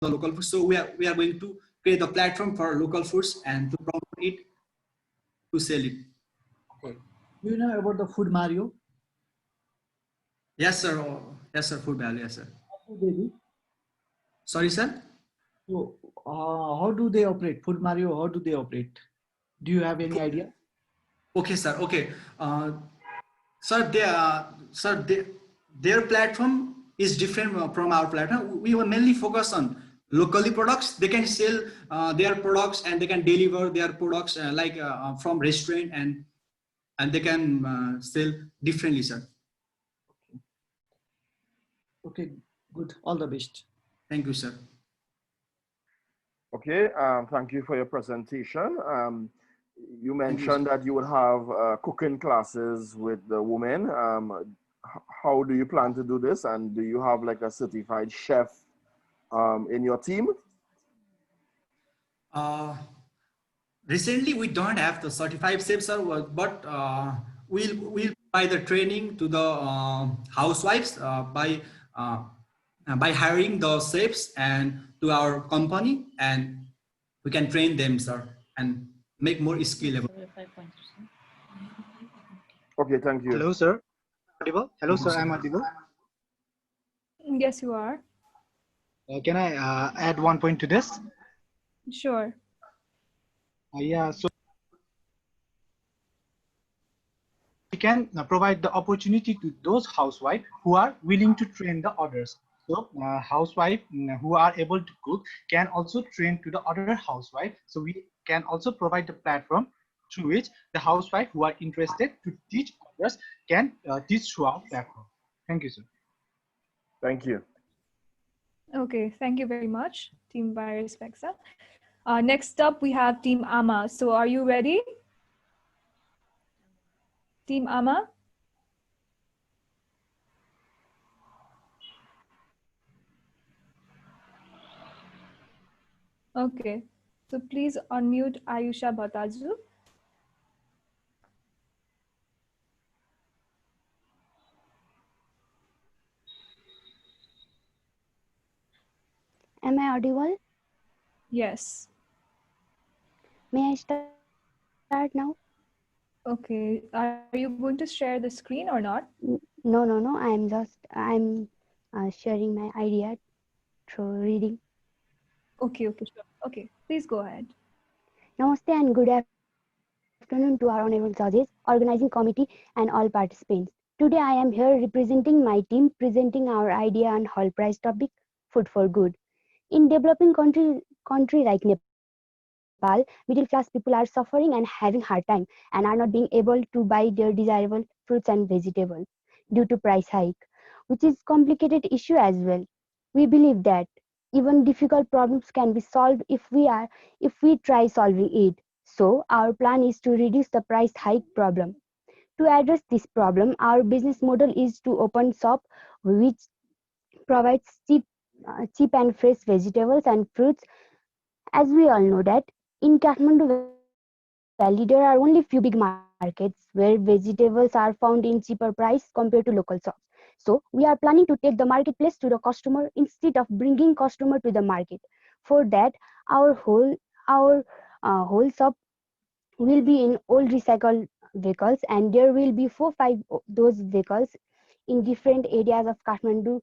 the local food. So we are going to create a platform for local foods and to promote it, to sell it. Okay. Do you know about the Food Mario? Yes, sir. Yes, sir. Food value. Yes, sir. How do they do? Sorry, sir. So, how do they operate? Food Mario, how do they operate? Do you have any idea? Okay, sir. Okay. Sir, their platform is different from our platform. We will mainly focus on locally products. They can sell their products and they can deliver their products from restaurant, and they can sell differently, sir. Okay, good. All the best. Thank you, sir. Okay, thank you for your presentation. You mentioned that you would have cooking classes with the women. How do you plan to do this? And do you have like a certified chef in your team? Recently, we don't have the certified chefs, sir, but we'll provide the training to the housewives by hiring the chefs and to our company, and we can train them, sir, and make more skillable. Okay, thank you. Hello, sir. Audible? Hello, sir. I'm audible. Yes, you are. Can I add one point to this? Sure. Yeah, so we can provide the opportunity to those housewives who are willing to train the others. So housewives who are able to cook can also train to the other housewife. So we can also provide the platform through which the housewife who are interested to teach others can teach through our platform. Thank you, sir. Thank you. Okay, thank you very much, Team Virus Vexa. Next up, we have Team Amma. So are you ready? Team Amma? Okay, so please unmute Ayusha Bhataju. Am I audible? Yes. May I start now? Okay, are you going to share the screen or not? No. I'm sharing my idea through reading. Okay, sure. Okay, please go ahead. Namaste and good afternoon to our honorable judges, organizing committee and all participants. Today I am here representing my team, presenting our idea on whole price topic, food for good. In developing country like Nepal, middle class people are suffering and having hard time and are not being able to buy their desirable fruits and vegetables due to price hike, which is complicated issue as well. We believe that even difficult problems can be solved if we try solving it. So our plan is to reduce the price hike problem. To address this problem, our business model is to open shop which provides cheap and fresh vegetables and fruits. As we all know that in Kathmandu Valley, there are only few big markets where vegetables are found in cheaper price compared to local shops. So we are planning to take the marketplace to the customer instead of bringing customer to the market. For that, our whole shop will be in old recycled vehicles, and there will be 4-5 those vehicles in different areas of Kathmandu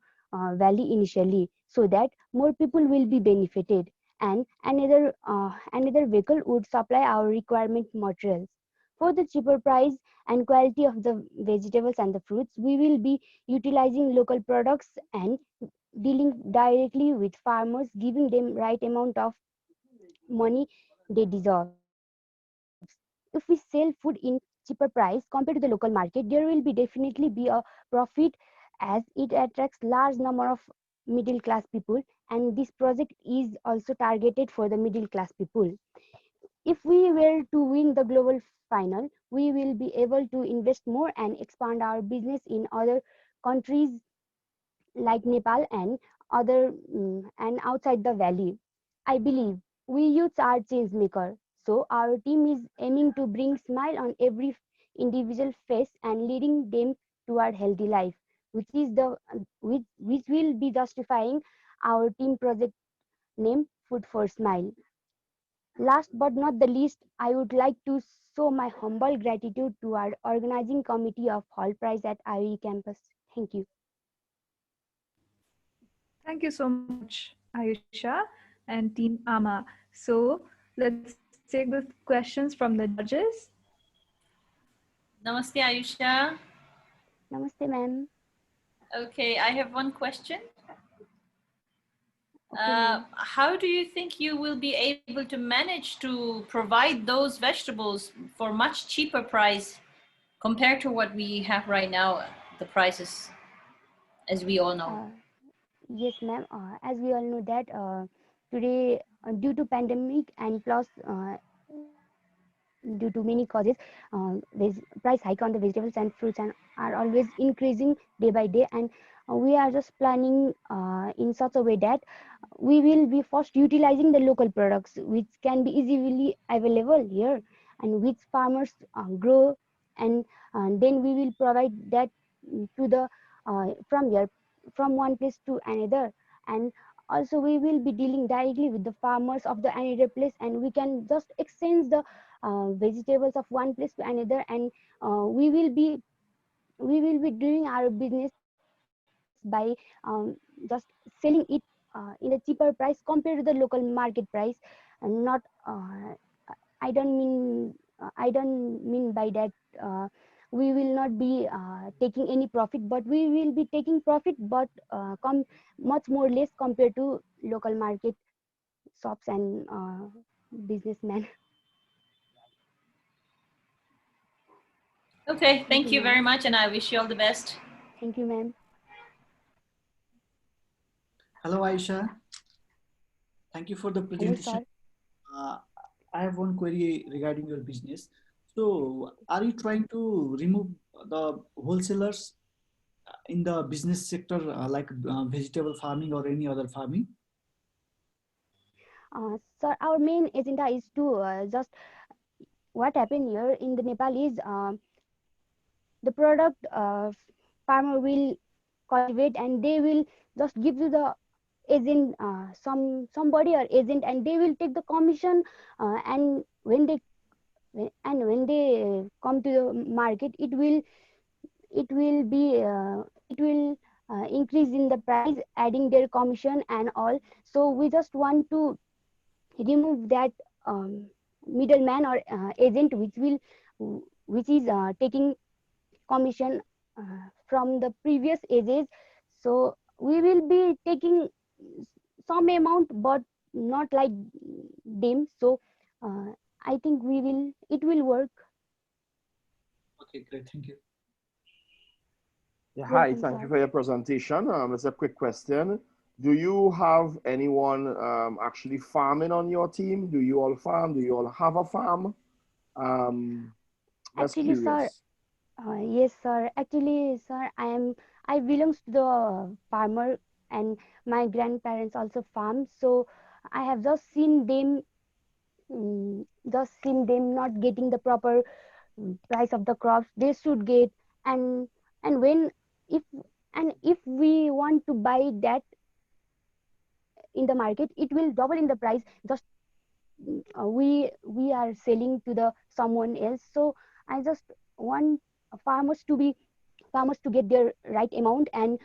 Valley initially, so that more people will be benefited, and another vehicle would supply our requirement materials. For the cheaper price and quality of the vegetables and the fruits, we will be utilizing local products and dealing directly with farmers, giving them right amount of money they deserve. If we sell food in cheaper price compared to the local market, there will be definitely be a profit, as it attracts large number of middle class people, and this project is also targeted for the middle class people. If we were to win the global final, we will be able to invest more and expand our business in other countries like Nepal and and outside the valley. I believe we youths are change maker, so our team is aiming to bring smile on every individual face and leading them toward healthy life, which will be justifying our team project named Food for Smile. Last but not the least, I would like to show my humble gratitude to our organizing committee of Hall Prize at IE campus. Thank you. Thank you so much, Ayusha and Team Amma. So let's take the questions from the judges. Namaste, Ayusha. Namaste, ma'am. Okay, I have one question. Okay, ma'am. How do you think you will be able to manage to provide those vegetables for much cheaper price compared to what we have right now, the prices, as we all know? Yes, ma'am. As we all know that today, due to pandemic and plus due to many causes, price hike on the vegetables and fruits are always increasing day by day, and we are just planning in such a way that we will be first utilizing the local products which can be easily available here and which farmers grow, and then we will provide that to the from here, from one place to another, and also we will be dealing directly with the farmers of the another place, and we can just exchange the vegetables of one place to another, and we will be doing our business by just selling it in a cheaper price compared to the local market price, and not I don't mean by that we will not be taking any profit, but we will be taking profit, but come much more less compared to local market shops and businessmen. Okay, Thank thank you, you very ma'am. much, and I wish you all the best. Thank you, ma'am. Hello, Aisha. Thank you for the Hello, presentation. sir. Uh, I have one query regarding your business. So, are you trying to remove the wholesalers in the business sector, like vegetable farming or any other farming? Sir, our main agenda is to just what happened here in the Nepal is the product farmer will cultivate, and they will just give to the agent, somebody or agent, and they will take the commission, and when they come to the market, it will increase in the price, adding their commission and all. So we just want to remove that middleman or agent which is taking commission from the previous ages. So we will be taking some amount, but not like them. So I think it will work. Okay, great. Thank you. Yeah, hi, Welcome, thank you sir. for your presentation. It's a quick question. Do you have anyone actually farming on your team? Do you all farm? Do you all have a farm? Just Actually, sir, curious. yes, sir. Actually, sir, I belongs to the farmer, and my grandparents also farm. So I have just seen them not getting the proper price of the crops they should get, and when if if we want to buy that in the market, it will double in the price. Just we are selling to the someone else. So I just want farmers to be farmers to get their right amount, and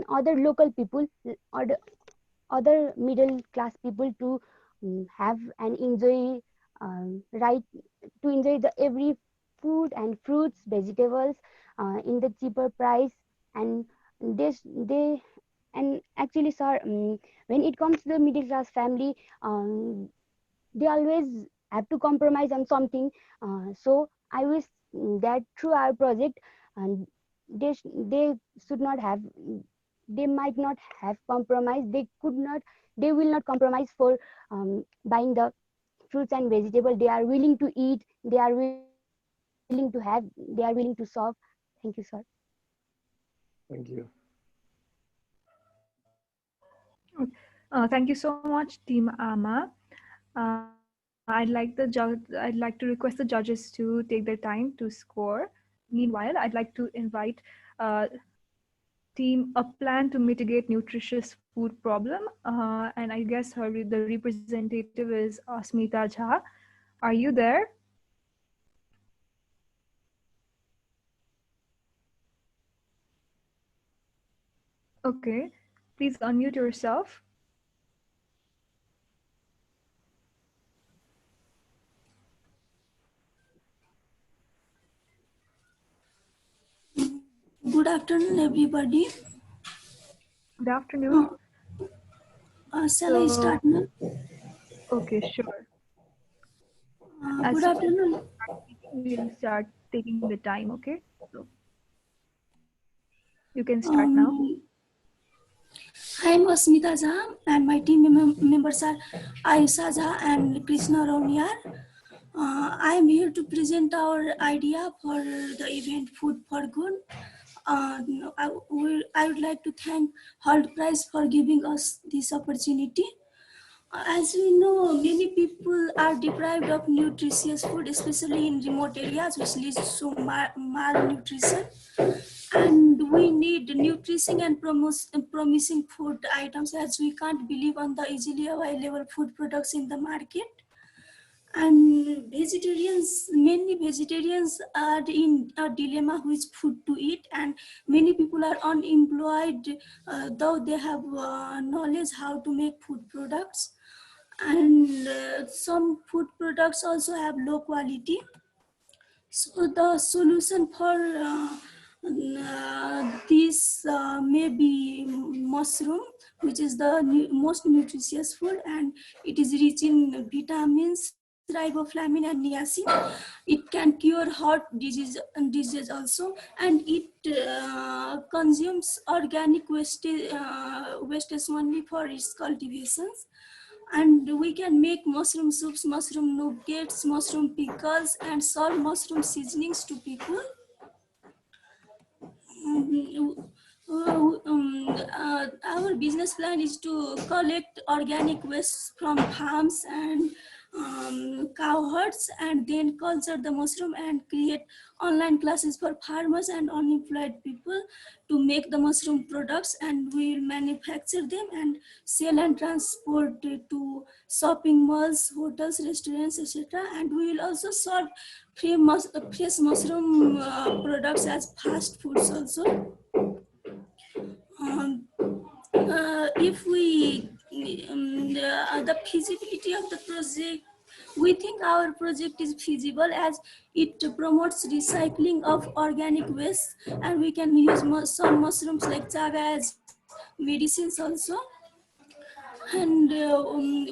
other local people or the other middle class people to have and enjoy right to enjoy the every food and fruits vegetables in the cheaper price. And they and actually, sir, when it comes to the middle class family, they always have to compromise on something. So I wish that through our project, and they should not have they might not have compromised. They will not compromise for buying the fruits and vegetable. They are willing to eat, they are willing to have, they are willing to serve. Thank you, sir. Thank you. Thank you so much, Team Amma. I'd like to request the judges to take their time to score. Meanwhile, I'd like to invite team A Plan to Mitigate Nutritious Food Problem. And I guess the representative is Smita Jha. Are you there? Okay, please unmute yourself. Good afternoon, everybody. Good afternoon. Shall I start now? Okay, sure. Good afternoon. We'll start taking the time, okay? So you can start now. I am Asmita Jha and my team members are Ayusha Jha and Krishna Rauniar. I am here to present our idea for the event Food for Good. I would like to thank Hold Prize for giving us this opportunity. As we know, many people are deprived of nutritious food, especially in remote areas, which leads to malnutrition. And we need nutrition and promising food items, as we can't believe on the easily available food products in the market. And many vegetarians are in a dilemma which food to eat, and many people are unemployed, though they have knowledge how to make food products. And some food products also have low quality. So the solution for this may be mushroom, which is the most nutritious food, and it is rich in vitamins, riboflavin and niacin. It can cure heart disease also, and it consumes organic wastage only for its cultivations. And we can make mushroom soups, mushroom nuggets, mushroom pickles, and serve mushroom seasonings to people. Our business plan is to collect organic waste from farms and cow herds, and then culture the mushroom and create online classes for farmers and unemployed people to make the mushroom products, and we will manufacture them and sell and transport to shopping malls, hotels, restaurants, etc. And we will also serve fresh mushroom products as fast foods also. If we the feasibility of the project, we think our project is feasible as it promotes recycling of organic waste, and we can use some mushrooms like chaga as medicines also. And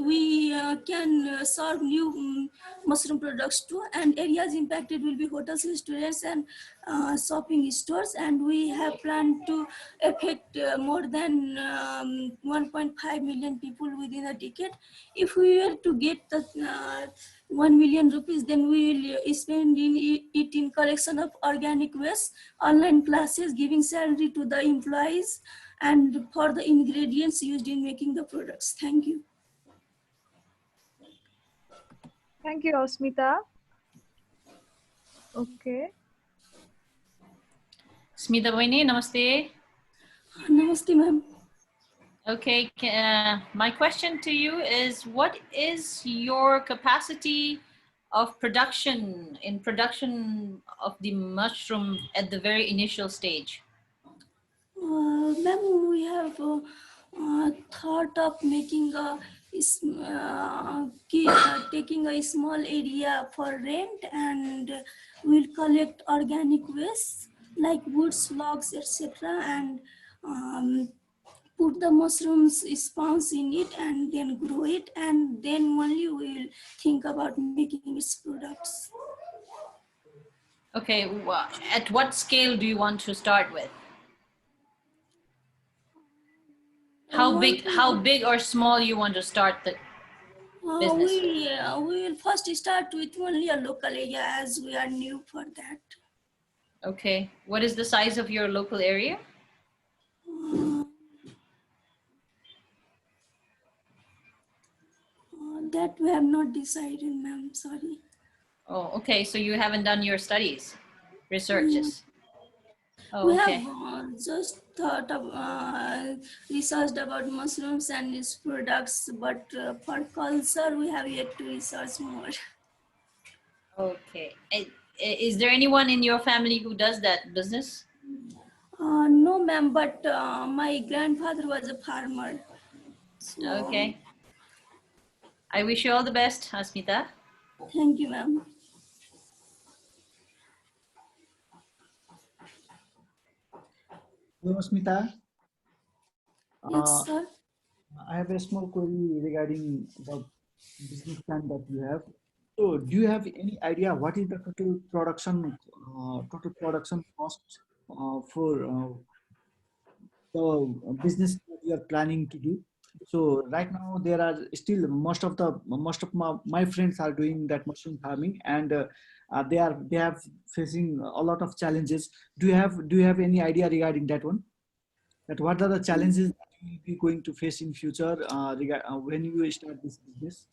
we can serve new mushroom products too, and areas impacted will be hotels, restaurants and shopping stores, and we have planned to affect more than 1.5 million people within a decade. If we were to get the 1 million rupees, then we will spend it in collection of organic waste, online classes, giving salary to the employees, and for the ingredients used in making the products. Thank you. Thank you, Asmita. Okay. Smita Vaini, namaste. Namaste, ma'am. Okay, my question to you is, what is your capacity of production of the mushroom at the very initial stage? Ma'am, we have thought of making taking a small area for rent, and we'll collect organic waste like woods, logs, etc. and put the mushrooms spawns in it and then grow it, and then only we will think about making its products. Okay, at what scale do you want to start with? How big or small you want to start the business? We will first start with only a local area, as we are new for that. Okay, what is the size of your local area? That we have not decided, ma'am, sorry. Oh, okay, so you haven't done your studies, researches. Oh, We have okay. just thought of researched about mushrooms and its products, but for culture, we have yet to research more. Okay. Is there anyone in your family who does that business? No, ma'am, but my grandfather was a farmer. So, Okay. I wish you all the best, Asmita. thank you, ma'am. Hello, Smita. Yes, sir. I have a small query regarding the business plan that you have. So, do you have any idea what is the total production cost for the business that you are planning to do? So right now there are still most of my friends are doing that mushroom farming, and they have facing a lot of challenges. Do you have any idea regarding that one? That what are the challenges that you will be going to face in future when you start this business?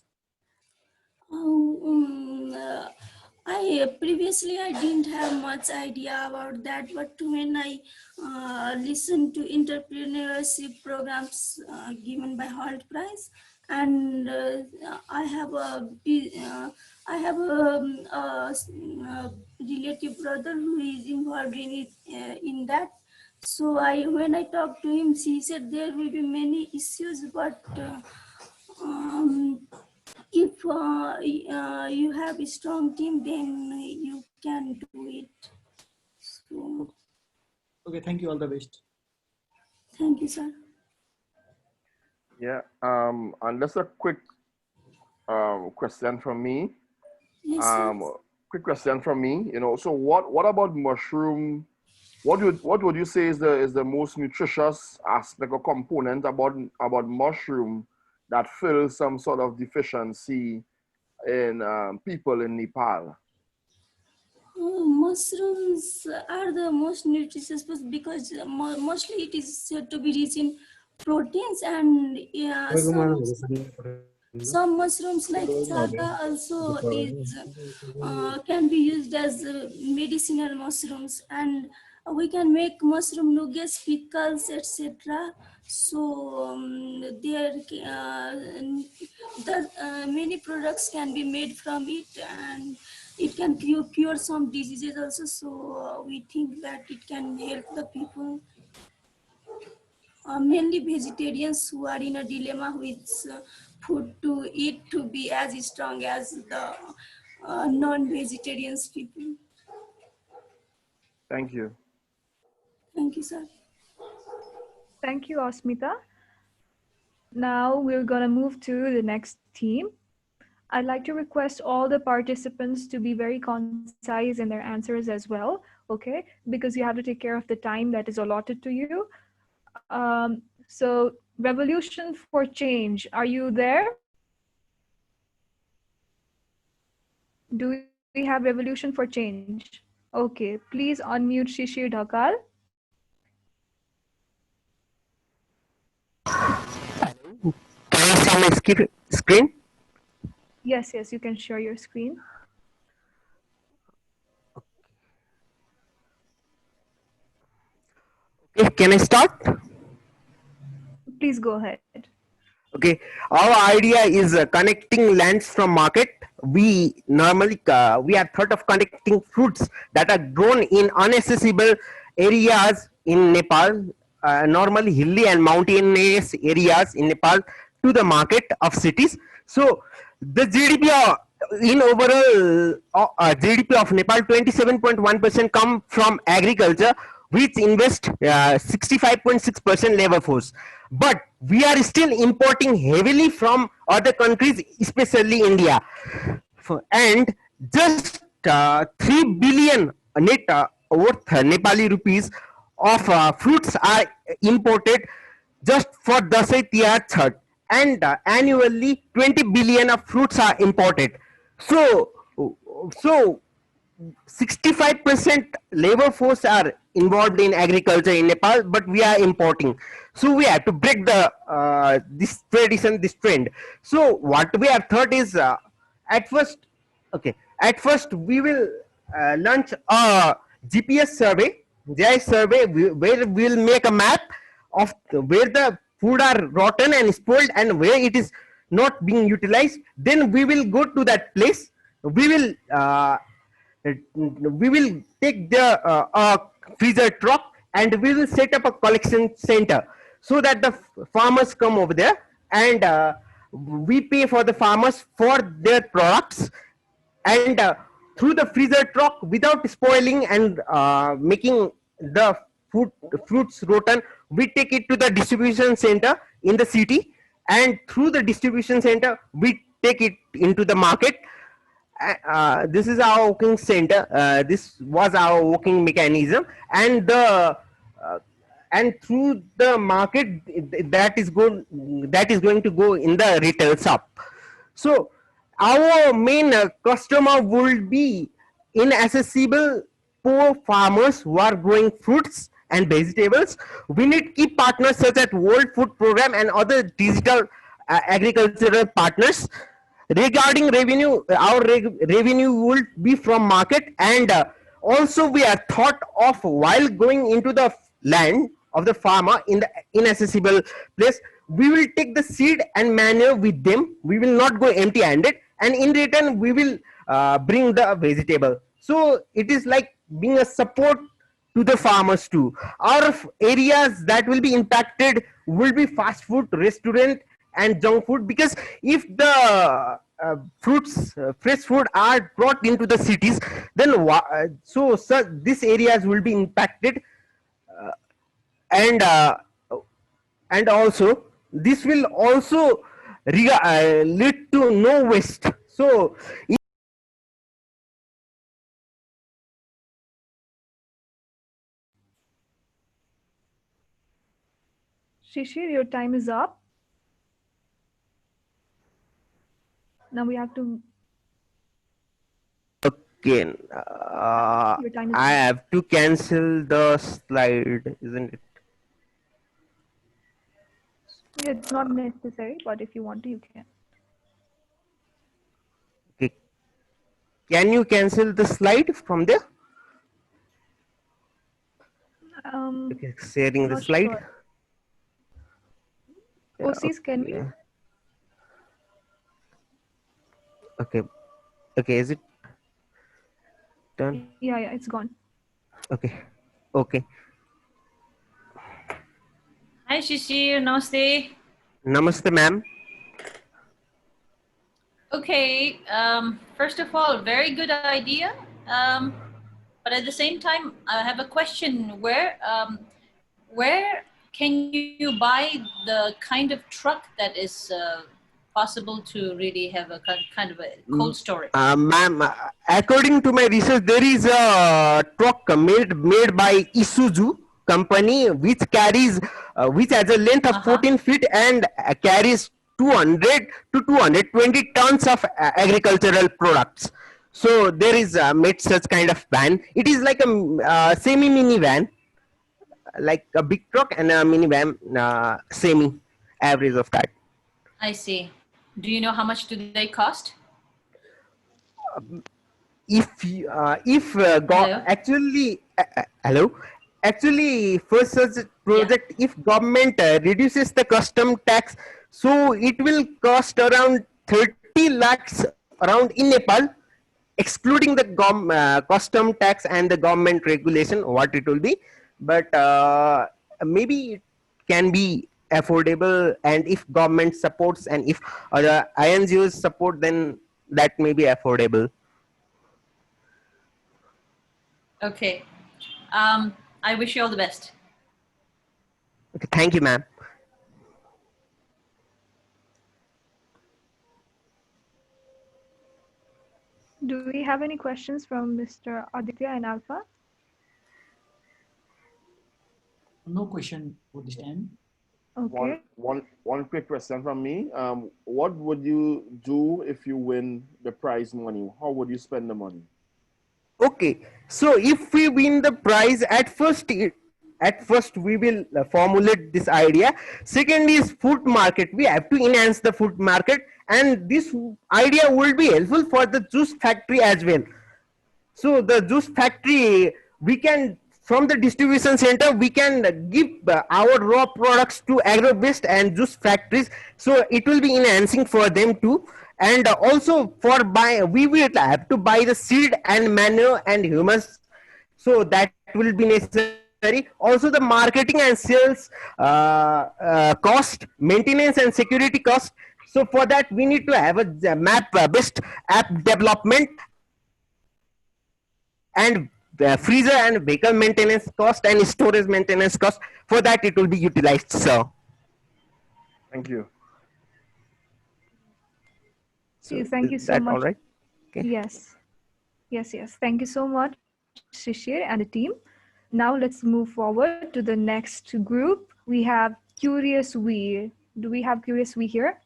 I previously I didn't have much idea about that, but when I listened to entrepreneurship programs given by Halt Prize, and I have a relative brother who is involved in it in that. So when I talked to him, he said there will be many issues, but um, if you have a strong team, then you can do it. So, Okay, thank you. All the best. thank you, sir. Yeah. And just a quick question from me. Yes, sir. Quick question from me. You know, so what about mushroom? What would you say is the most nutritious aspect or component about mushroom that fills some sort of deficiency in people in Nepal? Mushrooms are the most nutritious food because mostly it is said to be rich in proteins, and some mushrooms like chaga also is can be used as medicinal mushrooms, and we can make mushroom nuggets, pickles, etc. So many products can be made from it, and it can cure some diseases also. So we think that it can help the people, mainly vegetarians who are in a dilemma with food to eat to be as strong as the non-vegetarians people. Thank you. Thank you, sir. Thank you, Asmita. Now we're gonna move to the next team. I'd like to request all the participants to be very concise in their answers as well, okay? Because you have to take care of the time that is allotted to you. So, Revolution for Change, are you there? Do we have Revolution for Change? Okay, please unmute Shishir Dhakal. Can I see my screen? Yes, yes, you can share your screen. Okay, can I start? Please go ahead. Okay, our idea is connecting lands from market. We normally we are thought of connecting fruits that are grown in inaccessible areas in Nepal, normally hilly and mountainous areas in Nepal, to the market of cities. So the GDP in overall GDP of Nepal, 27.1% come from agriculture, which invest 65.6% labor force. But we are still importing heavily from other countries, especially India. And just 3 billion net worth Nepali rupees of fruits are imported just for Dasai Tihar Chhat, and annually 20 billion of fruits are imported. So, so 65% labor force are involved in agriculture in Nepal, but we are importing. So we have to break the this tradition, this trend. So what we have thought is at first, okay, at first we will launch a GPS survey. GI survey where we'll make a map of where the food are rotten and spoiled and where it is not being utilized. Then we will go to that place. We will take the freezer truck and we will set up a collection center so that the farmers come over there and we pay for the farmers for their products, and through the freezer truck without spoiling and making the food fruits rotten, we take it to the distribution center in the city, and through the distribution center we take it into the market. This is our working center. This was our working mechanism, and the and through the market that is going to go in the retail shop. So our main customer would be inaccessible poor farmers who are growing fruits and vegetables. We need key partners such as World Food Program and other digital agricultural partners. Regarding revenue, our revenue will be from market, and also we are thought of while going into the land of the farmer in the inaccessible place. We will take the seed and manure with them. We will not go empty handed, and in return we will bring the vegetable. So it is like being a support to the farmers too. Our areas that will be impacted will be fast food, restaurant, and junk food, because if the fruits, fresh food are brought into the cities, then so these areas will be impacted, and also this will also lead to no waste. So Shishir, your time is up. Now we have to. okay, Your time is I up. have to cancel the slide, isn't it? It's not necessary, but if you want to, you can. Okay. Can you cancel the slide from there? Okay, sharing the Not slide. sure. OCs, can we? Okay. Okay, is it done? Yeah, it's gone. Okay. Okay. Hi, Shishir. Namaste. Namaste, ma'am. Okay. First of all, very good idea. But at the same time, I have a question. Where can you buy the kind of truck that is possible to really have a kind of a cold storage? Ma'am, according to my research, there is a truck made by Isuzu company which carries which has a length of 14 feet and carries 200 to 220 tons of agricultural products. So there is made such kind of van. It is like a semi mini van, like a big truck and a mini van, semi average of that. I see. Do you know how much do they cost? Actually hello, actually for such project, if government reduces the custom tax, so it will cost around 30 lakhs around in Nepal, excluding the custom tax and the government regulation, what it will be. But maybe it can be affordable, and if government supports and if other INGOs support, then that may be affordable. Okay. I wish you all the best. Okay, thank you, ma'am. Do we have any questions from Mr. Aditya and Alpha? No question for this time. Okay. One quick question from me. What would you do if you win the prize money? How would you spend the money? Okay, so if we win the prize, at first we will formulate this idea. Second is food market. We have to enhance the food market, and this idea will be helpful for the juice factory as well. So the juice factory, we can from the distribution center we can give our raw products to agro-based and juice factories, so it will be enhancing for them too. And also for buy, we will have to buy the seed and manure and humus, so that will be necessary. Also the marketing and sales cost, maintenance and security cost. So for that we need to have a map based app development and freezer and vehicle maintenance cost and storage maintenance cost. For that it will be utilized. So Thank you. Thank you is so that all much. right? Okay. Yes. Yes. Thank you so much, Shishir and the team. Now let's move forward to the next group. We have Curious We. Do we have Curious We here?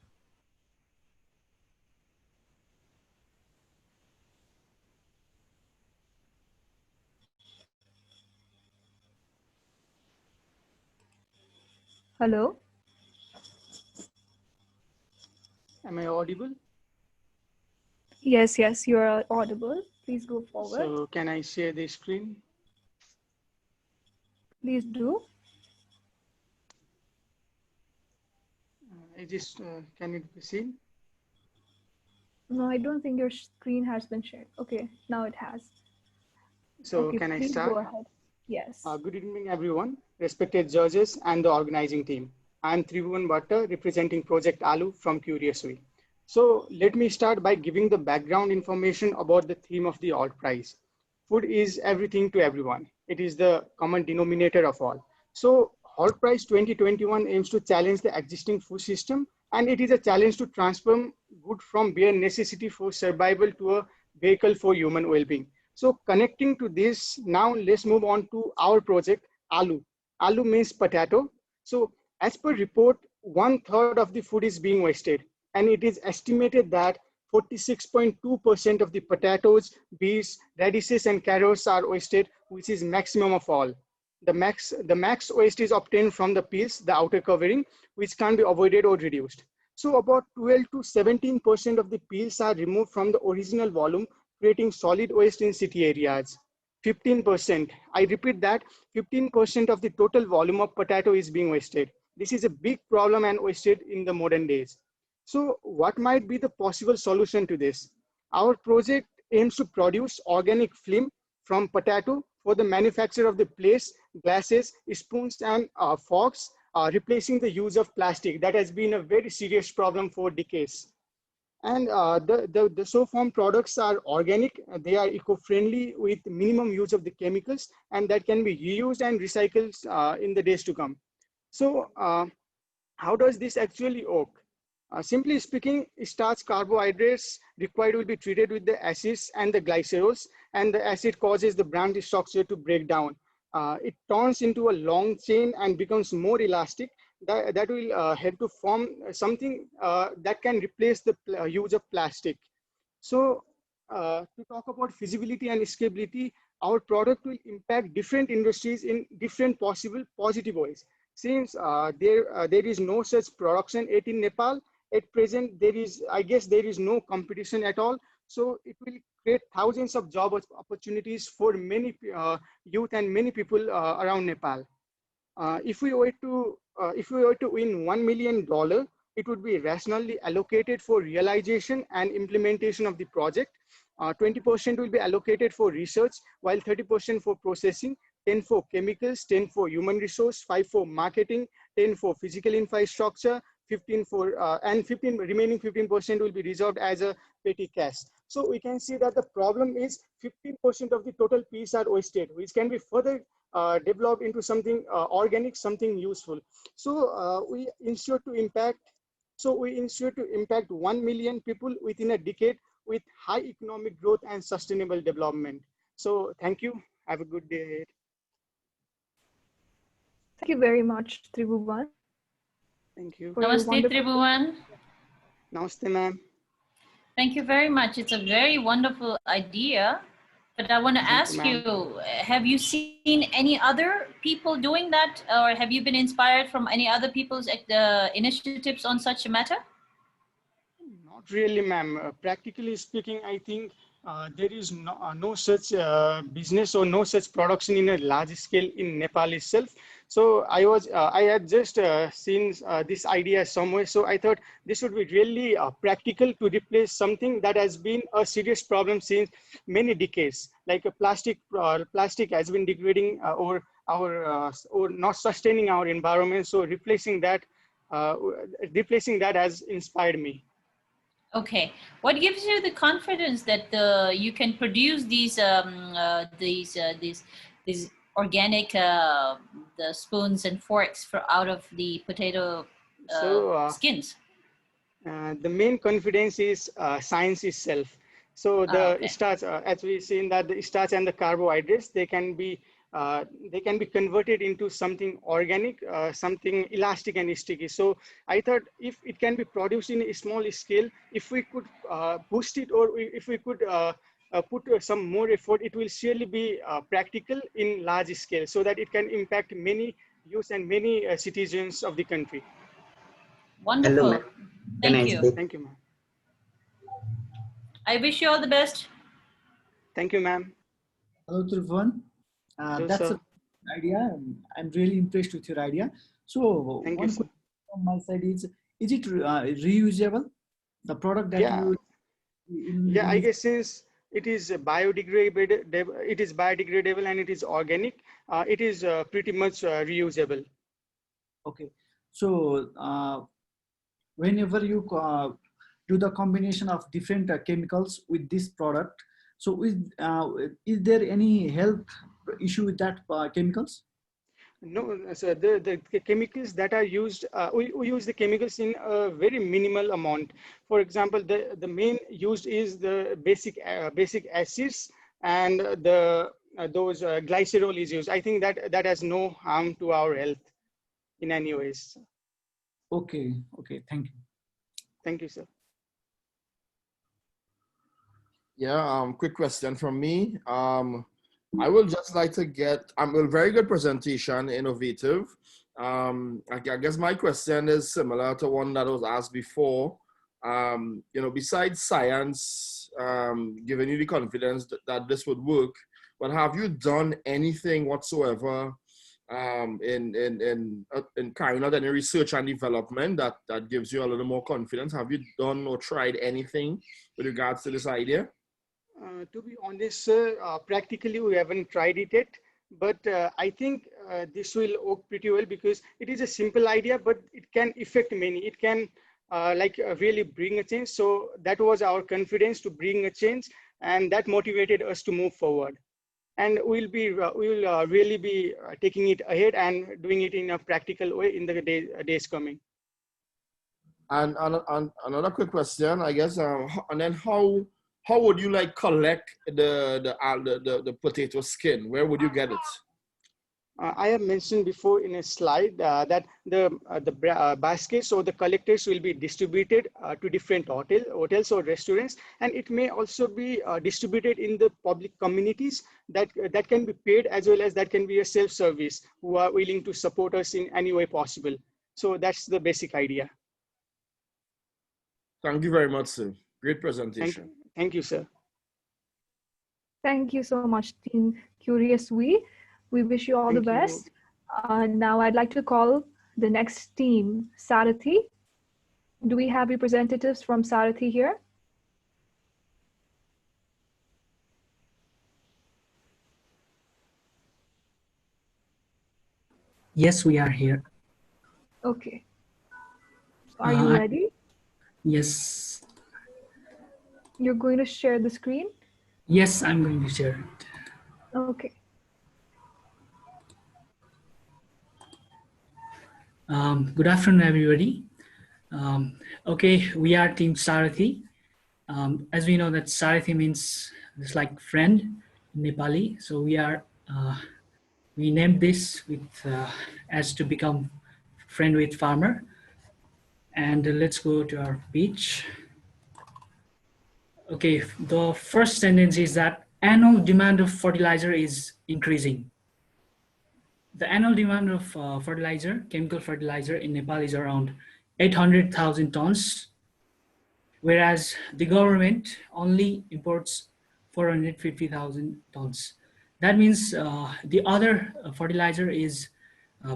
Hello? Am I audible? Yes, you're audible. Please go forward. So can I share the screen? Please do. Can it be seen? No, I don't think your screen has been shared. Okay, now it has. So Okay, can I please start? go ahead. Yes. Good evening, everyone, respected judges and the organizing team. I'm Tribhuvan Bhatta, representing Project ALU from Curious We. So let me start by giving the background information about the theme of the alt prize. Food is everything to everyone. It is the common denominator of all. So alt prize 2021 aims to challenge the existing food system, and it is a challenge to transform good from bare necessity for survival to a vehicle for human well-being. So connecting to this, now let's move on to our project, ALU. ALU means potato. So as per report, 1/3 of the food is being wasted. And it is estimated that 46.2% of the potatoes, beans, radishes, and carrots are wasted, which is maximum of all. The max waste is obtained from the peels, the outer covering, which can be avoided or reduced. So about 12 to 17% of the peels are removed from the original volume, creating solid waste in city areas. 15%, I repeat that, 15% of the total volume of potato is being wasted. This is a big problem and wasted in the modern days. So what might be the possible solution to this? Our project aims to produce organic film from potato for the manufacture of the plates, glasses, spoons, and forks, replacing the use of plastic. That has been a very serious problem for decades. And the so-formed products are organic. They are eco-friendly with minimum use of the chemicals, and that can be reused and recycled in the days to come. So how does this actually work? Simply speaking, starch carbohydrates required will be treated with the acids and the glycerols, and the acid causes the brand structure to break down. It turns into a long chain and becomes more elastic. That will help to form something that can replace the use of plastic. So to talk about feasibility and scalability, our product will impact different industries in different possible positive ways. Since there is no such production yet in Nepal, at present, I guess there is no competition at all. So it will create thousands of job opportunities for many youth and many people around Nepal. If we were to win $1 million, it would be rationally allocated for realization and implementation of the project. 20% will be allocated for research, while 30% for processing, 10 for chemicals, 10 for human resource, 5 for marketing, 10 for physical infrastructure, 15 for and 15 remaining 15% will be reserved as a petty cash. So we can see that the problem is 15% of the total piece are wasted, which can be further developed into something organic, something useful. So we ensure to impact 1 million people within a decade with high economic growth and sustainable development. So thank you. Have a good day. Thank you very much, Tribhuvan. Thank you. Namaste, Tribhuvan. Namaste, ma'am. Thank you very much. It's a very wonderful idea. But I want to ask you, have you seen any other people doing that? Or have you been inspired from any other people's initiatives on such a matter? Not really, ma'am. Practically speaking, I think There is no such business or no such production in a large scale in Nepal itself. So I had just seen this idea somewhere. So I thought this would be really practical to replace something that has been a serious problem since many decades. Like a plastic has been degrading or not sustaining our environment. So replacing that has inspired me. Okay, what gives you the confidence that you can produce these organic the spoons and forks out of the potato skins? The main confidence is science itself. So the starch, as we've seen, that the starch and the carbohydrates, they can be converted into something organic, something elastic and sticky. So I thought if it can be produced in a small scale, if we could boost it, or if we could put some more effort, it will surely be practical in large scale, so that it can impact many youth and many citizens of the country. Wonderful. Hello, Thank you. Thank you, ma'am. I wish you all the best. Thank you, ma'am. Hello, Trivon. That's an idea. I'm really impressed with your idea. So Thank one you, question from my side is it reusable? The product that you I guess since it is biodegradable, and it is organic, it is pretty much reusable. Okay. So whenever you do the combination of different chemicals with this product, so is there any health issue with that chemicals? No, so the chemicals that are used, we use the chemicals in a very minimal amount. For example, the main used is the basic acids, and those glycerol is used. I think that has no harm to our health in any ways. Okay, thank you. Thank you, sir. Yeah, quick question from me. I would just like to get a very good presentation, innovative. I guess my question is similar to one that was asked before. Besides science giving you the confidence that this would work, but have you done anything whatsoever in carrying out any research and development that gives you a little more confidence? Have you done or tried anything with regards to this idea? To be honest, sir, practically we haven't tried it yet, but I think this will work pretty well, because it is a simple idea, but it can affect many. It can really bring a change. So that was our confidence to bring a change, and that motivated us to move forward. And we will really be taking it ahead and doing it in a practical way in the days coming. And another quick question, I guess, and then how would you collect the potato skin? Where would you get it? I have mentioned before in a slide that the baskets or the collectors will be distributed to different hotels or restaurants, and it may also be distributed in the public communities that can be paid, as well as that can be a self-service who are willing to support us in any way possible. So that's the basic idea. Thank you very much, sir. Great presentation. Thank you, sir. Thank you so much, Team Curious We. We wish you all the best. Now I'd like to call the next team, Sarathi. Do we have representatives from Sarathi here? Yes, we are here. Okay. Are you ready? Yes. You're going to share the screen? Yes, I'm going to share it. Okay. Good afternoon, everybody. Okay, we are Team Sarathi. As we know that Sarathi means it's like friend in Nepali. So we named this as to become friend with farmer. And let's go to our page. Okay, the first sentence is that annual demand of fertilizer is increasing. The annual demand of chemical fertilizer in Nepal is around 800,000 tons, whereas the government only imports 450,000 tons. That means the other fertilizer is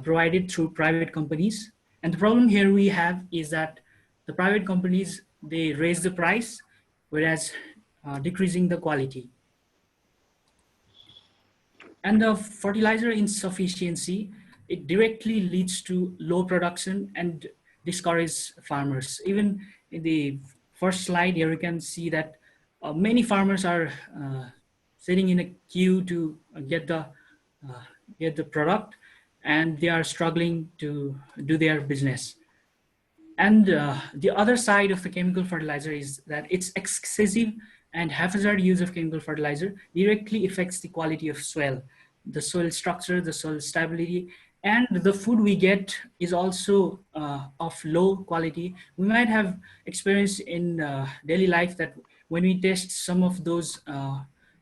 provided through private companies. And the problem here we have is that the private companies, they raise the price, whereas decreasing the quality. And the fertilizer insufficiency, it directly leads to low production and discourages farmers. Even in the first slide here, you can see that many farmers are sitting in a queue to get the product, and they are struggling to do their business. And the other side of the chemical fertilizer is that its excessive and haphazard use of chemical fertilizer directly affects the quality of soil, the soil structure, the soil stability, and the food we get is also of low quality. We might have experienced in daily life that when we taste some of those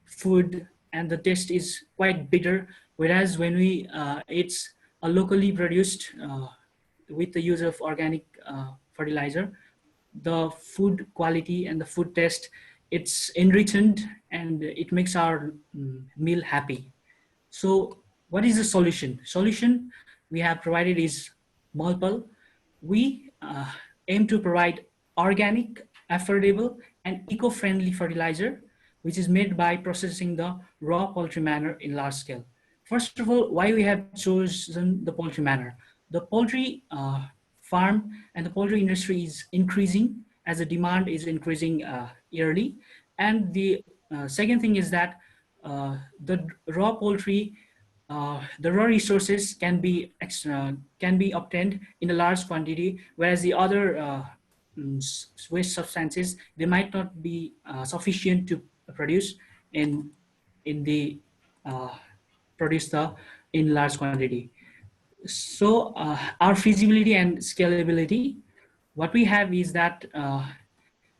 food and the taste is quite bitter, whereas when we it's a locally produced with the use of organic fertilizer, the food quality and the food taste, it's enriched and it makes our meal happy. So what is the solution? Solution we have provided is multiple. We aim to provide organic, affordable, and eco-friendly fertilizer, which is made by processing the raw poultry manure in large scale. First of all, why we have chosen the poultry manure? The poultry farm and the poultry industry is increasing as the demand is increasing yearly. And the second thing is that the raw poultry, the raw resources can be obtained in a large quantity, whereas the other waste substances, they might not be sufficient to produce in the produce the in large quantity. So our feasibility and scalability, what we have is that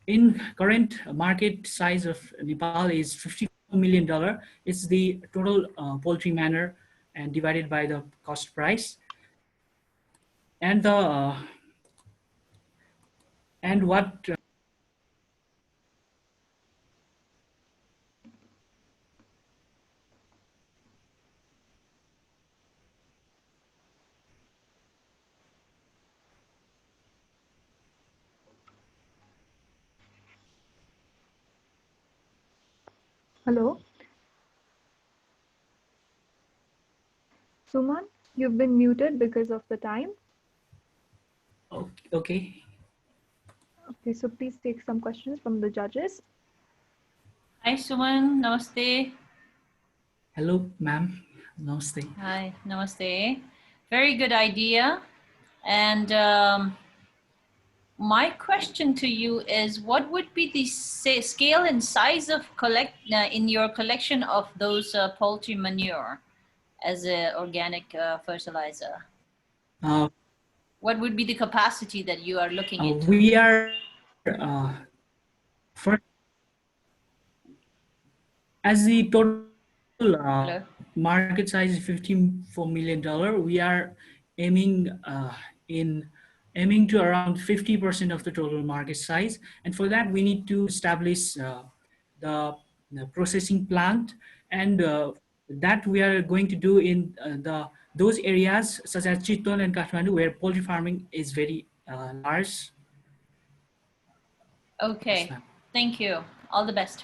in current market size of Nepal is $54 million. It's the total poultry manure and divided by the cost price. And the and what Hello? Suman, you've been muted because of the time. okay. Okay, so please take some questions from the judges. Hi, Suman. Namaste. Hello, ma'am. Namaste. Hi, namaste. Very good idea. And my question to you is, what would be the scale and size of in your collection of those poultry manure as an organic fertilizer? What would be the capacity that you are looking into? We are first, as the total market size is $54 million. We are aiming to around 50% of the total market size, and for that we need to establish the processing plant, and that we are going to do in those areas such as Chittagong and Kathmandu, where poultry farming is very large. Okay, yes, thank you. All the best.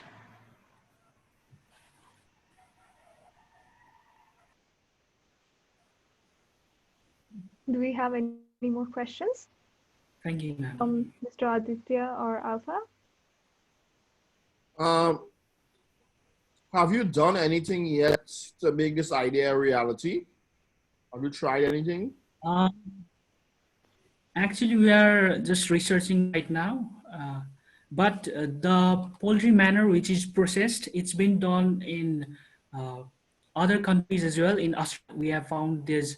Do we have any more questions? Thank you, ma'am. Mr. Aditya or Alpha? Have you done anything yet to make this idea a reality? Have you tried anything? Actually, we are just researching right now, but the poultry manure which is processed, it's been done in other countries as well. In Australia, we have found there's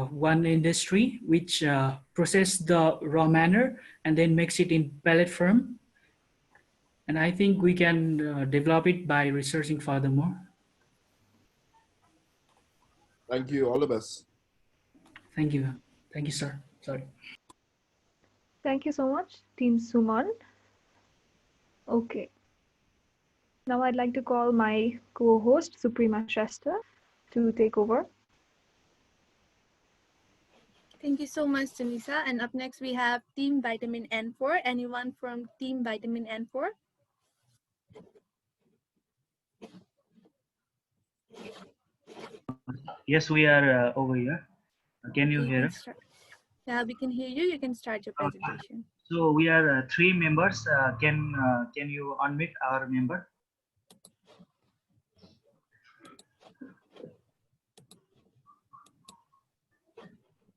one industry which process the raw manure and then makes it in pellet form. And I think we can develop it by researching furthermore. Thank you. All the best. Thank you. Thank you, sir. Sorry. Thank you so much, Team Suman. Okay, Now I'd like to call my co-host, Suprema Shasta, to take over. Thank you so much, Sunisa. And up next, we have Team Vitamin N4. Anyone from Team Vitamin N4? Yes, we are over here. Can you Okay, hear can us? start. Yeah, we can hear you. You can start your presentation. So we are three members. Can you unmute our member?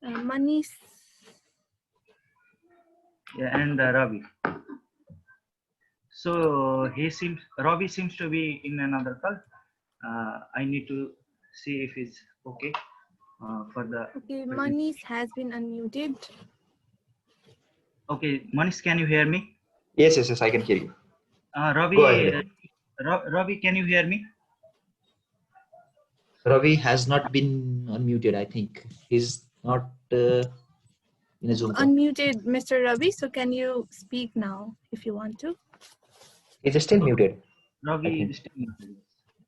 Manish. Yeah, and Ravi. So Ravi seems to be in another call. I need to see if it's okay for the. Okay, Manish has been unmuted. Okay, Manish, can you hear me? Yes, I can hear you. Ravi, Go ahead. Ravi, can you hear me? Ravi has not been unmuted. I think he's not in a Zoom call. Unmuted, Mr. Ravi. So can you speak now if you want to? He's still muted. Ravi is still muted.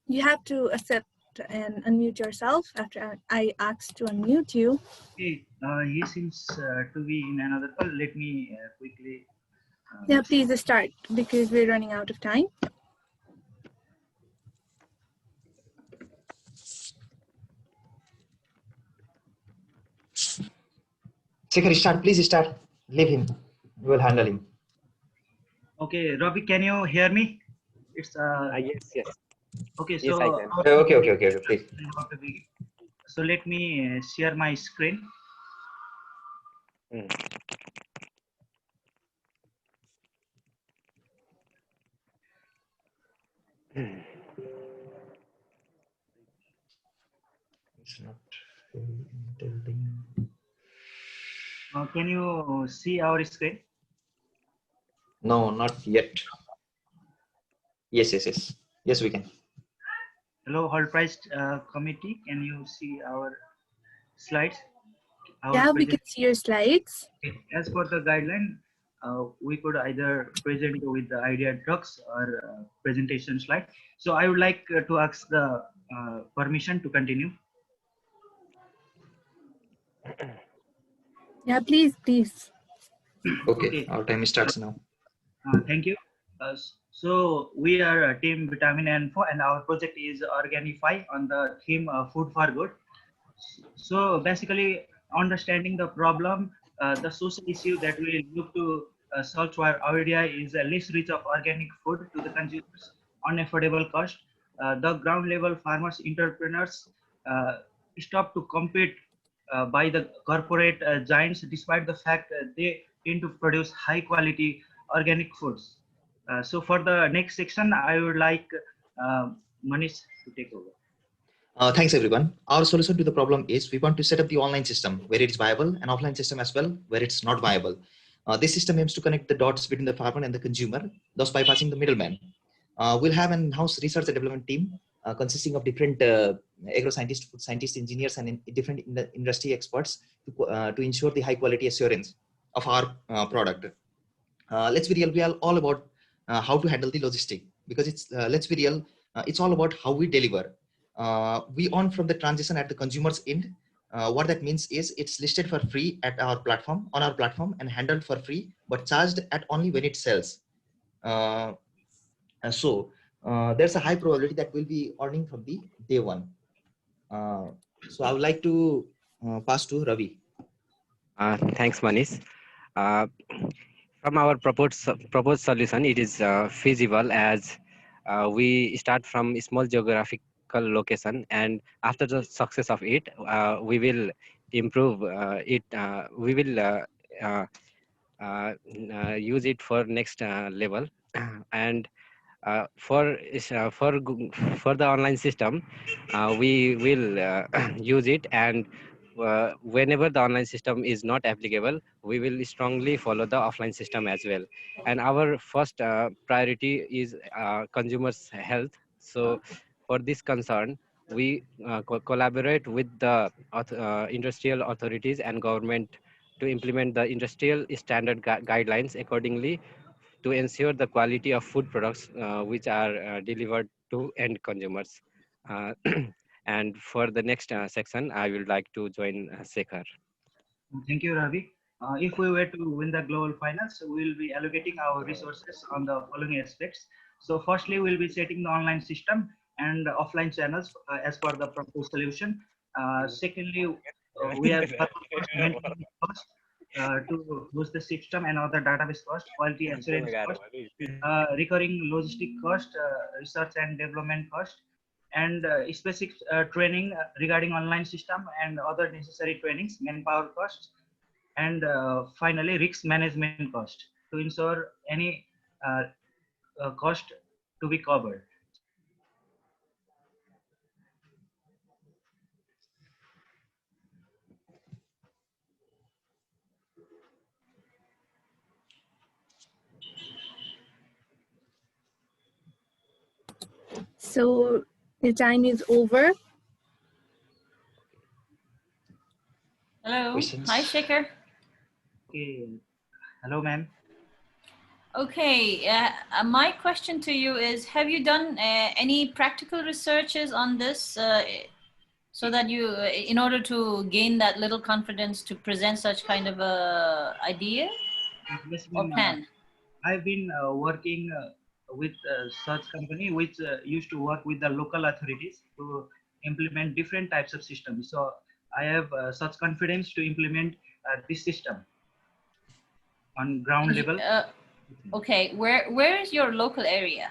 You have to accept and unmute yourself after I ask to unmute you. Okay, he seems to be in another call. Let me quickly. Yeah, please start because we're running out of time. Shekhar, start. Please start. Leave him. We will handle him. Okay, Ravi, can you hear me? It's yes. Okay, Yes, so I can. Okay. Please. So let me share my screen. It's not telling. Can you see our screen? No, not yet. Yes. Yes, we can. Hello, whole price committee. Can you see our slides? Yeah, we can see your slides. As per the guideline, we could either present with the idea drugs or presentation slide. So I would like to ask the permission to continue. Yeah, please. Okay. Our time starts now. Thank you. So we are Team Vitamin N4 and our project is Organify on the theme Food for Good. So basically understanding the problem, the social issue that we look to solve to our idea is a less reach of organic food to the consumers on affordable cost. The ground level farmers, entrepreneurs stop to compete by the corporate giants despite the fact that they tend to produce high quality organic foods. So for the next section, I would like Manish to take over. Thanks everyone. Our solution to the problem is we want to set up the online system where it is viable and offline system as well where it's not viable. This system aims to connect the dots between the farmer and the consumer, thus bypassing the middleman. We'll have an in-house research and development team consisting of different agro-scientists, food scientists, engineers, and different industry experts to ensure the high quality assurance of our product. Let's be real, we are all about how to handle the logistic because it's, let's be real, it's all about how we deliver. We own from the transition at the consumer's end. What that means is it's listed for free at our platform, on our platform, and handled for free, but charged at only when it sells. So there's a high probability that we'll be earning from the day one. So I would like to pass to Ravi. Thanks, Manish. From our proposed solution, it is feasible as we start from a small geographical location, and after the success of it, we will improve it. We will use it for next level, and for the online system, we will use it, and whenever the online system is not applicable, we will strongly follow the offline system as well. And our first priority is consumers' health. So for this concern, we collaborate with the industrial authorities and government to implement the industrial standard guidelines accordingly to ensure the quality of food products which are delivered to end consumers. Uh, and for the next section, I would like to join Shekhar. Thank you, Ravi. If we were to win the global finals, we will be allocating our resources on the following aspects. So firstly, we'll be setting the online system and offline channels as per the proposed solution. Secondly, we have maintenance cost to host the system and other database cost, quality assurance cost, recurring logistic cost, research and development cost, and specific training regarding online system and other necessary trainings, manpower costs, and finally risk management cost to ensure any uh, cost to be covered. So the time is over. Hello. Questions? Hi, Shekhar. Okay. Hello, ma'am. Okay, my question to you is, have you done any practical researches on this so that you, in order to gain that little confidence to present such kind of a idea Yes, or ma'am. plan? I've been working with such company which used to work with the local authorities to implement different types of systems. So I have such confidence to implement this system on ground level. Okay, where is your local area?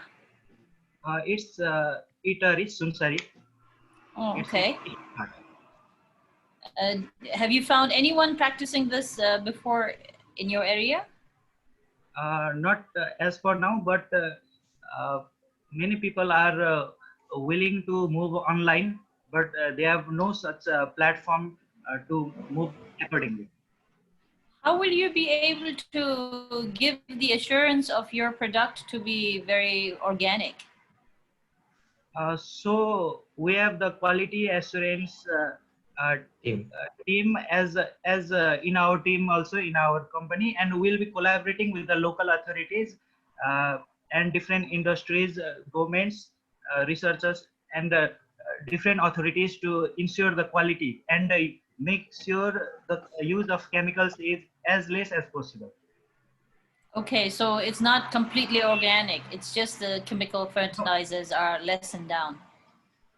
It's Itari, Sunsari. Oh, okay. Have you found anyone practicing this before in your area? Not as for now, but many people are willing to move online, but they have no such platform to move accordingly. How will you be able to give the assurance of your product to be very organic? So we have the quality assurance team as in our team, also in our company, and we'll be collaborating with the local authorities and different industries, governments, researchers, and different authorities to ensure the quality and make sure the use of chemicals is as less as possible. Okay, so it's not completely organic. It's just the chemical fertilizers are lessened down.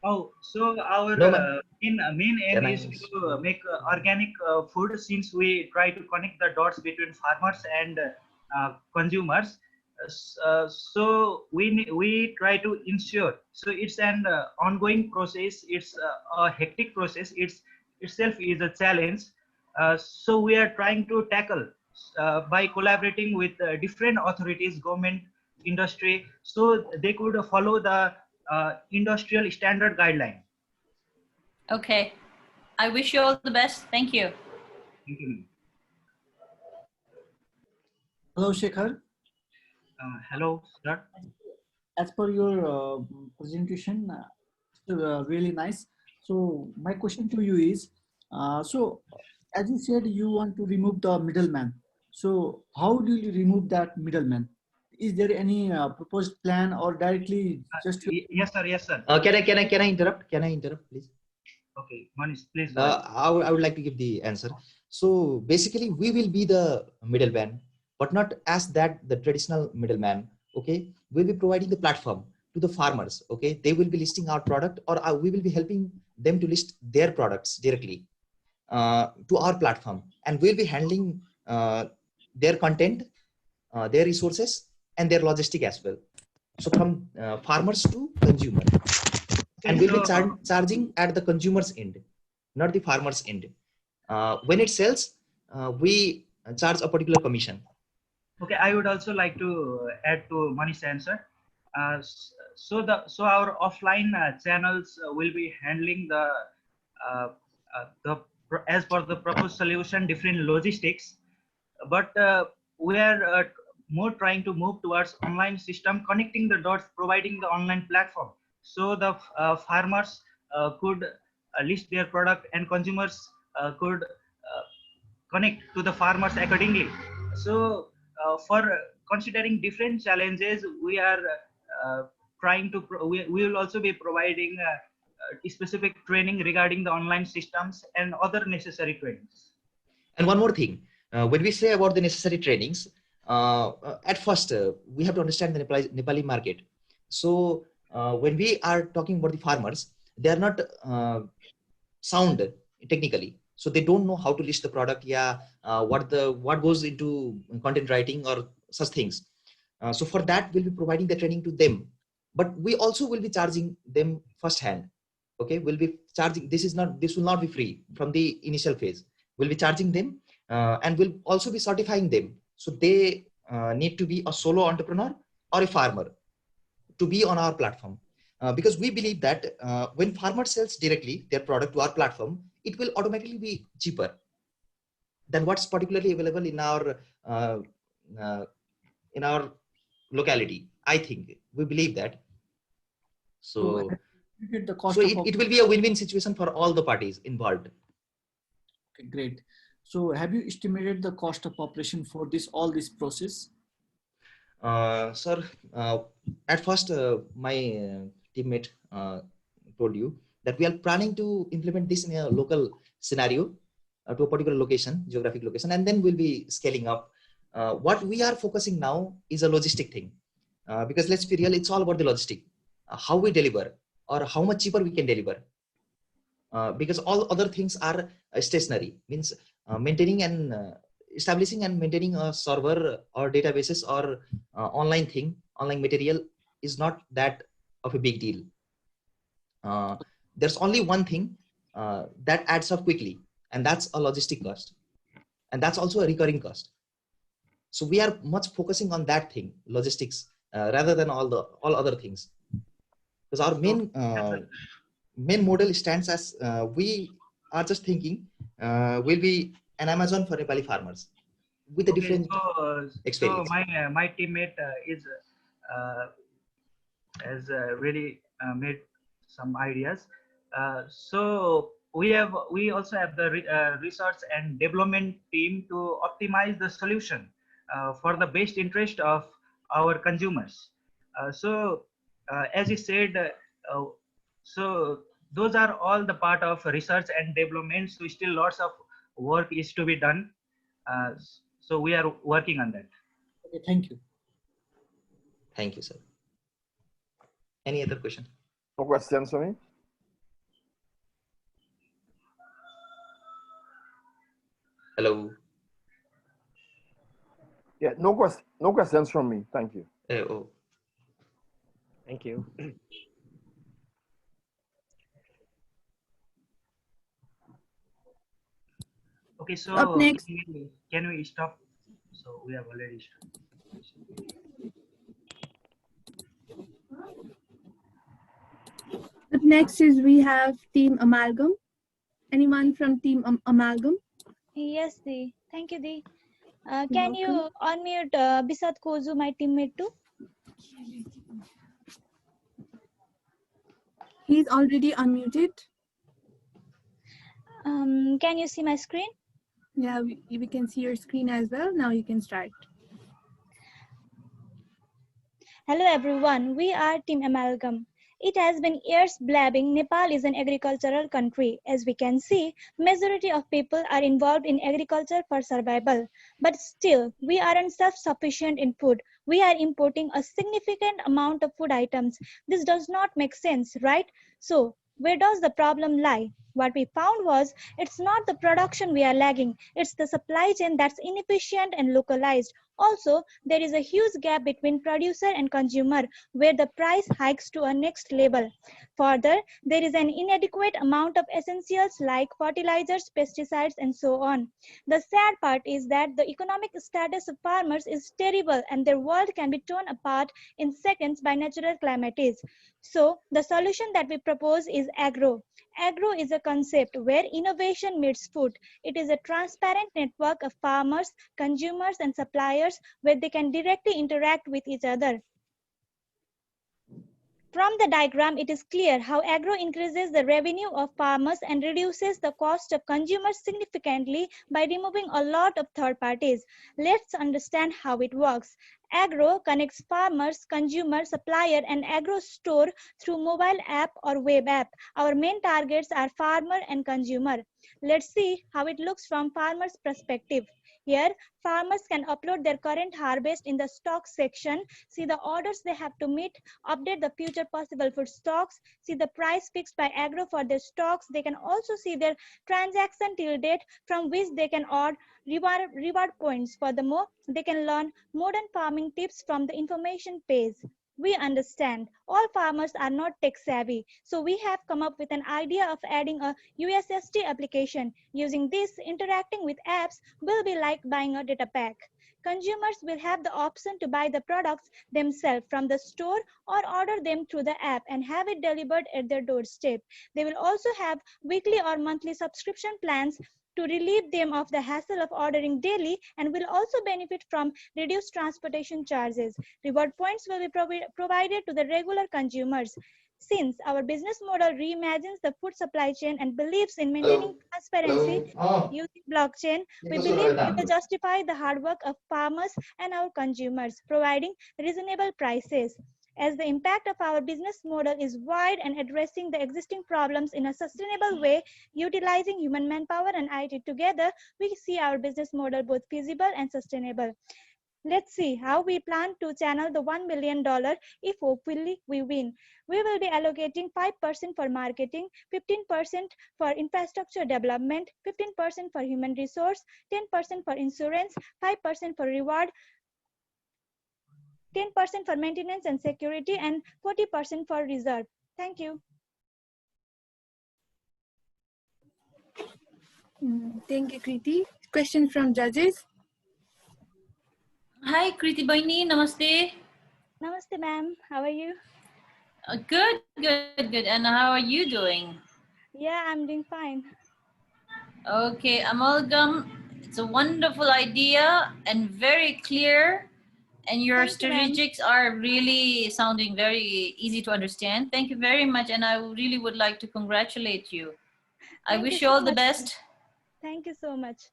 Oh, so our No, main aim Can I is to make organic food, since we try to connect the dots between farmers and consumers. So we try to ensure. So it's an ongoing process. It's a hectic process. It's itself is a challenge. So we are trying to tackle by collaborating with different authorities, government, industry, so they could follow the industrial standard guideline. Okay, I wish you all the best. Thank you. Thank you. Hello, Shekhar. Hello, sir. As per your presentation, really nice. So my question to you is, so as you said, you want to remove the middleman. So how do you remove that middleman? Is there any proposed plan or directly just? Yes, sir. Yes, sir. Can I interrupt? Can I interrupt, please? Okay, Manish, please go ahead. I would like to give the answer. So basically, we will be the middleman, but not as that the traditional middleman. Okay, we'll be providing the platform to the farmers. Okay, they will be listing our product, or we will be helping them to list their products directly to our platform, and we'll be handling their content, their resources, and their logistic as well. So from farmers to consumer, and we'll be charging at the consumer's end, not the farmer's end. When it sells, we charge a particular commission. Okay, I would also like to add to Manish's answer. So our offline channels will be handling the as per the proposed solution different logistics, but we are more trying to move towards online system, connecting the dots, providing the online platform, so the farmers could list their product and consumers could connect to the farmers accordingly. So for considering different challenges, we are trying to, we will also be providing specific training regarding the online systems and other necessary trainings. And one more thing, when we say about the necessary trainings, at first we have to understand the Nepali market. So when we are talking about the farmers, they are not sound technically, so they don't know how to list the product, what goes into content writing or such things. So for that, we'll be providing the training to them, but we also will be charging them firsthand. Okay, we'll be charging, this will not be free from the initial phase. We'll be charging them, and we'll also be certifying them, so they need to be a solo entrepreneur or a farmer to be on our platform. Because we believe that when farmer sells directly their product to our platform, it will automatically be cheaper than what's particularly available in our locality. I think we believe that. So it will be a win-win situation for all the parties involved. Okay, great. So have you estimated the cost of operation for all this process? Sir, at first my teammate told you that we are planning to implement this in a local scenario to a particular location, geographic location, and then we'll be scaling up. What we are focusing now is a logistic thing, because let's be real, it's all about the logistic, how we deliver or how much cheaper we can deliver. Because all other things are stationary, means maintaining and establishing and maintaining a server or databases or online material is not that of a big deal. There's only one thing that adds up quickly, and that's a logistic cost, and that's also a recurring cost. So we are much focusing on that thing, logistics, rather than all other things, because our main model stands as we are just thinking will be an Amazon for Nepali farmers with a different experience. So my teammate has really made some ideas. So we also have the research and development team to optimize the solution for the best interest of our consumers. So as you said, so those are all the part of research and development. So still lots of work is to be done. So we are working on that. Okay, thank you. Thank you, sir. Any other question? No questions for me? Hello. Yeah, no questions from me. Thank you. Oh. Thank you. Okay, so Up next. can we stop? So we have already stopped. Up next is we have Team Amalgam. Anyone from Team Amalgam? Yes, Dee. Thank you, Dee. You're Can you welcome. unmute Bisat Kozu, my teammate too? He's already unmuted. Can you see my screen? Yeah, we can see your screen as well. Now you can start. Hello everyone, we are Team Amalgam. It has been years blabbing Nepal is an agricultural country. As we can see, majority of people are involved in agriculture for survival. But still, we aren't self-sufficient in food. We are importing a significant amount of food items. This does not make sense, right? So, where does the problem lie? What we found was it's not the production we are lagging, it's the supply chain that's inefficient and localized. Also, there is a huge gap between producer and consumer where the price hikes to a next level. Further, there is an inadequate amount of essentials like fertilizers, pesticides, and so on. The sad part is that the economic status of farmers is terrible and their world can be torn apart in seconds by natural calamities. So, the solution that we propose is agro. Agro is a concept where innovation meets food. It is a transparent network of farmers, consumers, and suppliers where they can directly interact with each other. From the diagram, it is clear how agro increases the revenue of farmers and reduces the cost of consumers significantly by removing a lot of third parties. Let's understand how it works. Agro connects farmers, consumer, supplier, and agro store through mobile app or web app. Our main targets are farmer and consumer. Let's see how it looks from farmer's perspective. Here, farmers can upload their current harvest in the stock section, see the orders they have to meet, update the future possible food stocks, see the price fixed by agro for their stocks. They can also see their transaction till date from which they can earn reward points. Furthermore, they can learn modern farming tips from the information page. We understand all farmers are not tech savvy, so we have come up with an idea of adding a USSD application. Using this, interacting with apps will be like buying a data pack. Consumers will have the option to buy the products themselves from the store or order them through the app and have it delivered at their doorstep. They will also have weekly or monthly subscription plans to relieve them of the hassle of ordering daily, and will also benefit from reduced transportation charges. Reward points will be provided to the regular consumers. Since our business model reimagines the food supply chain and believes in maintaining transparency using blockchain, we believe we will justify the hard work of farmers and our consumers, providing reasonable prices. As the impact of our business model is wide and addressing the existing problems in a sustainable way, utilizing human manpower and IT together, we see our business model both feasible and sustainable. Let's see how we plan to channel the $1 million if hopefully we win. We will be allocating 5% for marketing, 15% for infrastructure development, 15% for human resource, 10% for insurance, 5% for reward, 10% for maintenance and security, and 40% for reserve. Thank you. Thank you, Kriti. Question from judges. Hi, Kriti Baini. Namaste. Namaste, ma'am. How are you? Good. And how are you doing? Yeah, I'm doing fine. Okay, Amalgam, it's a wonderful idea and very clear. And your strategics are really sounding very easy to understand. Thank you very much. And I really would like to congratulate you. I wish you all the best. Thank you so much.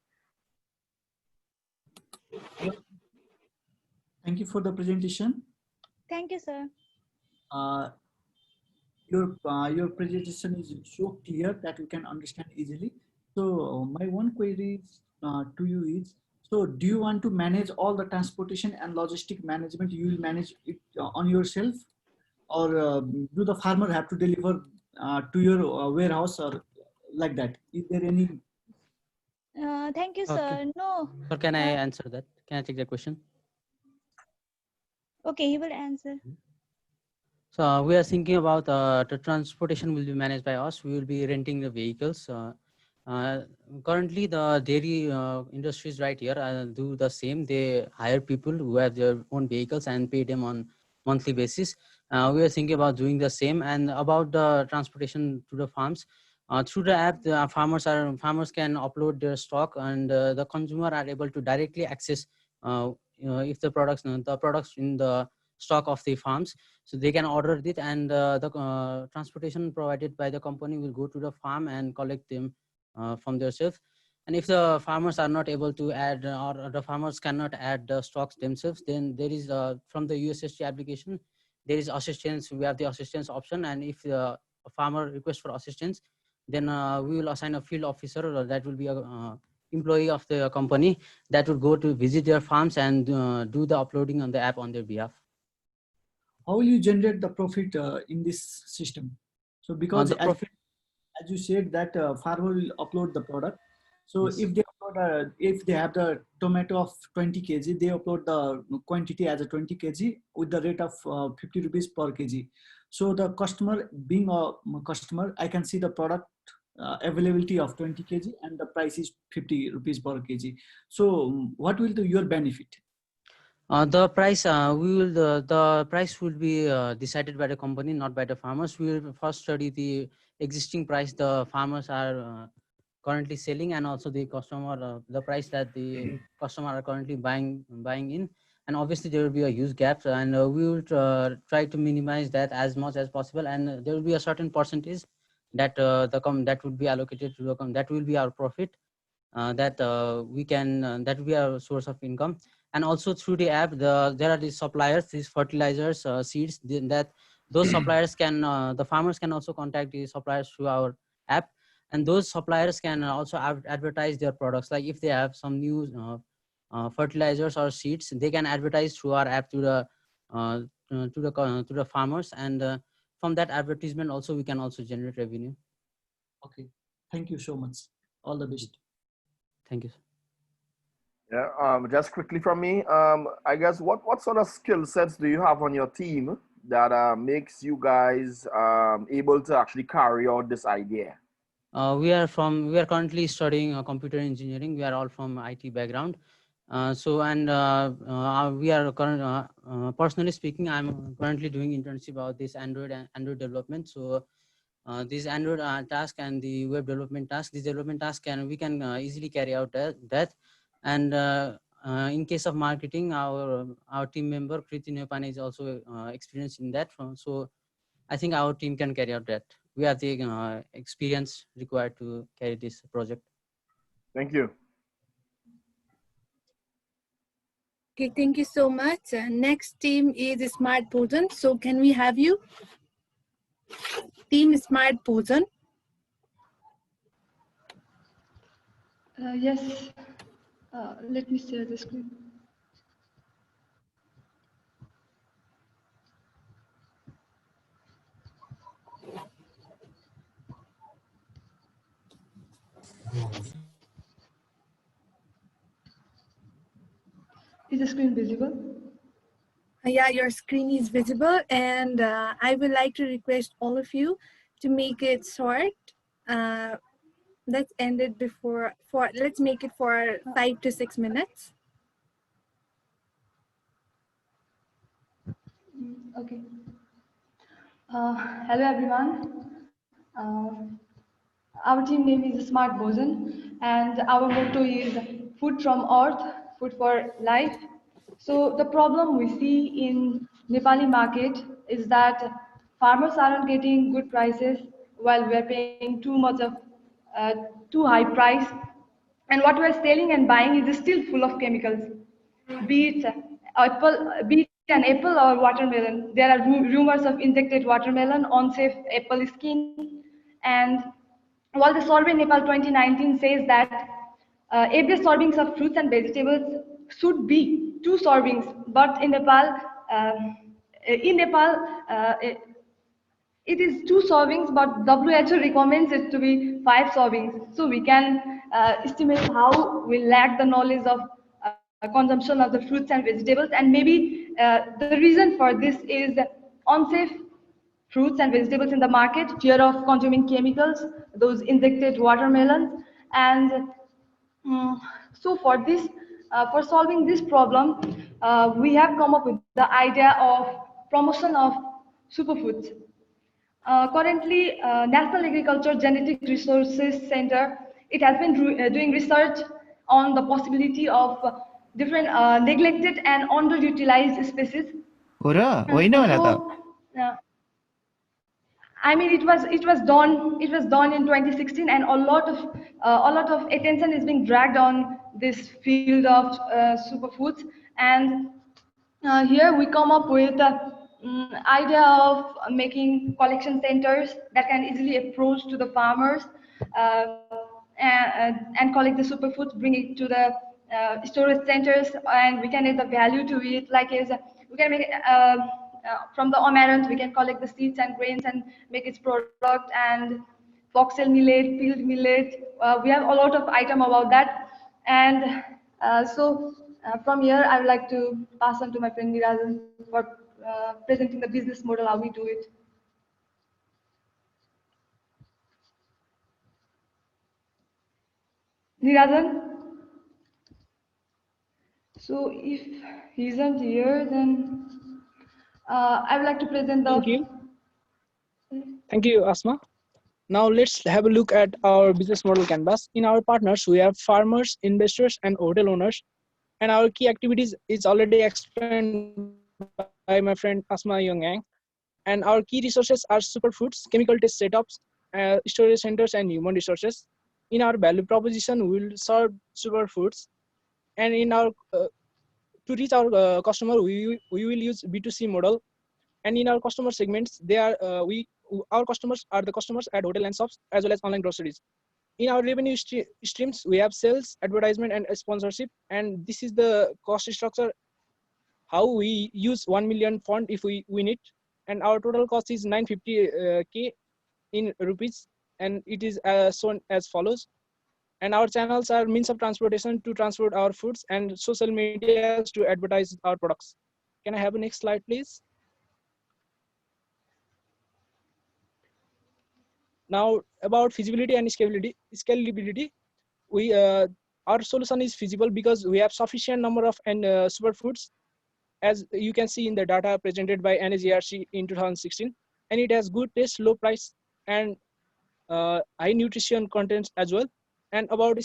Thank you for the presentation. Thank you, sir. Your presentation is so clear that we can understand easily. So my one query to you is, so do you want to manage all the transportation and logistic management? You will manage it on yourself, or do the farmer have to deliver to your warehouse or like that? Is there any? Thank you, sir. Okay. No. Or can I answer that? Can I take the question? Okay, he will answer. So we are thinking about the transportation will be managed by us. We will be renting the vehicles. Currently, the dairy industries right here do the same. They hire people who have their own vehicles and pay them on monthly basis. We are thinking about doing the same. And about the transportation to the farms, through the app, the farmers can upload their stock, and the consumer are able to directly access if the products in the stock of the farms, so they can order it, and the transportation provided by the company will go to the farm and collect them from themselves. And if the farmers are not able to add, or the farmers cannot add the stocks themselves, then there is from the USSD application, there is assistance. We have the assistance option, and if a farmer requests for assistance, then we will assign a field officer, or that will be a employee of the company that would go to visit their farms and do the uploading on the app on their behalf. How will you generate the profit in this system? So because as you said that farmer will upload the product. So yes, if they have the tomato of 20 kg, they upload the quantity as a 20 kg with the rate of 50 rupees per kg. So the customer, being a customer, I can see the product availability of 20 kg and the price is 50 rupees per kg. So what will be your benefit? The price the price will be decided by the company, not by the farmers. We will first study the existing price the farmers are currently selling, and also the customer the price that the customer are currently buying in. and obviously there will be a huge gap, and we will try to minimize that as much as possible, and there will be a certain percentage that that would be allocated to that will be our profit, that we can that will be our source of income. And also through the app, there are these suppliers, these fertilizers, seeds, that those suppliers can the farmers can also contact the suppliers through our app, and those suppliers can also advertise their products. Like if they have some new fertilizers or seeds, they can advertise through our app to the farmers, and from that advertisement also we can also generate revenue. Okay, thank you so much. All the best. Thank you. Yeah, just quickly from me, I guess what sort of skill sets do you have on your team that makes you guys able to actually carry out this idea? We are currently studying computer engineering. We are all from IT background. We are personally speaking, I'm currently doing internship about this Android development. So this Android task and the web development task, this development task we can easily carry out that. And in case of marketing, our team member Kriti Nepani is also experienced in that. So I think our team can carry out that. We have the experience required to carry this project. Thank you. Okay, thank you so much. Next team is Smart Bhojan. So can we have you? Team Smart Bhojan. Yes, let me share the screen. Is the screen visible? Yeah, your screen is visible, and I would like to request all of you to make it short. Let's end it let's make it for 5 to 6 minutes. Okay. Hello everyone. Our team name is Smart Bhojan, and our motto is food from earth, food for life. So the problem we see in Nepali market is that farmers aren't getting good prices while we're paying too much of too high price, and what we're selling and buying is still full of chemicals. Be it an apple or watermelon. There are rumors of injected watermelon, unsafe apple skin, and while the survey Nepal 2019 says that every servings of fruits and vegetables should be 2 servings, but in Nepal, it is 2 servings, but WHO recommends it to be 5 servings. So we can estimate how we lack the knowledge of consumption of the fruits and vegetables, and maybe the reason for this is unsafe fruits and vegetables in the market, fear of consuming chemicals, those injected watermelons, and so for solving this problem, we have come up with the idea of promotion of superfoods. Currently, National Agriculture Genetic Resources Center, it has been doing research on the possibility of different neglected and underutilized species. Uh, I mean, it was done in 2016, and a lot of attention is being dragged on this field of superfoods. And here we come up with the idea of making collection centers that can easily approach to the farmers uh, and collect the superfoods, bring it to the storage centers, and we can add the value to it. We can make from the amaranth, we can collect the seeds and grains and make its product, and foxtail millet, field millet. We have a lot of item about that, and from here, I would like to pass on to my friend Nirajan for presenting the business model, how we do it. Nirajan? So if he isn't here, then I would like to present the... Thank you. Thank you, Asma. Now let's have a look at our business model canvas. In our partners, we have farmers, investors, and hotel owners. And our key activities is already explained by my friend Asma Yongyang. And our key resources are superfoods, chemical test setups, storage centers, and human resources. In our value proposition, we will serve superfoods. And in our to reach our customer, we will use B2C model. And in our customer segments, they are our customers are the customers at hotel and shops as well as online groceries. In our revenue streams, we have sales, advertisement, and sponsorship. And this is the cost structure. How we use 1 million fund if we win it, and our total cost is 950k in rupees, and it is shown as follows. And our channels are means of transportation to transport our foods, and social media to advertise our products. Can I have the next slide, please? Now about feasibility and scalability, we our solution is feasible because we have sufficient number of superfoods, as you can see in the data presented by NAGRC in 2016, and it has good taste, low price, and high nutrition contents as well. And about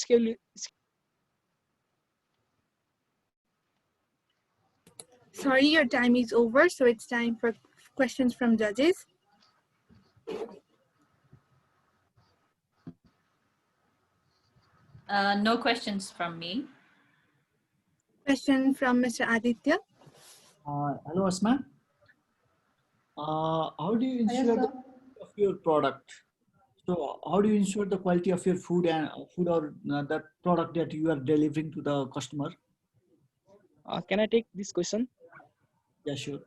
Sorry, your time is over, so it's time for questions from judges. No questions from me. Question from Mr. Aditya. Hello, Asma. How do you ensure the quality of your product? So how do you ensure the quality of your food and or that product that you are delivering to the customer? Can I take this question? Yeah, sure.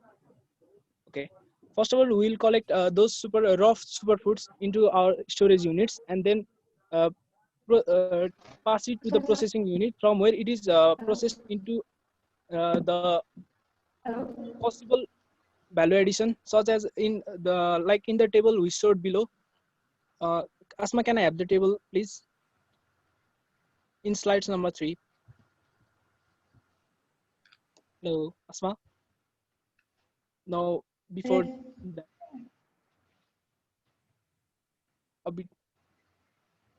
Okay. First of all, we will collect those raw superfoods into our storage units, and then pass it to the processing unit, from where it is processed into the possible value addition, such as in the table we showed below. Asma, can I have the table, please? In slides number 3. Hello, Asma. Now, before that, a bit.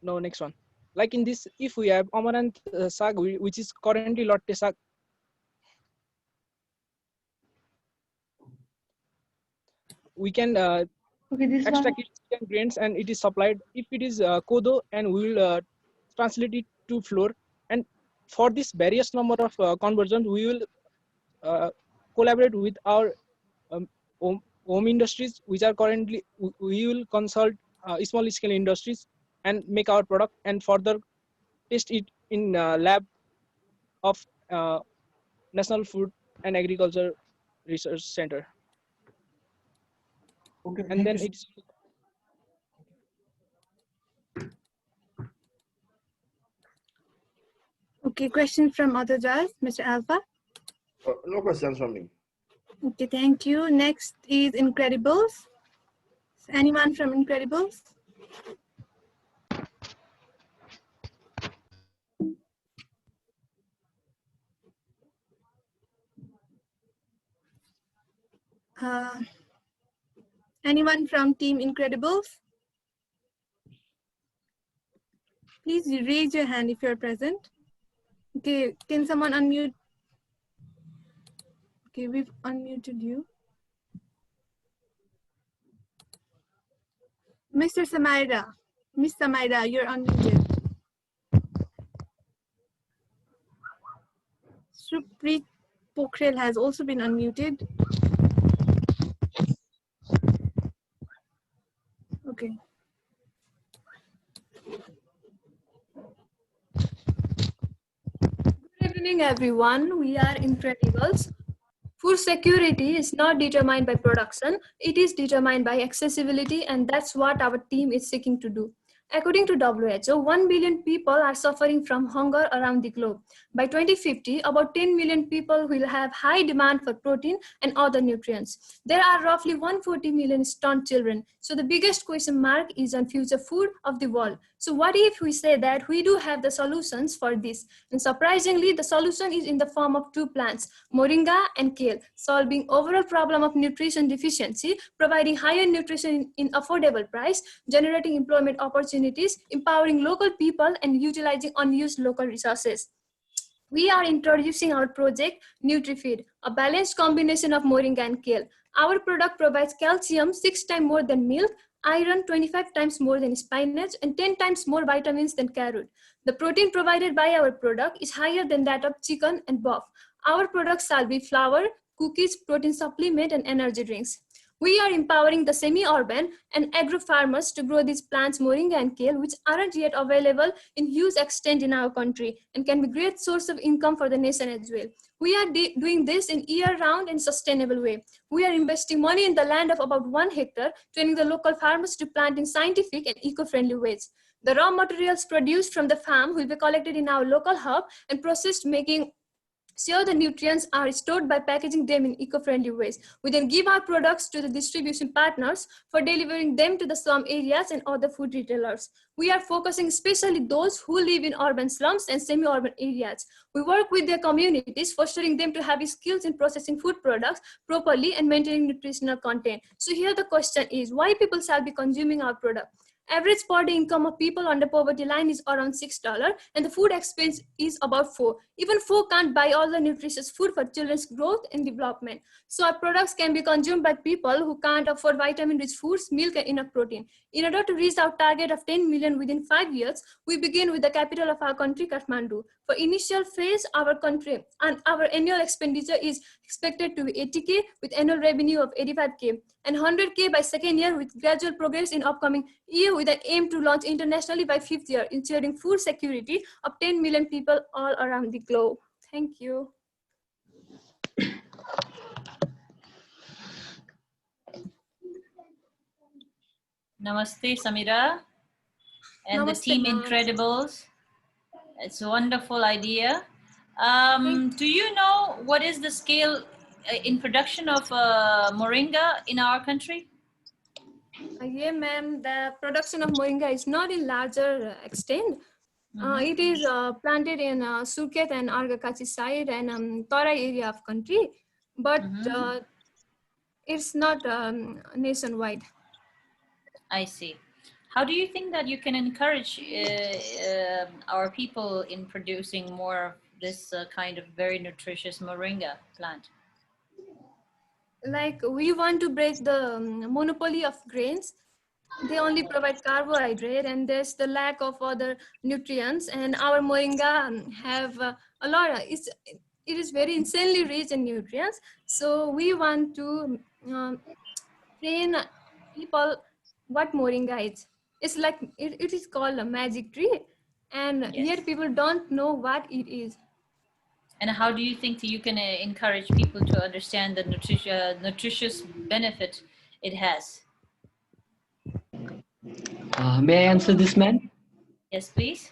No, next one. Like in this, if we have amaranth sag, which is currently lotte sag, we can extract it grains and it is supplied. If it is kodo, and we will translate it to flour. And for this various number of conversions, we will collaborate with our home industries, which are currently, we will consult small scale industries and make our product and further test it in lab of National Food and Agriculture Research Center. Okay, and then it's Okay, questions from other judges, Mr. Alpha. No questions from me. Okay, thank you. Next is Incredibles. Anyone from Incredibles? Anyone from Team Incredibles? Please raise your hand if you're present. Okay, can someone unmute? Okay, we've unmuted you. Mr. Samaira, Miss Samaira, you're unmuted. Supreet Pokhrel has also been unmuted. Okay. Good evening, everyone. We are Incredibles. Food security is not determined by production, it is determined by accessibility, and that's what our team is seeking to do. According to WHO, 1 billion people are suffering from hunger around the globe. By 2050, about 10 million people will have high demand for protein and other nutrients. There are roughly 140 million stunned children. So the biggest question mark is on future food of the world. So what if we say that we do have the solutions for this? And surprisingly, the solution is in the form of 2 plants, moringa and kale, solving overall problem of nutrition deficiency, providing higher nutrition in affordable price, generating employment opportunities, empowering local people, and utilizing unused local resources. We are introducing our project NutriFeed, a balanced combination of moringa and kale. Our product provides calcium 6 times more than milk, iron 25 times more than spinach, and 10 times more vitamins than carrot. The protein provided by our product is higher than that of chicken and beef. Our products shall be flour, cookies, protein supplement, and energy drinks. We are empowering the semi-urban and agro farmers to grow these plants, moringa and kale, which aren't yet available in huge extent in our country and can be a great source of income for the nation as well. We are doing this in year-round and sustainable way. We are investing money in the land of about 1 hectare, training the local farmers to plant in scientific and eco-friendly ways. The raw materials produced from the farm will be collected in our local hub and processed, making sure the nutrients are stored by packaging them in eco-friendly ways. We then give our products to the distribution partners for delivering them to the slum areas and other food retailers. We are focusing especially those who live in urban slums and semi-urban areas. We work with their communities, fostering them to have skills in processing food products properly and maintaining nutritional content. So here the question is, why people shall be consuming our product? Average per day income of people under poverty line is around $6 and the food expense is about $4. Even $4 can't buy all the nutritious food for children's growth and development. So our products can be consumed by people who can't afford vitamin-rich foods, milk, and enough protein. In order to reach our target of 10 million within 5 years, we begin with the capital of our country, Kathmandu. For initial phase, our country and our annual expenditure is expected to be 80K with annual revenue of 85K and 100K by second year with gradual progress in upcoming year with an aim to launch internationally by 5th year, ensuring food security of 10 million people all around the globe. Thank you. Namaste, Samira, and Namaste, the team ma'am. Incredibles. It's a wonderful idea. Do you know what is the scale in production of moringa in our country? Yeah, ma'am. The production of moringa is not in larger extent. It is planted in Suket and Argakachi side and Tarai area of country, but it's not nationwide. I see. How do you think that you can encourage our people in producing more of this kind of very nutritious moringa plant? Like, we want to break the monopoly of grains. They only provide carbohydrate and there's the lack of other nutrients, and our moringa have a lot of, it is very insanely rich in nutrients. So we want to train people what moringa is. It's like it is called a magic tree, and yet people don't know what it is. And how do you think that you can encourage people to understand the nutritious benefit it has? May I answer this, man? Yes, please.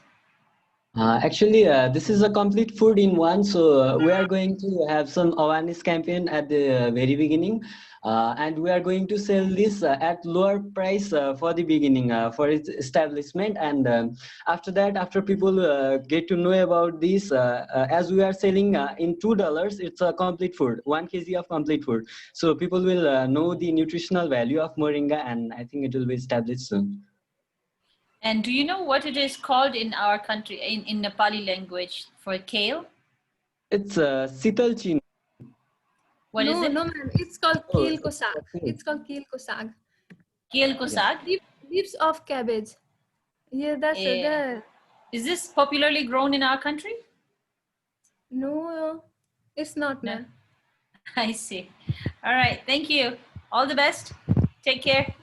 Actually, this is a complete food in one. So we are going to have some awareness campaign at the very beginning. And we are going to sell this at lower price for the beginning, for its establishment. And after that, after people get to know about this, as we are selling in $2, it's a complete food, 1 kg of complete food. So people will know the nutritional value of moringa, and I think it will be established soon. And do you know what it is called in our country, in Nepali language, for kale? It's sital chin. What is it? No, ma'am. It's called kale ko sag. It's called kale ko sag. Kale ko sag? Leaves of cabbage. Yeah, that's the. Is this popularly grown in our country? No, it's not, ma'am. I see. All right. Thank you. All the best. Take care.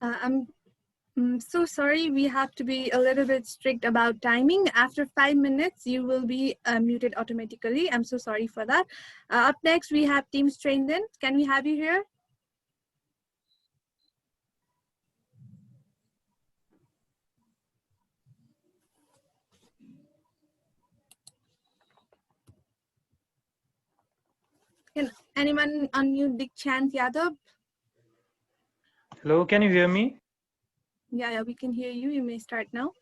I'm so sorry. We have to be a little bit strict about timing. After 5 minutes, you will be muted automatically. I'm so sorry for that. Up next, we have Team Strandon. Can we have you here? Can anyone unmute Dikshant Yadav? Hello, can you hear me? Yeah, we can hear you. You may start now.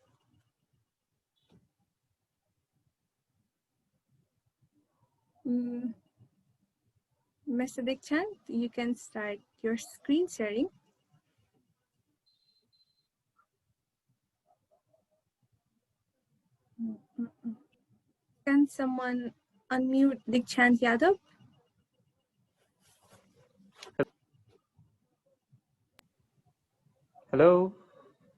Mr. Dikshant, you can start your screen sharing. Can someone unmute Dikshant Yadav? Hello.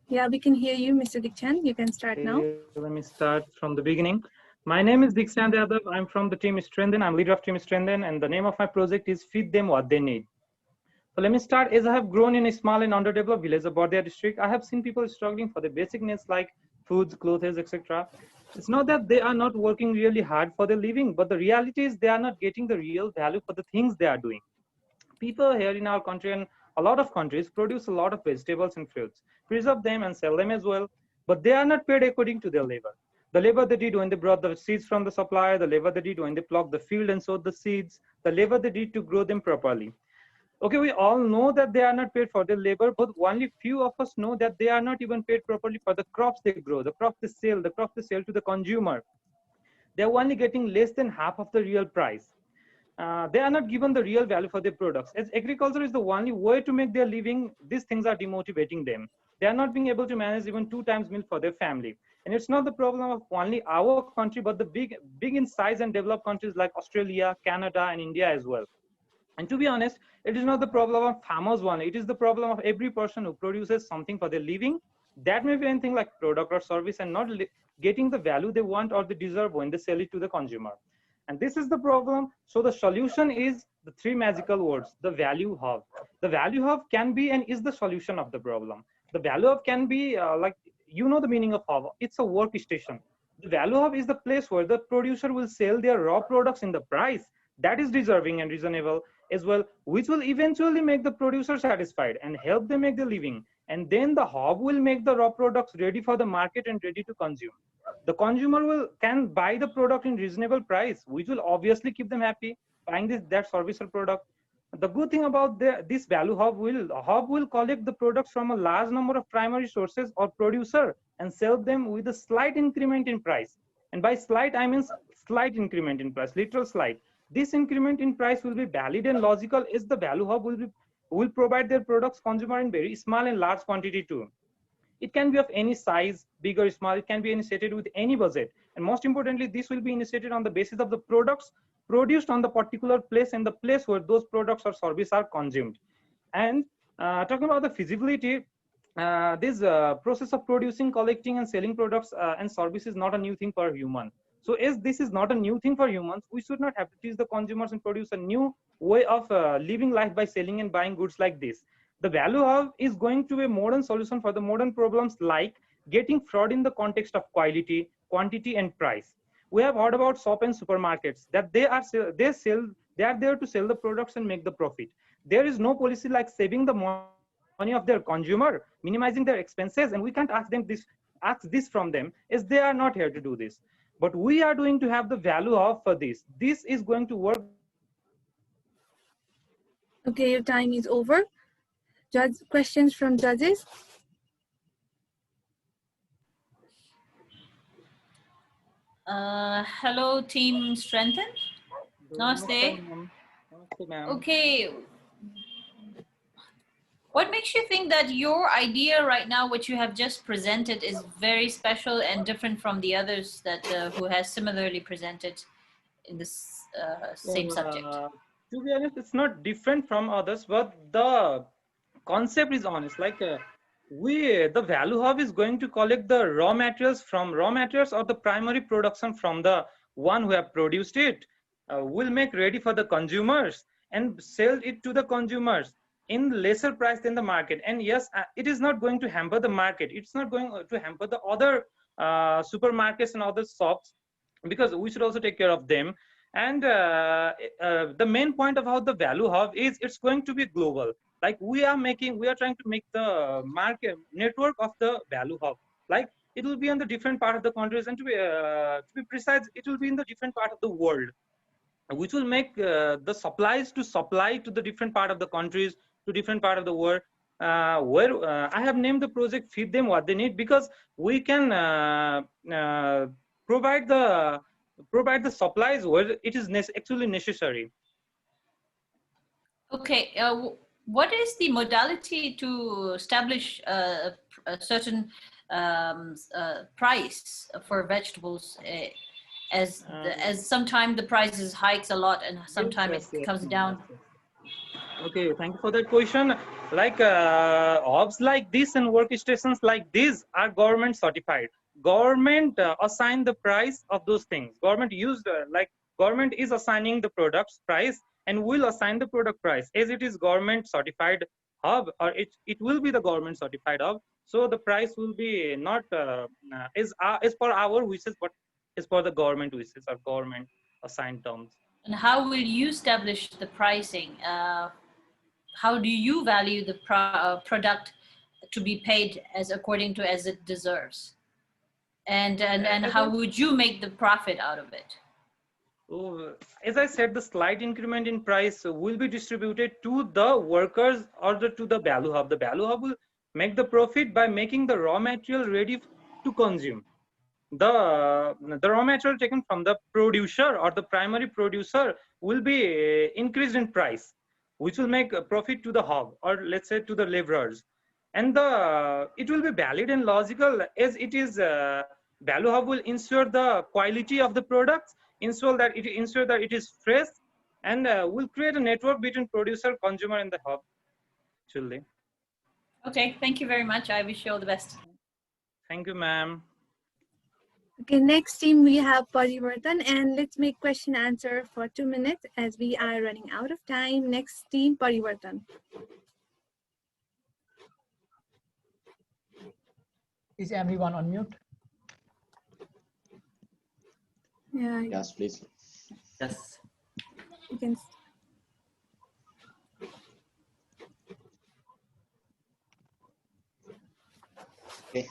Yeah, we can hear you, Mr. Dikshant. You can start now. Let me start from the beginning. My name is Dikshant Yadav. I'm from the team Strengthen. I'm leader of team Strengthen, and the name of my project is Feed Them What They Need. So let me start. As I have grown in a small and underdeveloped village of Bardia district, I have seen people struggling for the basic needs like foods, clothes, etc. It's not that they are not working really hard for their living, but the reality is they are not getting the real value for the things they are doing. People here in our country and a lot of countries produce a lot of vegetables and fruits, preserve them and sell them as well, but they are not paid according to their labor. The labor they did when they brought the seeds from the supplier, the labor they did when they plucked the field and sowed the seeds, the labor they did to grow them properly. Okay, we all know that they are not paid for their labor, but only few of us know that they are not even paid properly for the crops they grow, the crops they sell, the crops they sell to the consumer. They are only getting less than half of the real price. They are not given the real value for their products. As agriculture is the only way to make their living, these things are demotivating them. They are not being able to manage even 2 times meal for their family. And it's not the problem of only our country, but the big in size and developed countries like Australia, Canada, and India as well. And to be honest, it is not the problem of farmers one. It is the problem of every person who produces something for their living. That may be anything like product or service and not getting the value they want or they deserve when they sell it to the consumer. And this is the problem. So the solution is the 3 magical words, the value hub. The value hub can be and is the solution of the problem. The value hub can be like, you know the meaning of hub. It's a workstation. The value hub is the place where the producer will sell their raw products in the price that is deserving and reasonable as well, which will eventually make the producer satisfied and help them make the living. And then the hub will make the raw products ready for the market and ready to consume. The consumer can buy the product in reasonable price, which will obviously keep them happy buying that service or product. The good thing about this value hub will collect the products from a large number of primary sources or producer and sell them with a slight increment in price. And by slight, I mean slight increment in price, literal slight. This increment in price will be valid and logical as the value hub will provide their products consumer in very small and large quantity too. It can be of any size, big or small. It can be initiated with any budget. And most importantly, this will be initiated on the basis of the products produced on the particular place and the place where those products or services are consumed. And talking about the feasibility, this process of producing, collecting, and selling products and services is not a new thing for human. So as this is not a new thing for humans, we should not have to teach the consumers and produce a new way of living life by selling and buying goods like this. The value hub is going to be a modern solution for the modern problems like getting fraud in the context of quality, quantity, and price. We have heard about shop and supermarkets that they are there to sell the products and make the profit. There is no policy like saving the money of their consumer, minimizing their expenses, and we can't ask this from them as they are not here to do this. But we are going to have the value of for this. This is going to work. Okay, your time is over. Questions from judges? Hello, team Strengthen. Namaste. Okay. What makes you think that your idea right now, which you have just presented, is very special and different from the others that who has similarly presented in this same subject? To be honest, it's not different from others, but the concept is honest. Like the value hub is going to collect the raw materials or the primary production from the one who have produced it, will make ready for the consumers and sell it to the consumers in lesser price than the market. And yes, it is not going to hamper the market. It's not going to hamper the other supermarkets and other shops, because we should also take care of them. And the main point of how the value hub is, it's going to be global. Like we are trying to make the market network of the value hub. Like it will be on the different part of the countries, and to be precise, it will be in the different part of the world, which will make the supplies to supply to the different part of the countries, to different part of the world. Where I have named the project Feed Them What They Need, because we can provide the supplies where it is actually necessary. Okay, what is the modality to establish a certain price for vegetables, as sometimes the prices hikes a lot and sometimes it comes down? Okay, thank you for that question. Like hubs like this and workstations like this are government certified. Government assign the price of those things. Government used like government is assigning the product's price and will assign the product price as it is government certified hub, or it will be the government certified hub. So the price will be not is for our wishes, but is for the government wishes or government assigned terms. And how will you establish the pricing? How do you value the product to be paid as according to as it deserves? And how would you make the profit out of it? So, as I said, the slight increment in price will be distributed to the workers or to the value hub. The value hub will make the profit by making the raw material ready to consume. The raw material taken from the producer or the primary producer will be increased in price, which will make a profit to the hub, or let's say to the laborers. And it will be valid and logical, as it is value hub will ensure the quality of the products, ensure that it is fresh, and will create a network between producer, consumer, and the hub. Actually. Okay, thank you very much. I wish you all the best. Thank you, ma'am. Okay, next team we have Parivartan, and let's make question answer for 2 minutes as we are running out of time. Next team, Parivartan. Is everyone on mute? Yeah. Yes, please. Yes. You can. Okay.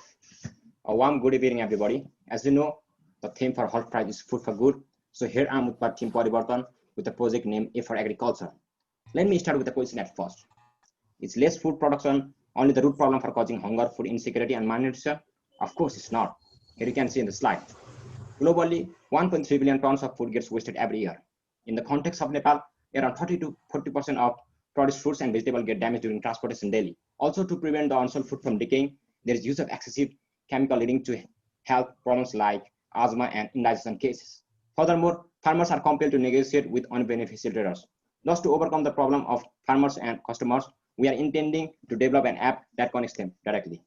A warm good evening, everybody. As you know, the theme for Half Price is food for good. So here I'm with my team Parivartan with a project named A for Agriculture. Let me start with the question at first. Is less food production only the root problem for causing hunger, food insecurity, and malnutrition? Of course, it's not. Here you can see in the slide. Globally, 1.3 billion tons of food gets wasted every year. In the context of Nepal, around 30 to 40% of produced fruits and vegetables get damaged during transportation daily. Also, to prevent the unsold food from decaying, there is use of excessive chemical leading to health problems like asthma and indigestion cases. Furthermore, farmers are compelled to negotiate with unbeneficial traders. Thus, to overcome the problem of farmers and customers, we are intending to develop an app that connects them directly.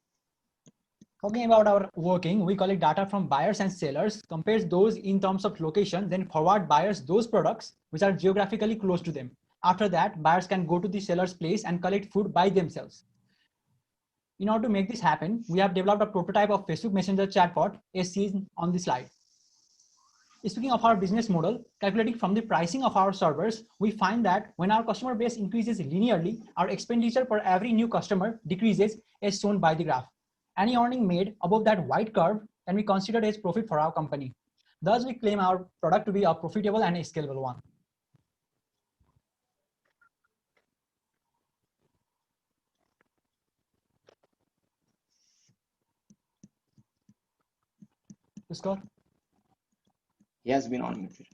Talking about our working, we collect data from buyers and sellers, compares those in terms of location, then forward buyers those products which are geographically close to them. After that, buyers can go to the seller's place and collect food by themselves. In order to make this happen, we have developed a prototype of Facebook Messenger chatbot as seen on the slide. Speaking of our business model, calculating from the pricing of our servers, we find that when our customer base increases linearly, our expenditure per every new customer decreases as shown by the graph. Any earning made above that white curve can be considered as profit for our company. Thus, we claim our product to be a profitable and a scalable one. Scott? He has been unmuted.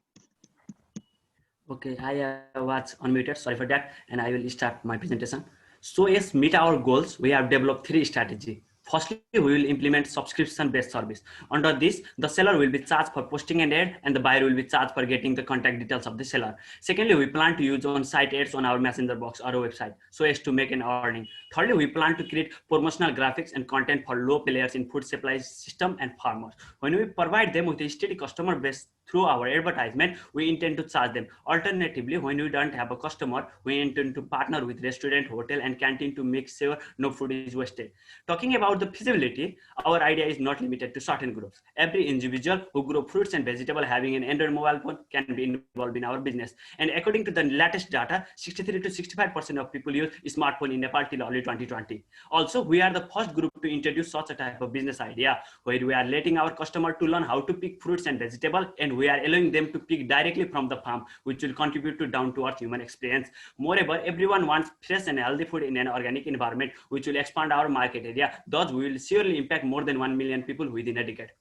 Okay, I was unmuted, sorry for that, and I will start my presentation. So as meet our goals, we have developed 3 strategies. Firstly, we will implement subscription-based service. Under this, the seller will be charged for posting an ad and the buyer will be charged for getting the contact details of the seller. Secondly, we plan to use on-site ads on our messenger box or website so as to make an earning. Thirdly, we plan to create promotional graphics and content for low players in food supply system and farmers. When we provide them with a steady customer base through our advertisement, we intend to charge them. Alternatively, when we don't have a customer, we intend to partner with restaurant, hotel, and canteen to make sure no food is wasted. Talking about the feasibility, our idea is not limited to certain groups. Every individual who grows fruits and vegetables having an Android mobile phone can be involved in our business. And according to the latest data, 63 to 65% of people use smartphone in Nepal till early 2020. Also, we are the first group to introduce such a type of business idea where we are letting our customer to learn how to pick fruits and vegetables, and we are allowing them to pick directly from the farm, which will contribute to down-to-earth human experience. Moreover, everyone wants fresh and healthy food in an organic environment, which will expand our market area. Thus, we will surely impact more than 1 million people within a decade.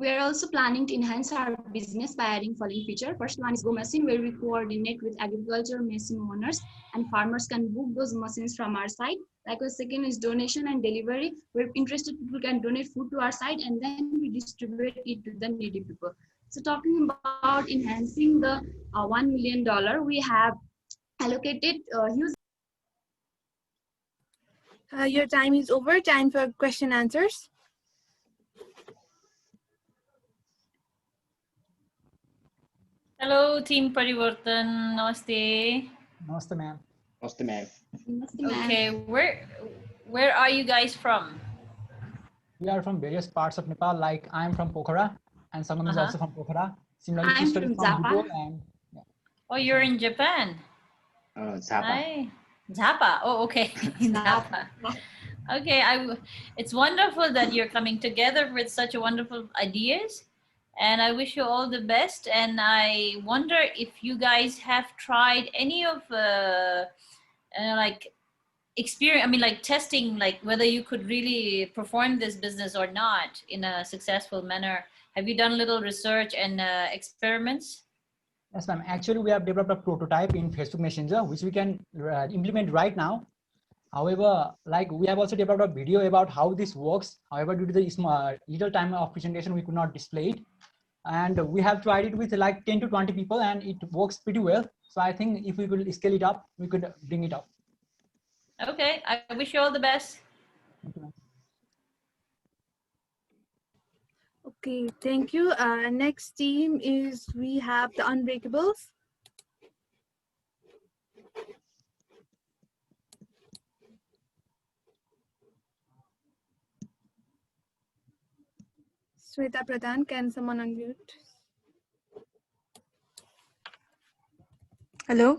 We are also planning to enhance our business by adding following feature. First one is Go Machine, where we coordinate with agriculture machine owners and farmers can book those machines from our site. Likewise, second is donation and delivery, where interested people can donate food to our site and then we distribute it to the needy people. So talking about enhancing the $1 million, we have allocated huge. Your time is over. Time for question answers. Hello, Team Parivartan. Namaste. Namaste, ma'am. Namaste, ma'am. Okay, where are you guys from? We are from various parts of Nepal. Like I'm from Pokhara, and someone is also from Pokhara. Similarly, I'm Crystal is from from Japan. Budo, and Oh, you're in Japan. Zappa. Hi. Zappa. Oh, okay. Zappa. Okay, it's wonderful that you're coming together with such wonderful ideas, and I wish you all the best. And I wonder if you guys have tried any of like experience. I mean, like testing, like whether you could really perform this business or not in a successful manner. Have you done a little research and experiments? yes, ma'am. Actually, we have developed a prototype in Facebook Messenger, which we can implement right now. However, like we have also developed a video about how this works. However, due to the little time of presentation, we could not display it. And we have tried it with like 10 to 20 people and it works pretty well. So I think if we could scale it up, we could bring it up. Okay, I wish you all the best. Okay, thank you. Next team is we have the Unbreakables. Sweta Pradhan, can someone unmute? Hello.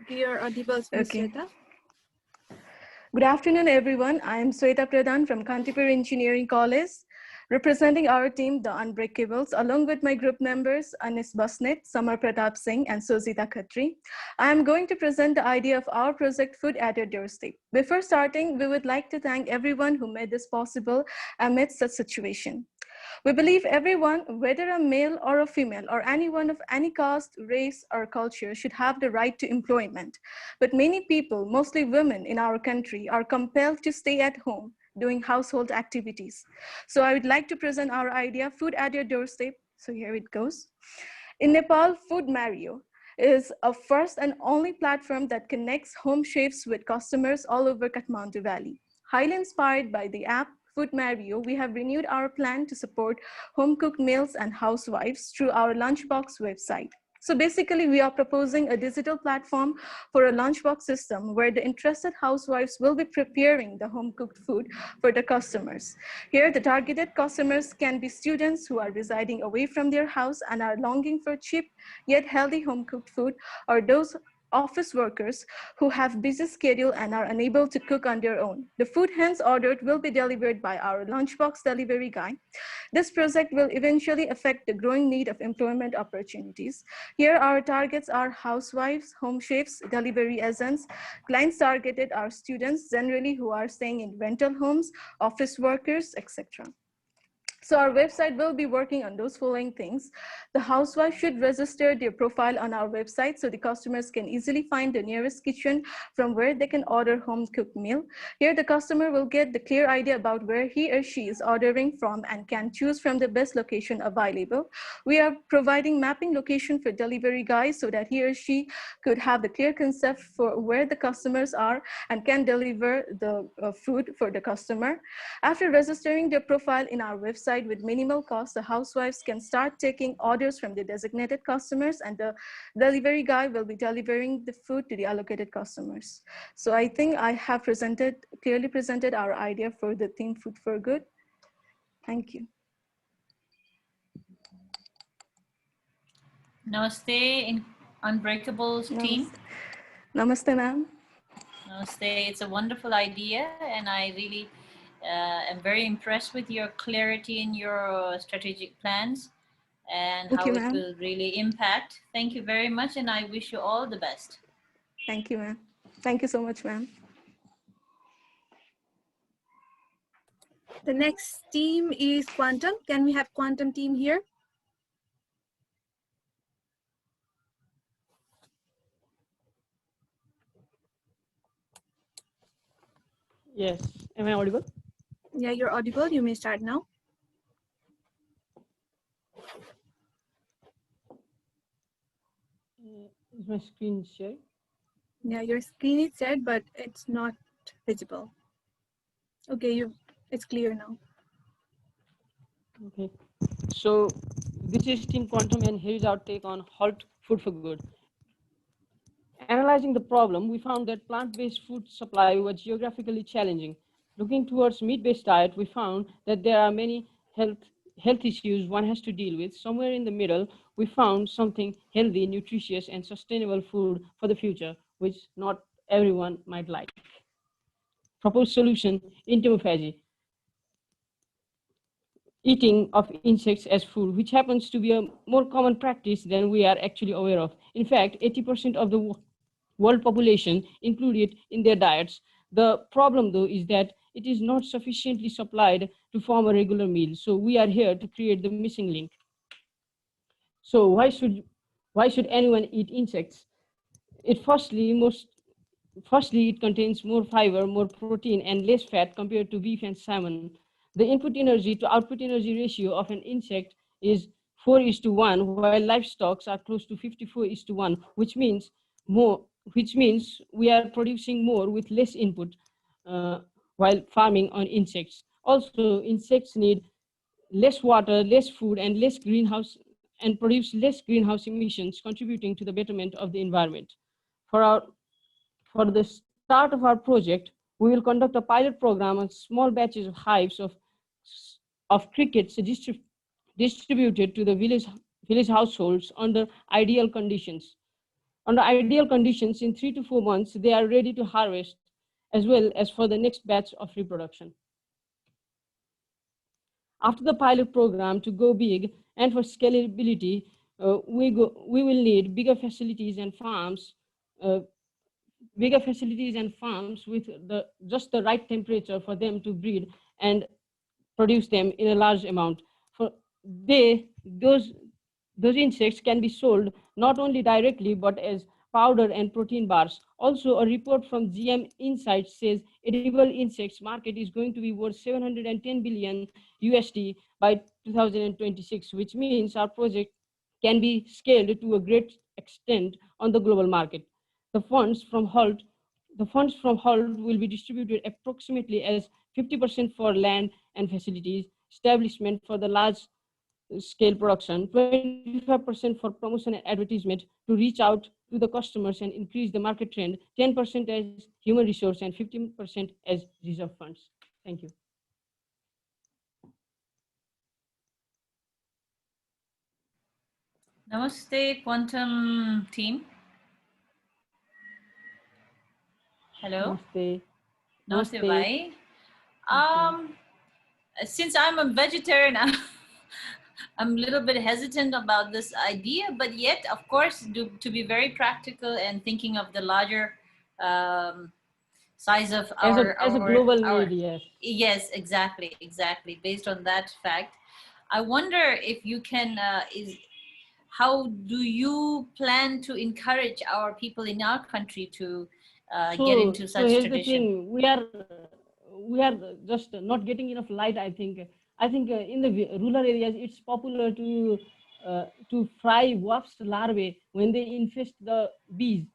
Okay, you're audible, Okay. Sweta. Good afternoon, everyone. I am Sweta Pradhan from Kantipur Engineering College, representing our team, the Unbreakables, along with my group members, Anis Basnet, Samar Pratap Singh, and Sojita Khatri. I am going to present the idea of our project, Food at Your Doorstep. Before starting, we would like to thank everyone who made this possible amidst such situation. We believe everyone, whether a male or a female or anyone of any caste, race, or culture, should have the right to employment. But many people, mostly women in our country, are compelled to stay at home doing household activities. So I would like to present our idea, Food at Your Doorstep. So here it goes. In Nepal, Food Mario is a first and only platform that connects home chefs with customers all over Kathmandu Valley. Highly inspired by the app Food Mario, we have renewed our plan to support home-cooked meals and housewives through our Lunchbox website. So basically, we are proposing a digital platform for a lunchbox system where the interested housewives will be preparing the home-cooked food for the customers. Here, the targeted customers can be students who are residing away from their house and are longing for cheap yet healthy home-cooked food, or those office workers who have busy schedule and are unable to cook on their own. The food hence ordered will be delivered by our lunchbox delivery guy. This project will eventually affect the growing need of employment opportunities. Here our targets are housewives, home chefs, delivery agents. Clients targeted are students generally who are staying in rental homes, office workers, etc. So our website will be working on those following things. The housewife should register their profile on our website so the customers can easily find the nearest kitchen from where they can order home-cooked meal. Here the customer will get the clear idea about where he or she is ordering from and can choose from the best location available. We are providing mapping location for delivery guys so that he or she could have the clear concept for where the customers are and can deliver the food for the customer. After registering their profile in our website with minimal cost, the housewives can start taking orders from the designated customers and the delivery guy will be delivering the food to the allocated customers. So I think I have clearly presented our idea for the theme Food for Good. Thank you. Namaste, in Unbreakables team. Namaste, ma'am. Namaste. It's a wonderful idea, and I really am very impressed with your clarity in your strategic plans and Thank how you, it ma'am. will really impact. Thank you very much, and I wish you all the best. Thank you, ma'am. Thank you so much, ma'am. The next team is Quantum. Can we have Quantum team here? Yes. Am I audible? Yeah, you're audible. You may start now. Is my screen sharing? Yeah, your screen is shared, but it's not visible. Okay, it's clear now. Okay. So this is Team Quantum, and here is our take on halt food for good. Analyzing the problem, we found that plant-based food supply was geographically challenging. Looking towards meat-based diet, we found that there are many health issues one has to deal with. Somewhere in the middle, we found something healthy, nutritious, and sustainable food for the future, which not everyone might like. Proposed solution, entomophagy, eating of insects as food, which happens to be a more common practice than we are actually aware of. In fact, 80% of the world population include it in their diets. The problem, though, is that it is not sufficiently supplied to form a regular meal. So we are here to create the missing link. So why should anyone eat insects? Firstly, it contains more fiber, more protein, and less fat compared to beef and salmon. The input energy to output energy ratio of an insect is 4:1, while livestock are close to 54:1, which means we are producing more with less input while farming on insects. Also, insects need less water, less food, and produce less greenhouse emissions, contributing to the betterment of the environment. For the start of our project, we will conduct a pilot program on small batches of hives of crickets distributed to the village households under ideal conditions. Under ideal conditions, in 3 to 4 months, they are ready to harvest, as well as for the next batch of reproduction. After the pilot program to go big and for scalability, we will need bigger facilities and farms with just the right temperature for them to breed and produce them in a large amount. Those insects can be sold not only directly but as powder and protein bars. Also, a report from GM Insights says edible insects market is going to be worth 710 billion USD by 2026, which means our project can be scaled to a great extent on the global market. The funds from HALT will be distributed approximately as 50% for land and facilities, establishment for the large scale production, 25% for promotion and advertisement to reach out to the customers and increase the market trend, 10% as human resource, and 15% as reserve funds. Thank you. Namaste, Quantum team. Hello. Namaste. Namaste, bhai. Since I'm a vegetarian, I'm a little bit hesitant about this idea, but yet, of course, to be very practical and thinking of the larger size of as a global need, yes. Yes, exactly. Based on that fact, I wonder if you can, how do you plan to encourage our people in our country to get into such here's tradition? the thing, we are just not getting enough light. I think in the rural areas it's popular to fry wasp larvae when they infest the bees.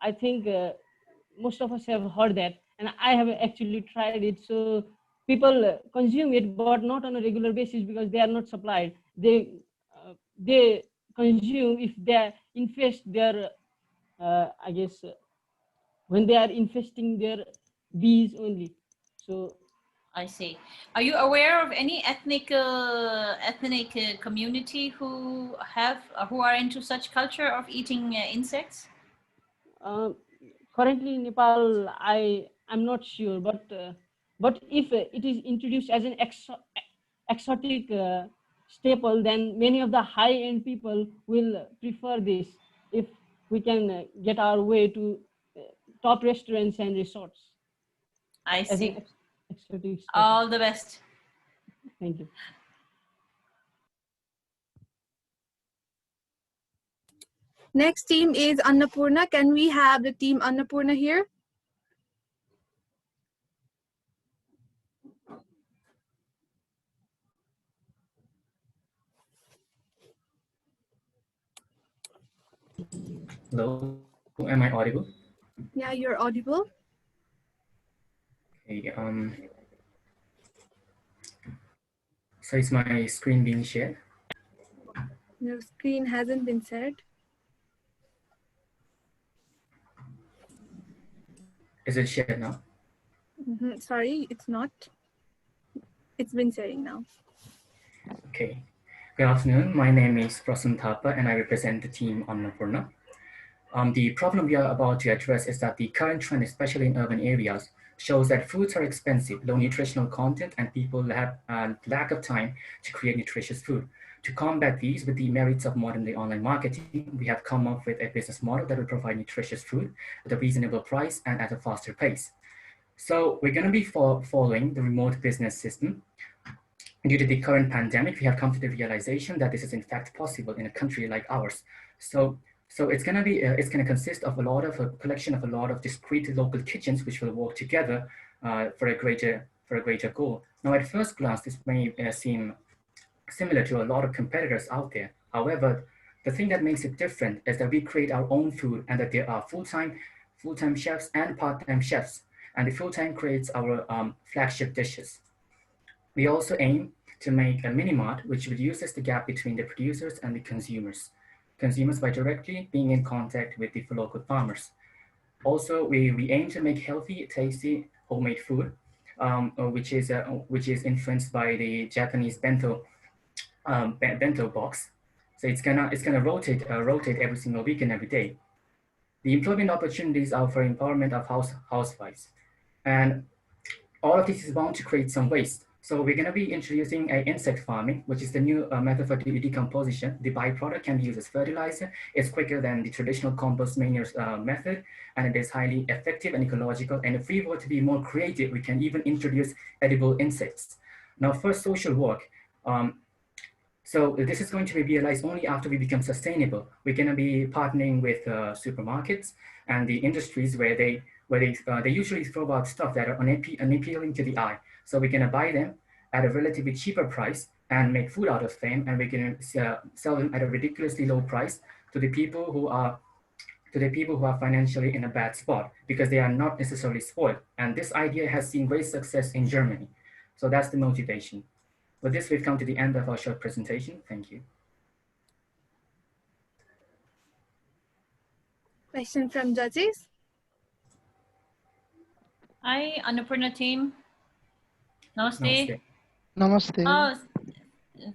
I think most of us have heard that, and I have actually tried it. So people consume it, but not on a regular basis because they are not supplied. They consume if they infest their I guess when they are infesting their bees only. So I see. Are you aware of any ethnic community who are into such culture of eating insects? Currently in Nepal, I'm not sure, but if it is introduced as an exotic staple, then many of the high-end people will prefer this. If we can get our way to top restaurants and resorts. I see. Exotic staple. All the best. Thank you. Next team is Annapurna. Can we have the team Annapurna here? Hello, am I audible? Yeah, you're audible. Okay, so is my screen being shared? Your screen hasn't been shared. Is it shared now? Sorry, it's not. It's been sharing now. Okay. Good afternoon. My name is Prasun Thapa and I represent the team Annapurna. The problem we are about to address is that the current trend, especially in urban areas, shows that foods are expensive, low nutritional content, and people have a lack of time to create nutritious food. To combat these with the merits of modern-day online marketing, we have come up with a business model that will provide nutritious food at a reasonable price and at a faster pace. So we're going to be following the remote business system. Due to the current pandemic, we have come to the realization that this is in fact possible in a country like ours. So it's going to consist of a collection of a lot of discrete local kitchens which will work together for a greater goal. Now, at first glance, this may seem similar to a lot of competitors out there. However, the thing that makes it different is that we create our own food and that there are full-time chefs and part-time chefs, and the full-time creates our flagship dishes. We also aim to make a mini-mart which reduces the gap between the producers and the consumers by directly being in contact with the local farmers. Also, we aim to make healthy, tasty, homemade food, which is influenced by the Japanese bento box. So it's gonna rotate every single week and every day. The employment opportunities are for empowerment of housewives, and all of this is bound to create some waste. So we're going to be introducing insect farming, which is the new method for decomposition. The byproduct can be used as fertilizer. It's quicker than the traditional compost manure method, and it is highly effective and ecological. And if we were to be more creative, we can even introduce edible insects. Now, for social work, so this is going to be realized only after we become sustainable. We're going to be partnering with supermarkets and the industries where they usually throw out stuff that are unappealing to the eye. So we're going to buy them at a relatively cheaper price and make food out of them, and we're going to sell them at a ridiculously low price to the people who are financially in a bad spot because they are not necessarily spoiled. And this idea has seen great success in Germany. So that's the motivation. With this, we've come to the end of our short presentation. Thank you. Question from judges? Hi, Annapurna team. Namaste. Namaste.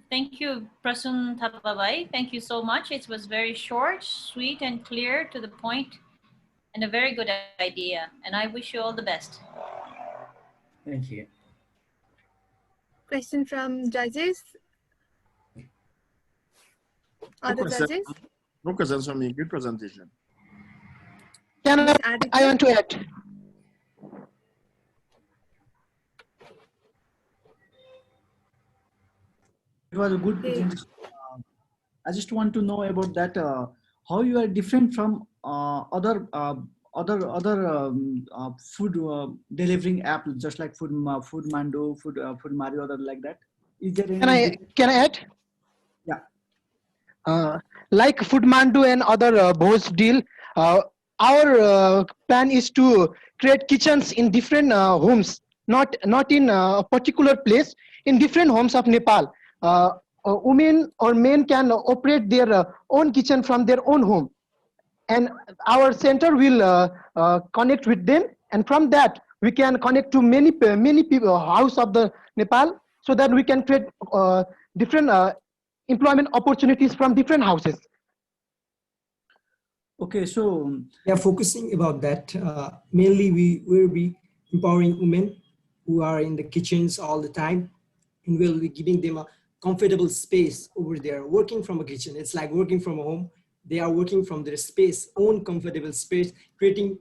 Thank you, Prasun Thapabai. Thank you so much. It was very short, sweet, and clear to the point, and a very good idea. And I wish you all the best. Thank you. Question from judges? Other judges? No questions from me. Good presentation. I want to add. It was a good presentation. I just want to know about that. How you are different from other food delivering apps, just like Food Mando, Food Mario, other like that. Is there any? Can I add? Yeah. Like Food Mandu and other Bose deal, our plan is to create kitchens in different homes, not in a particular place, in different homes of Nepal. Women or men can operate their own kitchen from their own home, and our center will connect with them, and from that we can connect to many people house of the Nepal, so that we can create different employment opportunities from different houses. Okay, so we are focusing about that. Mainly we will be empowering women who are in the kitchens all the time, and we'll be giving them a comfortable space over there, working from a kitchen. It's like working from a home. They are working from their space, own comfortable space, creating,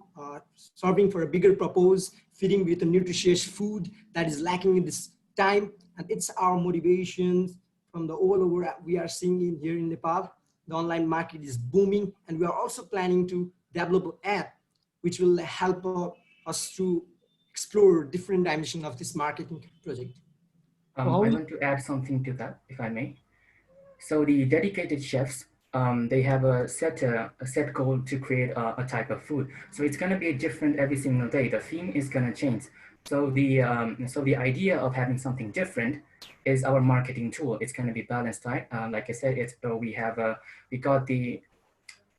serving for a bigger purpose, feeding with a nutritious food that is lacking in this time, and it's our motivations from the all over we are seeing in here in Nepal. The online market is booming, and we are also planning to develop an app which will help us to explore different dimensions of this marketing project. I want to add something to that, if I may. So the dedicated chefs, they have a set goal to create a type of food. So it's going to be different every single day. The theme is going to change. So the idea of having something different is our marketing tool. It's going to be balanced, right? Like I said, we got the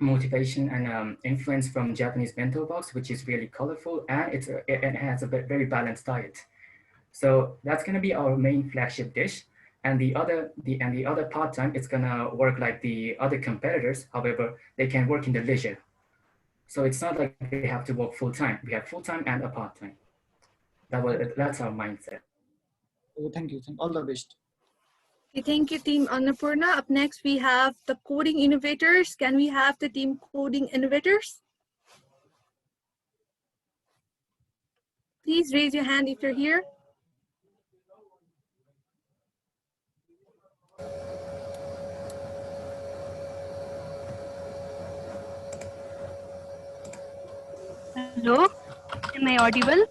motivation and influence from Japanese bento box, which is really colorful, and it has a very balanced diet. So that's going to be our main flagship dish. And the other part time, it's going to work like the other competitors. However, they can work in the leisure. So it's not like they have to work full time. We have full time and a part time. That's our mindset. Thank you. All the best. Okay, thank you, Team Annapurna. Up next, we have the Coding Innovators. Can we have the Team Coding Innovators? Please raise your hand if you're here. Hello, am I audible?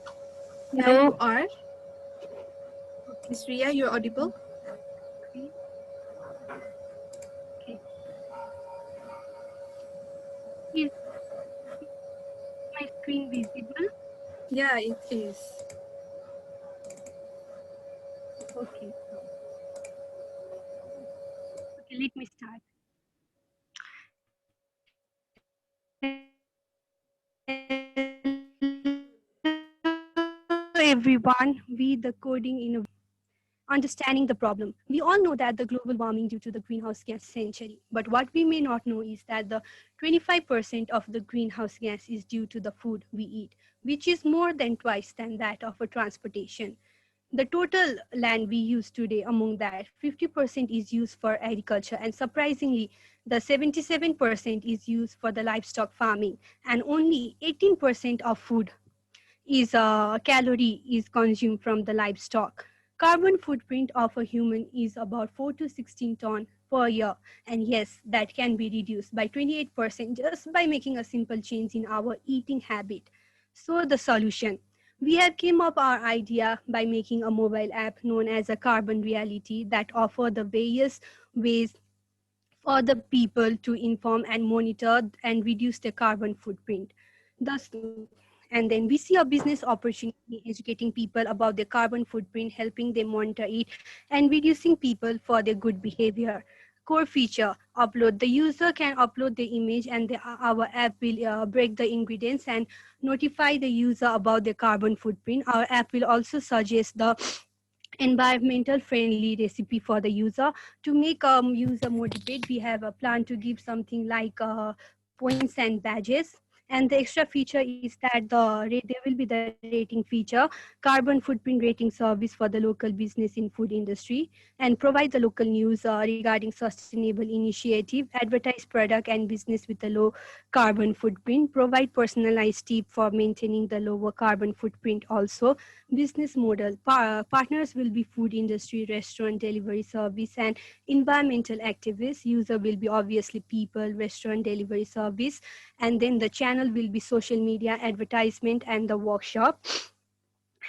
Yeah, you are. Ms. Ria, you're audible. Okay. Is my screen visible? Yeah, it is. Okay. Okay, let me start. Hello everyone, we the coding in understanding the problem. We all know that the global warming due to the greenhouse gas century, but what we may not know is that the 25% of the greenhouse gas is due to the food we eat, which is more than twice than that of a transportation. The total land we use today, among that, 50% is used for agriculture, and surprisingly, the 77% is used for the livestock farming, and only 18% of food is calorie is consumed from the livestock. Carbon footprint of a human is about 4 to 16 ton per year. And yes, that can be reduced by 28% just by making a simple change in our eating habit. So the solution, we have came up our idea by making a mobile app known as a Carbon Reality that offer the various ways for the people to inform and monitor and reduce their carbon footprint. Thus, and then we see a business opportunity educating people about their carbon footprint, helping them monitor it, and reducing people for their good behavior. Core feature, upload. The user can upload the image and our app will break the ingredients and notify the user about their carbon footprint. Our app will also suggest the environmental friendly recipe for the user. To make user motivate, we have a plan to give something like points and badges. And the extra feature is that there will be the rating feature, carbon footprint rating service for the local business in food industry, and provide the local news regarding sustainable initiative, advertise product and business with a low carbon footprint, provide personalized tip for maintaining the lower carbon footprint also. Business model, partners will be food industry, restaurant, delivery service, and environmental activists. User will be obviously people, restaurant, delivery service, and then the channel will be social media, advertisement, and the workshop.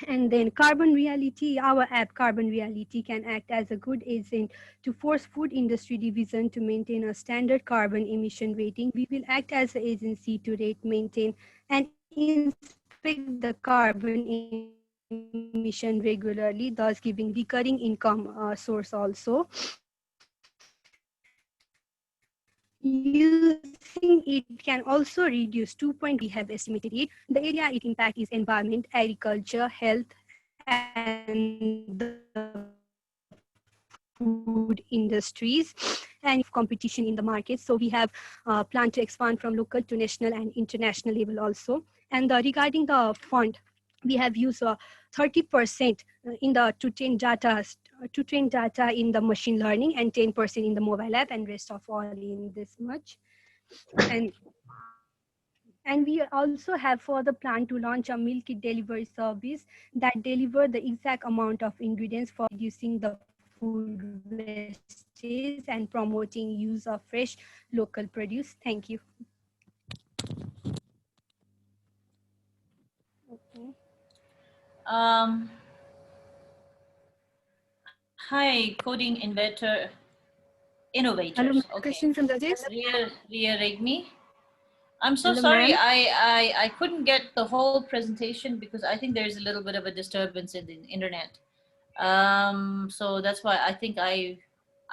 And then Carbon Reality, our app Carbon Reality can act as a good agent to force food industry division to maintain a standard carbon emission rating. We will act as an agency to rate, maintain, and inspect the carbon emission regularly, thus giving recurring income source also. Using it can also reduce 2.0 we have estimated it. The area it impact is environment, agriculture, health, and the food industries and competition in the market. So we have planned to expand from local to national and international level also. And regarding the fund, we have used 30% in the to train data in the machine learning and 10% in the mobile app and rest of all in this much. And we also have for the plan to launch a milk delivery service that deliver the exact amount of ingredients for reducing the food wastage and promoting use of fresh local produce. Thank you. Okay. Um, Hi, coding innovators. Hello, ma'am. Okay. Question from Rajesh. Ria Regmi. I'm so Hello, sorry. ma'am. I couldn't get the whole presentation because I think there's a little bit of a disturbance in the internet. So that's why I think I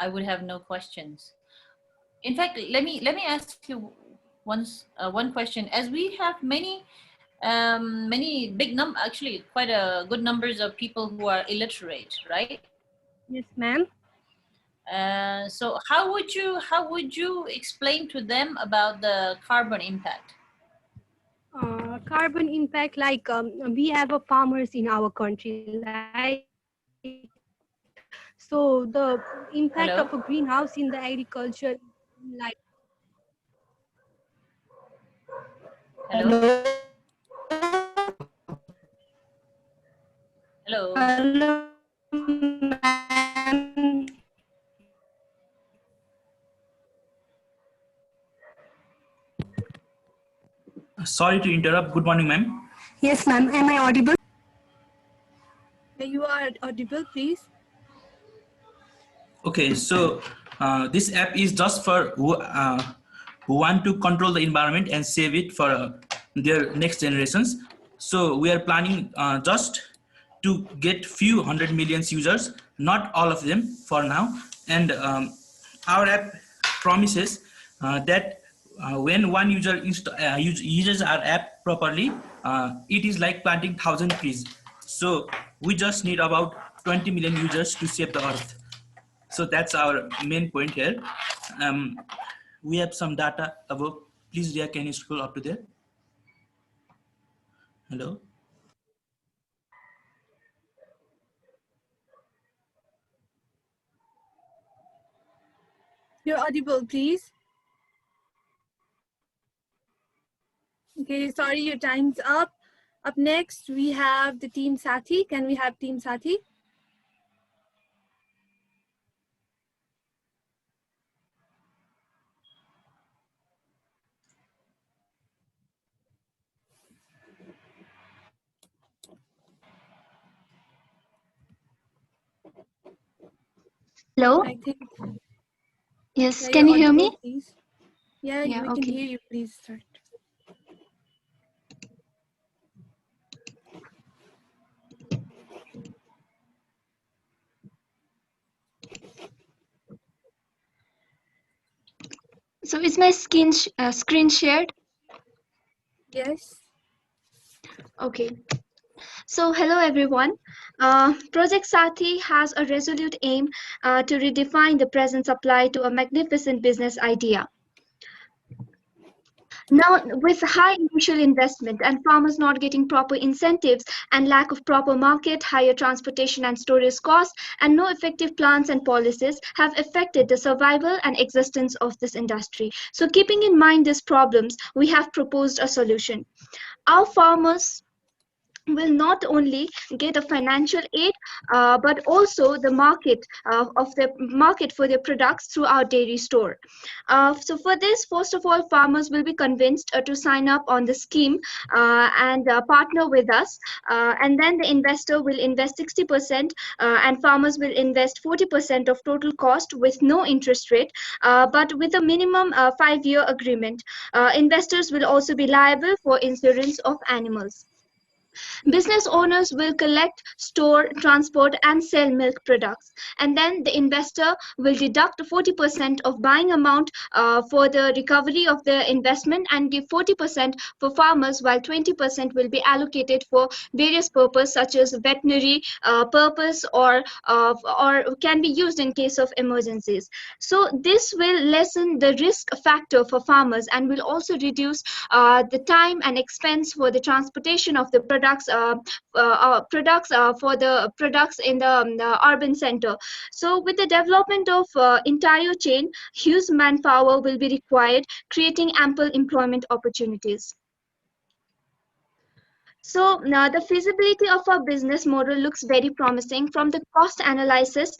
would have no questions. In fact, let me ask you one question. As we have many actually quite a good numbers of people who are illiterate, right? Yes, ma'am. So how would you explain to them about the carbon impact? Carbon impact, like we have a farmers in our country, like so the impact of a Hello? greenhouse in the agriculture, like Hello? Hello? Hello, ma'am. Sorry to interrupt. Good morning, ma'am. Yes, ma'am. Am I audible? You are audible, please. Okay, so this app is just for who want to control the environment and save it for their next generations. So we are planning just to get few 100 million users, not all of them for now. And our app promises that when one user uses our app properly, it is like planting 1,000 trees. So we just need about 20 million users to save the earth. So that's our main point here. We have some data above. Please, Ria, can you scroll up to there? Hello? You're audible, please. Okay, sorry, your time's up. Up next, we have the team Sathi. Can we have team Sathi? Hello? I think. Yes, Yeah, can you're you hear audible, me? please. Yeah, Yeah, we can okay. hear you. Please start. So is my screen shared? Yes. Okay. So hello everyone. Project Sathi has a resolute aim to redefine the present supply to a magnificent business idea. Now, with high initial investment and farmers not getting proper incentives and lack of proper market, higher transportation and storage costs, and no effective plans and policies have affected the survival and existence of this industry. So keeping in mind these problems, we have proposed a solution. Our farmers will not only get a financial aid but also the market of the market for their products through our dairy store. So for this, first of all, farmers will be convinced to sign up on the scheme and partner with us, and then the investor will invest 60% and farmers will invest 40% of total cost with no interest rate, but with a minimum 5-year agreement. Investors will also be liable for insurance of animals. Business owners will collect, store, transport, and sell milk products. And then the investor will deduct 40% of buying amount for the recovery of the investment and give 40% for farmers, while 20% will be allocated for various purposes such as veterinary purpose or can be used in case of emergencies. So this will lessen the risk factor for farmers and will also reduce the time and expense for the transportation of the products for the products in the urban center. So with the development of entire chain, huge manpower will be required, creating ample employment opportunities. So now the feasibility of our business model looks very promising. From the cost analysis,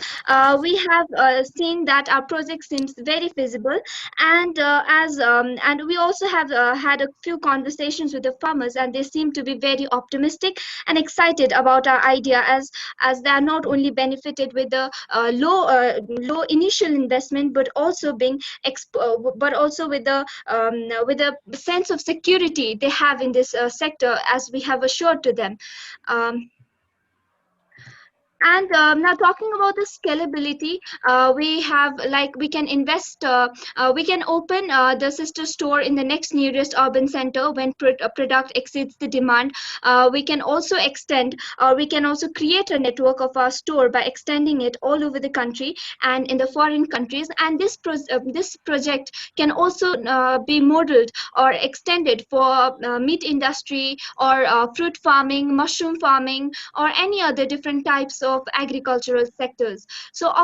we have seen that our project seems very feasible, and and we also have had a few conversations with the farmers, and they seem to be very optimistic and excited about our idea, as they are not only benefited with the low initial investment, but also but also with the sense of security they have in this sector, as we have assured to them. And now talking about the scalability, we have we can invest, we can open the sister store in the next nearest urban center when product exceeds the demand. We can also extend, we can also create a network of our store by extending it all over the country and in the foreign countries. And this project can also be modeled or extended for meat industry or fruit farming, mushroom farming, or any other different types of agricultural sectors. So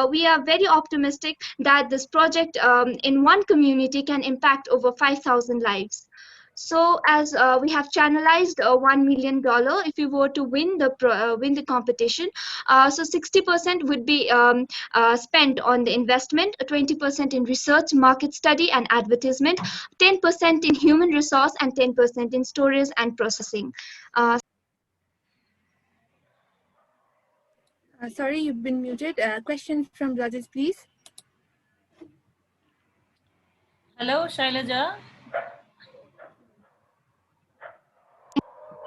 we are very optimistic that this project in one community can impact over 5,000 lives. So as we have channelized $1 million if you were to win the competition. So 60% would be spent on the investment, 20% in research, market study and advertisement, 10% in human resource, and 10% in storage and processing. Sorry, you've been muted. Question from Rajesh, please. Hello, Shailaja.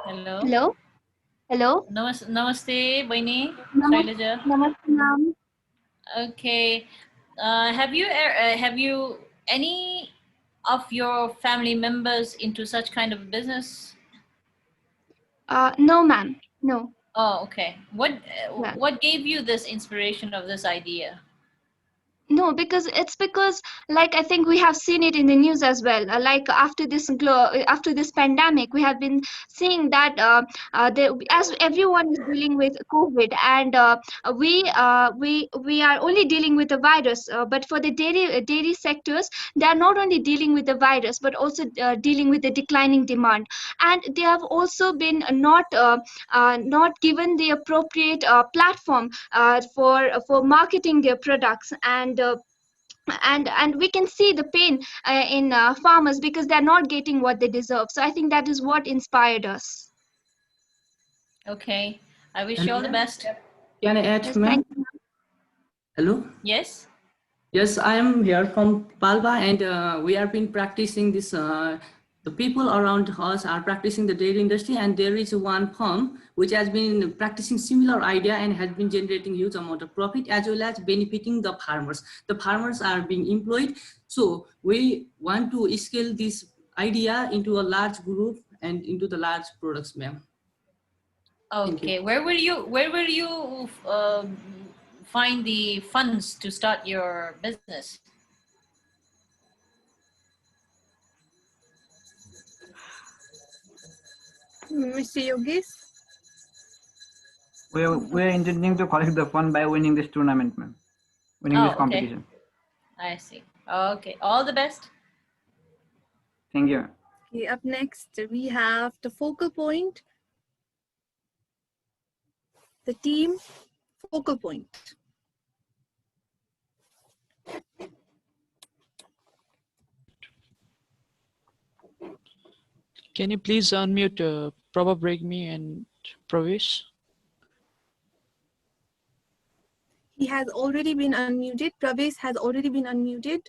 Hello. Hello. Hello. Namaste, Baini. Namaste, Shailaja. namaste, ma'am. Okay. Have you any of your family members into such kind of business? No, ma'am. No. Oh, okay. Yeah. What gave you this inspiration of this idea? No, because like I think we have seen it in the news as well. Like after this pandemic, we have been seeing that as everyone is dealing with COVID, and we are only dealing with the virus. But for the dairy sectors, they are not only dealing with the virus, but also dealing with the declining demand, and they have also been not given the appropriate platform for marketing their products. And we can see the pain in farmers, because they're not getting what they deserve. So I think that is what inspired us. Okay. I wish you all the best. Can I add, Yes, ma'am? thank you. Hello? Yes. Yes, I am here from Palva, and we have been practicing this. The people around us are practicing the dairy industry, and there is one firm which has been practicing similar idea and has been generating huge amount of profit, as well as benefiting the farmers. The farmers are being employed. So we want to scale this idea into a large group and into the large products, ma'am. Okay. Where will you find the funds to start your business? Mr. Yogesh? We're intending to collect the fund by winning this tournament, ma'am. Winning this competition. I see. Okay. All the best. Thank you. Okay, up next, we have the focal point, the team focal point. Can you please unmute Prabha Bregmi and Pravesh? He has already been unmuted. Pravesh has already been unmuted.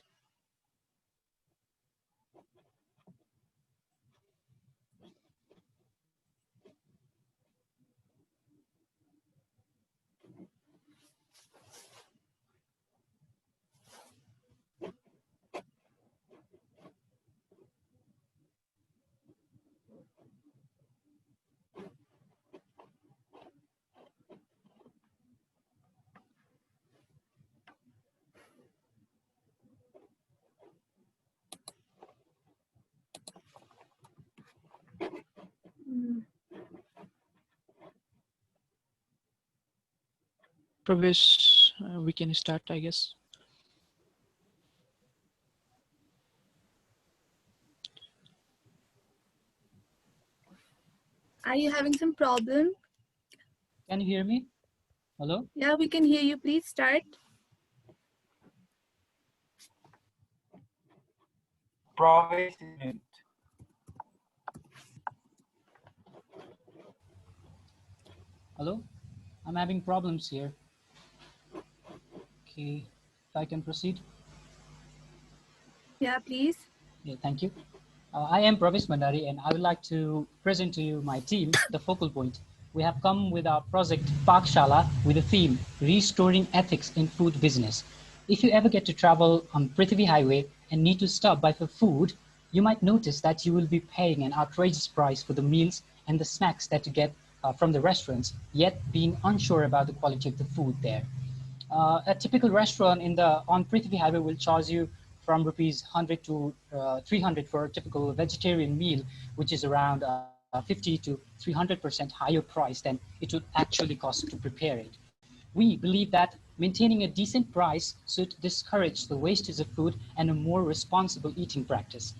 Pravesh, we can start, I guess. Are you having some problem? Can you hear me? Hello? Yeah, we can hear you. Please start. Province is mute. Hello? I'm having problems here. Okay, if I can proceed. Yeah, please. Yeah, thank you. I am Pravesh Mandari, and I would like to present to you my team, the focal point. We have come with our project Pakshala with a theme, Restoring Ethics in Food Business. If you ever get to travel on Prithvi Highway and need to stop by for food, you might notice that you will be paying an outrageous price for the meals and the snacks that you get from the restaurants, yet being unsure about the quality of the food there. A typical restaurant on Prithvi Highway will charge you from rupees 100 to 300 for a typical vegetarian meal, which is around 50 to 300% higher price than it would actually cost to prepare it. We believe that maintaining a decent price should discourage the wastage of food and a more responsible eating practice.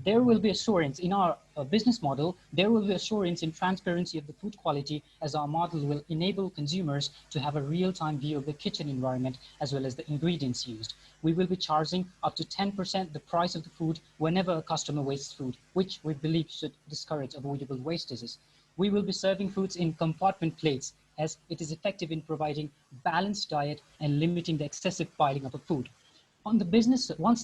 There will be assurance in our business model, there will be assurance in transparency of the food quality, as our model will enable consumers to have a real-time view of the kitchen environment as well as the ingredients used. We will be charging up to 10% the price of the food whenever a customer wastes food, which we believe should discourage avoidable wastages. We will be serving foods in compartment plates, as it is effective in providing balanced diet and limiting the excessive piling up of food. Once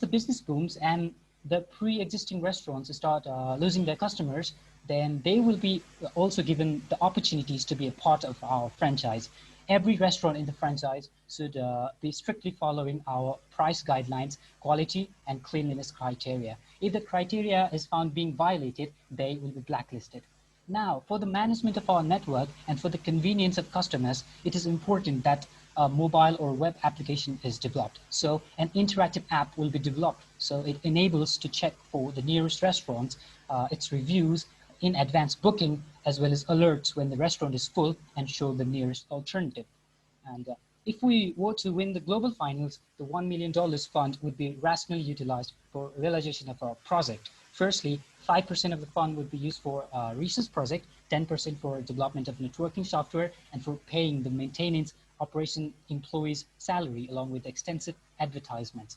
the business booms and the pre-existing restaurants start losing their customers, then they will be also given the opportunities to be a part of our franchise. Every restaurant in the franchise should be strictly following our price guidelines, quality and cleanliness criteria. If the criteria is found being violated, they will be blacklisted. Now, for the management of our network and for the convenience of customers, it is important that a mobile or web application is developed. So an interactive app will be developed. So it enables to check for the nearest restaurants, its reviews, in advance booking, as well as alerts when the restaurant is full and show the nearest alternative. And if we were to win the global finals, the $1 million fund would be rationally utilized for realization of our project. Firstly, 5% of the fund would be used for research project, 10% for development of networking software, and for paying the maintenance operation employees' salary along with extensive advertisements.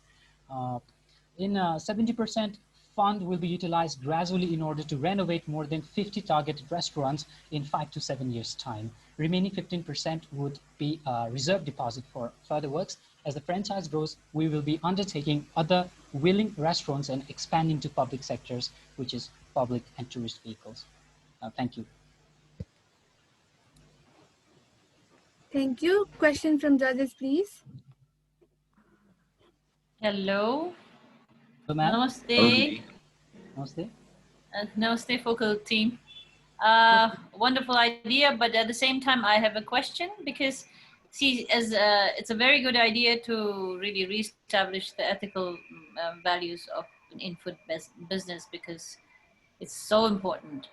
In 70% fund will be utilized gradually in order to renovate more than 50 targeted restaurants in 5 to 7 years' time. Remaining 15% would be a reserve deposit for further works. As the franchise grows, we will be undertaking other willing restaurants and expanding to public sectors, which is public and tourist vehicles. Thank you. Thank you. Question from judges, please. Hello. Hello, ma'am. Namaste. Namaste. Namaste, focal team. Wonderful idea, but at the same time, I have a question because, see, as it's a very good idea to really reestablish the ethical values of in food business because it's so important.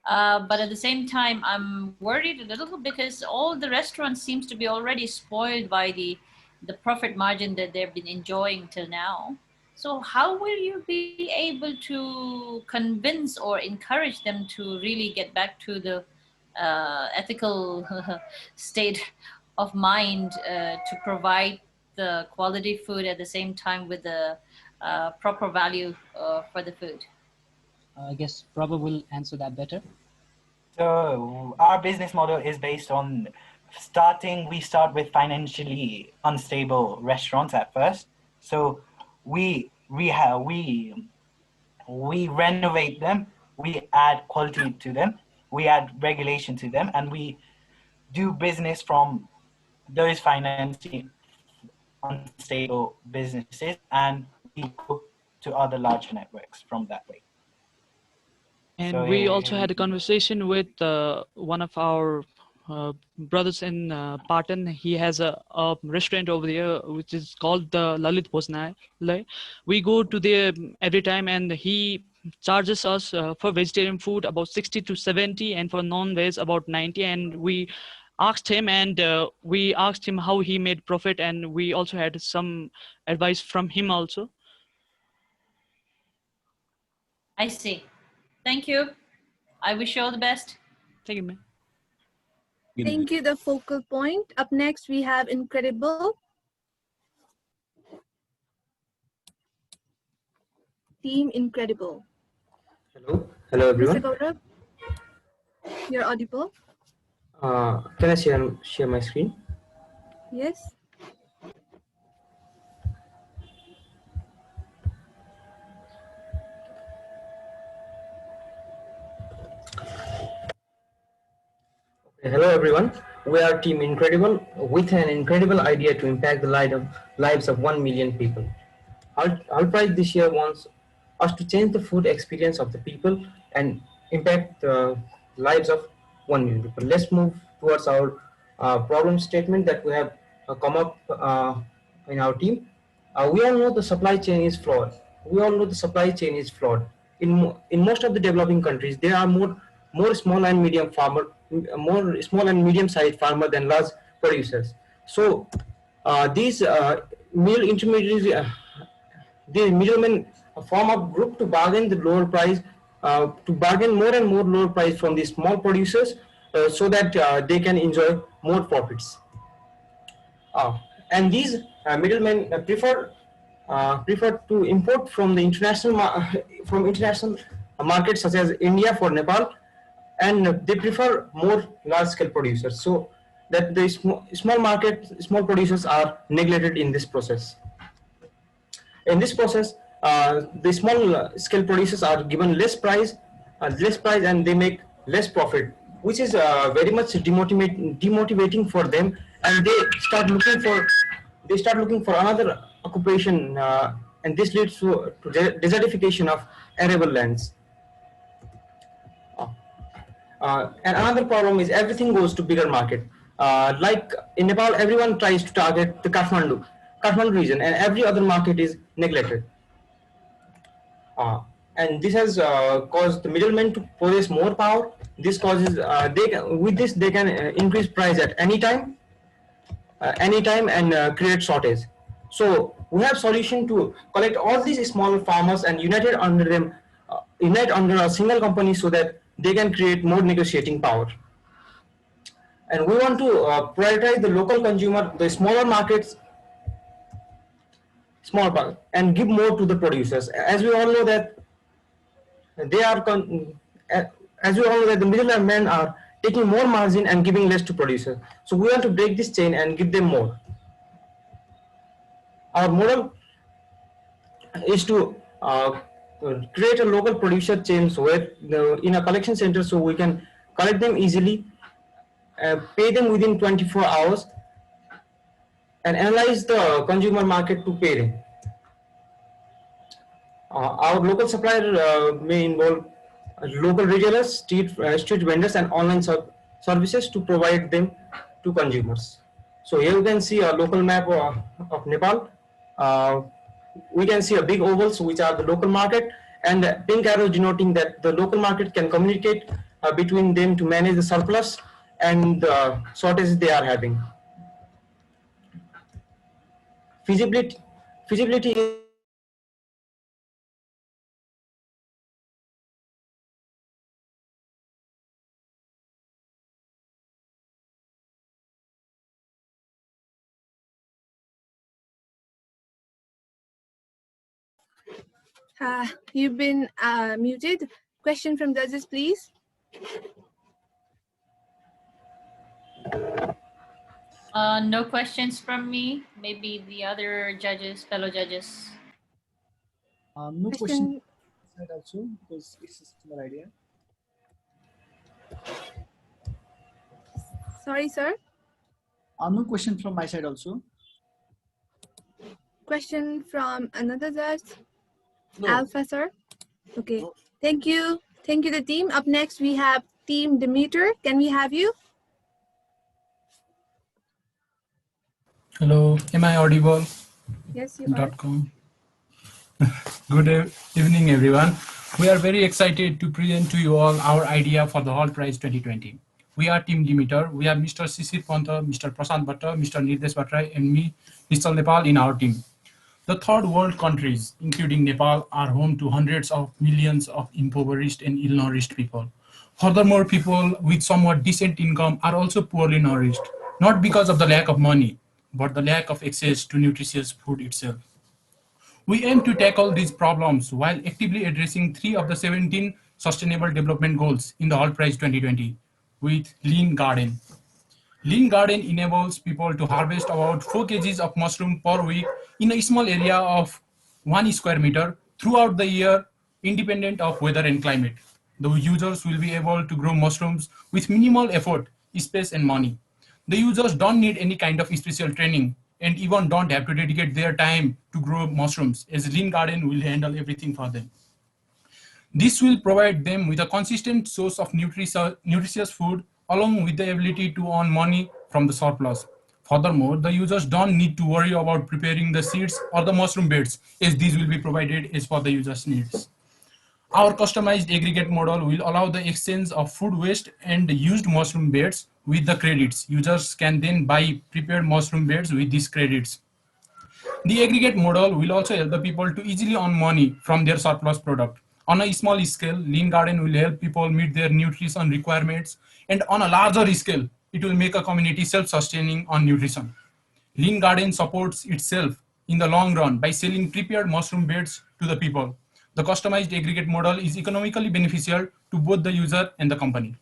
But at the same time, I'm worried a little because all the restaurants seems to be already spoiled by the profit margin that they've been enjoying till now. So how will you be able to convince or encourage them to really get back to the ethical state of mind to provide the quality food at the same time with the proper value for the food? I guess Prabha will answer that better. So our business model is based on we start with financially unstable restaurants at first. So we renovate them, we add quality to them, we add regulation to them, and we do business from those financially unstable businesses, and we go to other larger networks from that way. And So, we yeah, also had a conversation with one of our brothers in Patan. He has a restaurant over there which is called the Lalit Bhojanalaya. We go to there every time, and he charges us for vegetarian food about 60 to 70, and for non-veg about 90. And we asked him, how he made profit, and we also had some advice from him also. I see. Thank you. I wish you all the best. Thank you, ma'am. Thank you, the focal point. Up next, we have Incredible. Team Incredible. Hello everyone. Mr. Gaurav, you're audible. Can I share my screen? Yes. Hello everyone. We are Team Incredible with an incredible idea to impact the lives of 1 million people. Our prize this year wants us to change the food experience of the people and impact the lives of 1 million people. Let's move towards our problem statement that we have come up in our team. We all know the supply chain is flawed. In most of the developing countries, there are more small and medium farmer, more small and medium sized farmer than large producers. So these meal intermediaries, the middlemen form a group to bargain the lower price, to bargain more and more lower price from the small producers, so that they can enjoy more profits. And these middlemen prefer to import from the international markets such as India for Nepal, and they prefer more large scale producers, so that the small producers are neglected in this process. In this process, the small scale producers are given less price, and they make less profit, which is very much demotivating for them, and they start looking for another occupation, and this leads to desertification of arable lands. And another problem is everything goes to bigger market. Like in Nepal, everyone tries to target the Kathmandu region, and every other market is neglected. And this has caused the middlemen to possess more power. This causes they can increase price at any time and create shortage. So we have solution to collect all these small farmers and unite under a single company, so that they can create more negotiating power. And we want to prioritize the local consumer, the smaller markets, and give more to the producers. As we all know that the middlemen are taking more margin and giving less to producers. So we want to break this chain and give them more. Our model is to create a local producer chains where in a collection center, so we can collect them easily, pay them within 24 hours, and analyze the consumer market to pay them. Our local supplier may involve local retailers, street vendors, and online services to provide them to consumers. So here you can see a local map of Nepal. We can see a big ovals, which are the local market, and the pink arrow denoting that the local market can communicate between them to manage the surplus and the shortages they are having. Feasibility is You've been muted. Question from judges, please. No questions from me. Maybe the other judges, fellow judges. No question also, because it's a similar idea. Sorry, sir. No question from my side also. Question from another judge. No. Alpha, sir. Okay. No. Thank you. Thank you, the team. Up next, we have Team Demeter. Can we have you? Hello, am I audible? Yes, you are. .com. Good evening, everyone. We are very excited to present to you all our idea for the Hall Prize 2020. We are Team Demeter. We have Mr. Sisir Panta, Mr. Prasant Bhatta, Mr. Nirdesh Bhattrai, and me, Mr. Nepal, in our team. The third world countries, including Nepal, are home to hundreds of millions of impoverished and ill-nourished people. Furthermore, people with somewhat decent income are also poorly nourished, not because of the lack of money, but the lack of access to nutritious food itself. We aim to tackle these problems while actively addressing 3 of the 17 Sustainable Development Goals in the World Prize 2020 with Lean Garden. Lean Garden enables people to harvest about 4 kgs of mushroom per week in a small area of 1 square meter throughout the year, independent of weather and climate. The users will be able to grow mushrooms with minimal effort, space, and money. The users don't need any kind of special training and even don't have to dedicate their time to grow mushrooms, as Lean Garden will handle everything for them. This will provide them with a consistent source of nutritious food along with the ability to earn money from the surplus. Furthermore, the users don't need to worry about preparing the seeds or the mushroom beds, as these will be provided as per the user's needs. Our customized aggregate model will allow the exchange of food waste and used mushroom beds with the credits. Users can then buy prepared mushroom beds with these credits. The aggregate model will also help the people to easily earn money from their surplus product. On a small scale, Lean Garden will help people meet their nutrition requirements, and on a larger scale, it will make a community self-sustaining on nutrition. Lean Garden supports itself in the long run by selling prepared mushroom beds to the people. The customized aggregate model is economically beneficial to both the user and the company.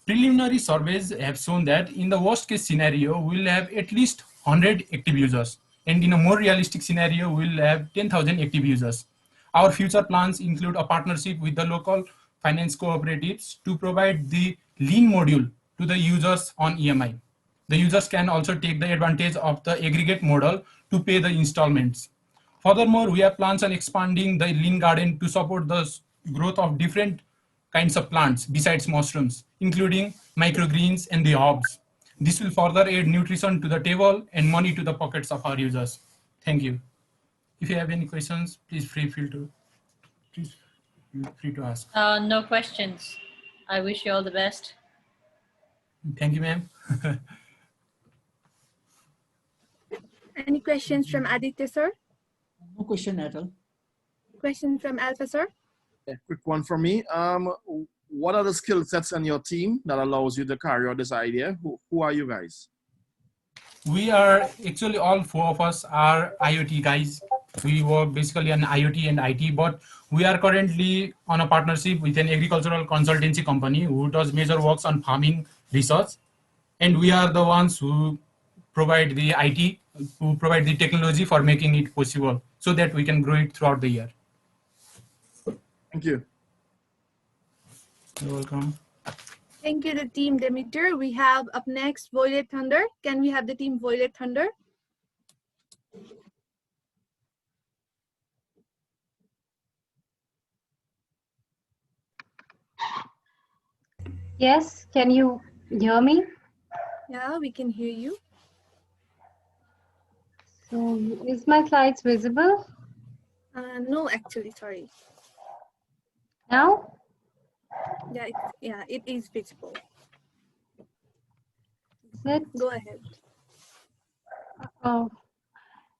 Preliminary surveys have shown that in the worst case scenario, we'll have at least 100 active users. And in a more realistic scenario, we'll have 10,000 active users. Our future plans include a partnership with the local finance cooperatives to provide the lean module to the users on EMI. The users can also take the advantage of the aggregate model to pay the installments. Furthermore, we have plans on expanding the Lean Garden to support the growth of different kinds of plants besides mushrooms, including microgreens and the herbs. This will further add nutrition to the table and money to the pockets of our users. Thank you. If you have any questions, please feel free to ask. No questions. I wish you all the best. Thank you, ma'am. Any questions from Aditya, sir? No question at all. Question from Alpha, sir? A quick one for me. What are the skill sets on your team that allows you to carry out this idea? Who are you guys? We are actually all 4 of us are IoT guys. We work basically on IoT and IT, but we are currently on a partnership with an agricultural consultancy company who does major works on farming research. And we are the ones who provide the IT, who provide the technology for making it possible so that we can grow it throughout the year. Thank you. You're welcome. Thank you, the team Demeter. We have up next Violet Thunder. Can we have the team Violet Thunder? Yes, can you hear me? Yeah, we can hear you. So, is my slides visible? No, actually, sorry. Now? Yeah, it is visible. Is it? Go ahead. Oh.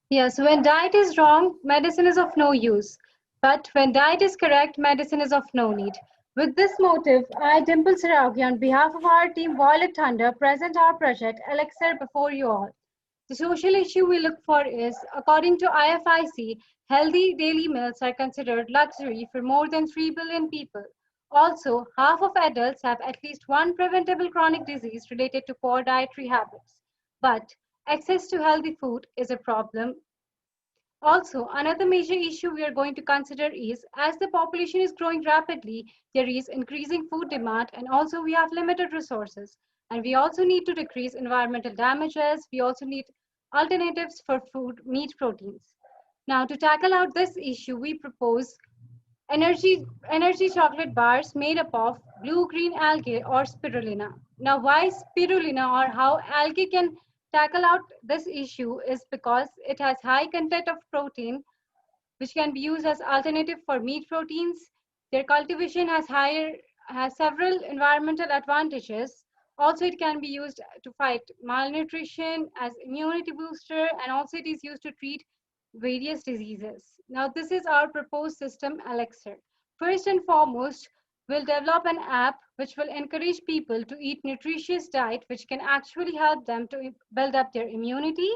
Yeah, so when diet is wrong, medicine is of no use. But when diet is correct, medicine is of no need. With this motive, I, Dimple Siraugi, on behalf of our team Violet Thunder, present our project Elixir before you all. The social issue we look for is, according to IFIC, healthy daily meals are considered luxury for more than 3 billion people. Also, half of adults have at least one preventable chronic disease related to poor dietary habits. But access to healthy food is a problem. Also, another major issue we are going to consider is, as the population is growing rapidly, there is increasing food demand, and also we have limited resources. And we also need to decrease environmental damages. We also need alternatives for food, meat proteins. Now, to tackle out this issue, we propose energy chocolate bars made up of blue-green algae or spirulina. Now, why spirulina or how algae can tackle out this issue is because it has high content of protein, which can be used as alternative for meat proteins. Their cultivation has several environmental advantages. Also, it can be used to fight malnutrition as immunity booster, and also it is used to treat various diseases. Now, this is our proposed system, Elixir. First and foremost, We'll develop an app which will encourage people to eat nutritious diet, which can actually help them to build up their immunity.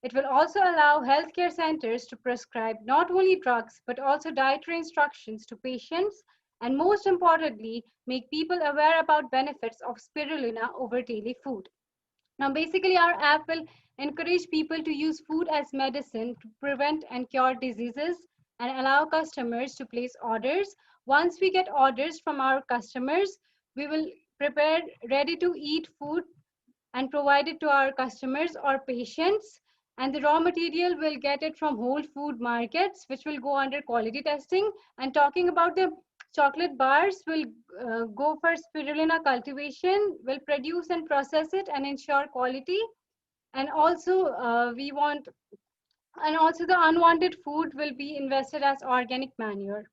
It will also allow healthcare centers to prescribe not only drugs, but also dietary instructions to patients, and most importantly, make people aware about benefits of spirulina over daily food. Now, basically, our app will encourage people to use food as medicine to prevent and cure diseases and allow customers to place orders. Once we get orders from our customers, we will prepare ready to eat food and provide it to our customers or patients. And the raw material will get it from whole food markets, which will go under quality testing. And talking about the chocolate bars, will go for spirulina cultivation, will produce and process it and ensure quality. And also and also the unwanted food will be invested as organic manure.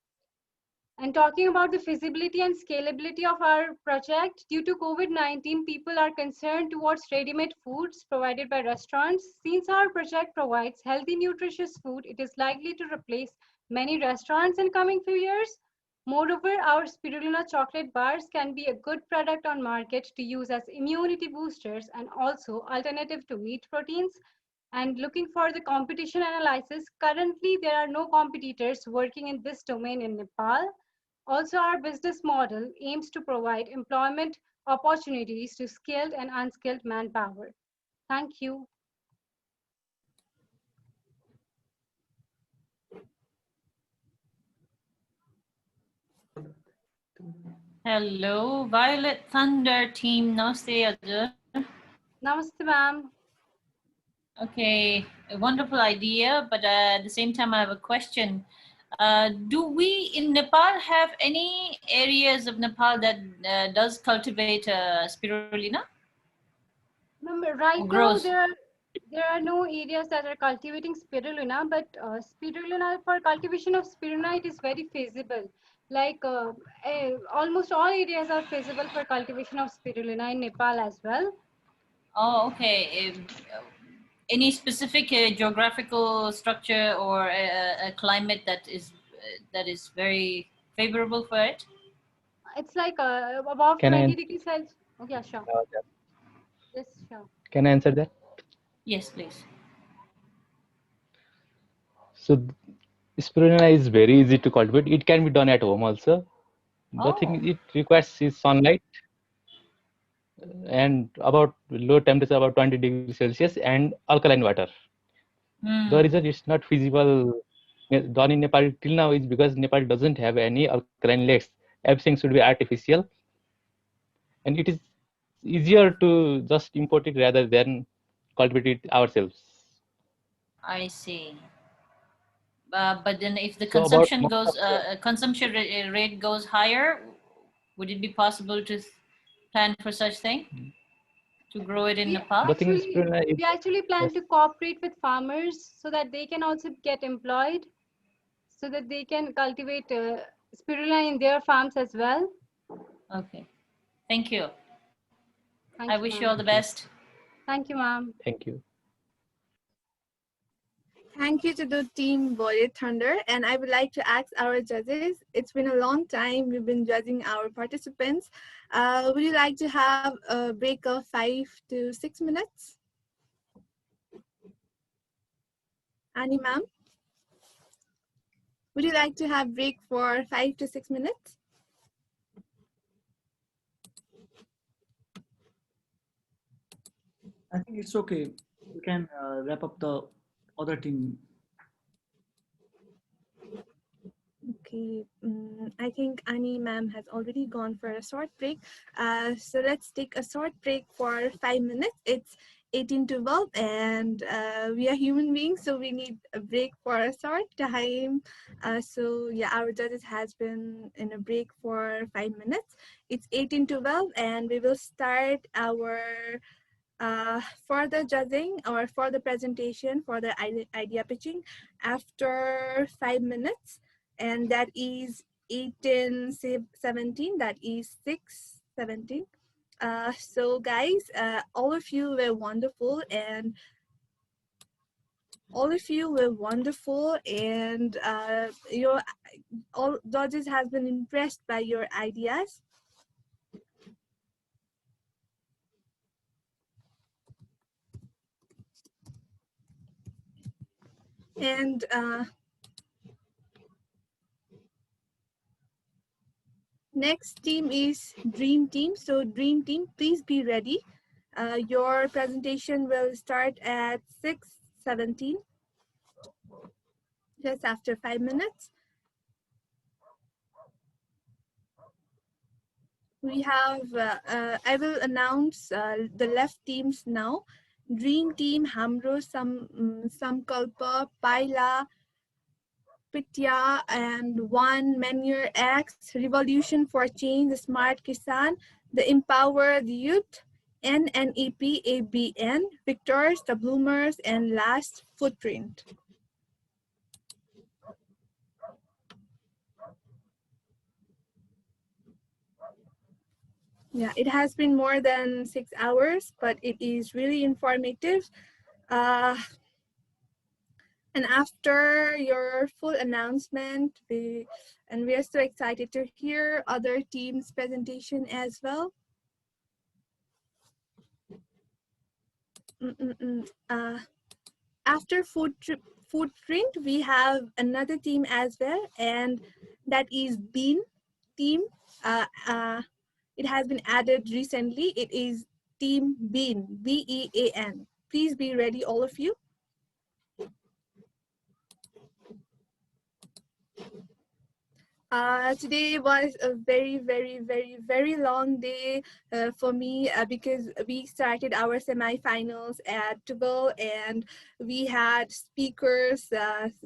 And talking about the feasibility and scalability of our project, due to COVID-19, people are concerned towards ready-made foods provided by restaurants. Since our project provides healthy, nutritious food, it is likely to replace many restaurants in coming few years. Moreover, our spirulina chocolate bars can be a good product on market to use as immunity boosters and also alternative to meat proteins. And looking for the competition analysis, currently there are no competitors working in this domain in Nepal. Also, our business model aims to provide employment opportunities to skilled and unskilled manpower. Thank you. Hello, Violet Thunder team. Namaste, Ajay. Namaste, ma'am. Okay, a wonderful idea, but at the same time, I have a question. Do we in Nepal have any areas of Nepal that does cultivate spirulina? Remember, right now there are no areas that are cultivating spirulina, but spirulina, for cultivation of spirulina, it is very feasible. Like almost all areas are feasible for cultivation of spirulina in Nepal as well. Oh, okay. Any specific geographical structure or a climate that is very favorable for it? It's like above Can 20 I, degrees Celsius. Okay, yeah, sure. Yes, sure. can I answer that? Yes, please. So spirulina is very easy to cultivate. It can be done at home also. The thing Oh. it requires is sunlight and about low temperature about 20 degrees Celsius and alkaline water. The Hmm. reason it's not feasible done in Nepal till now is because Nepal doesn't have any alkaline lakes. Everything should be artificial, and it is easier to just import it rather than cultivate it ourselves. I see. But then if the So about consumption most of goes, rate goes higher, would it be possible to plan for such thing? To grow it in Nepal? the thing is spirulina is We actually plan to cooperate with farmers so that they can also get employed, so that they can cultivate spirulina in their farms as well. Okay. Thank you. Thank I you, wish you ma'am. all the best. Thank you, ma'am. Thank you. Thank you to the team Violet Thunder, and I would like to ask our judges. It's been a long time we've been judging our participants. Would you like to have a break of 5 to 6 minutes? Annie, ma'am? Would you like to have break for 5 to 6 minutes? I think it's okay. We can wrap up the other team. Okay, I think Annie ma'am has already gone for a short break. So let's take a short break for 5 minutes. It's 18 to 12 and we are human beings, so we need a break for a short time. So yeah, our judges has been in a break for 5 minutes. It's 18 to 12 and we will start our further judging or for the presentation for the idea pitching after 5 minutes, and that is 18:17, that is 6:17. So guys, all of you were wonderful, and All of you were wonderful, and your all judges has been impressed by your ideas. And next team is Dream Team. So Dream Team, please be ready. Your presentation will start at 6:17, just after 5 minutes. We have, I will announce the left teams now. Dream Team, Hamro, Samkalpa, Paila, Pitya, and One, Manure X, Revolution for Change, the Smart Kisan, the Empowered Youth, NNEP, ABN, Victors, the Bloomers, and Last Footprint. Yeah, it has been more than 6 hours, but it is really informative. And after your full announcement, we are so excited to hear other teams' presentation as well. After Footprint, we have another team as well, and that is Bean team. It has been added recently. It is Team Bean, BEAN. Please be ready, all of you. Today was a very, very, very, very long day for me because we started our semifinals at 12 and we had speakers,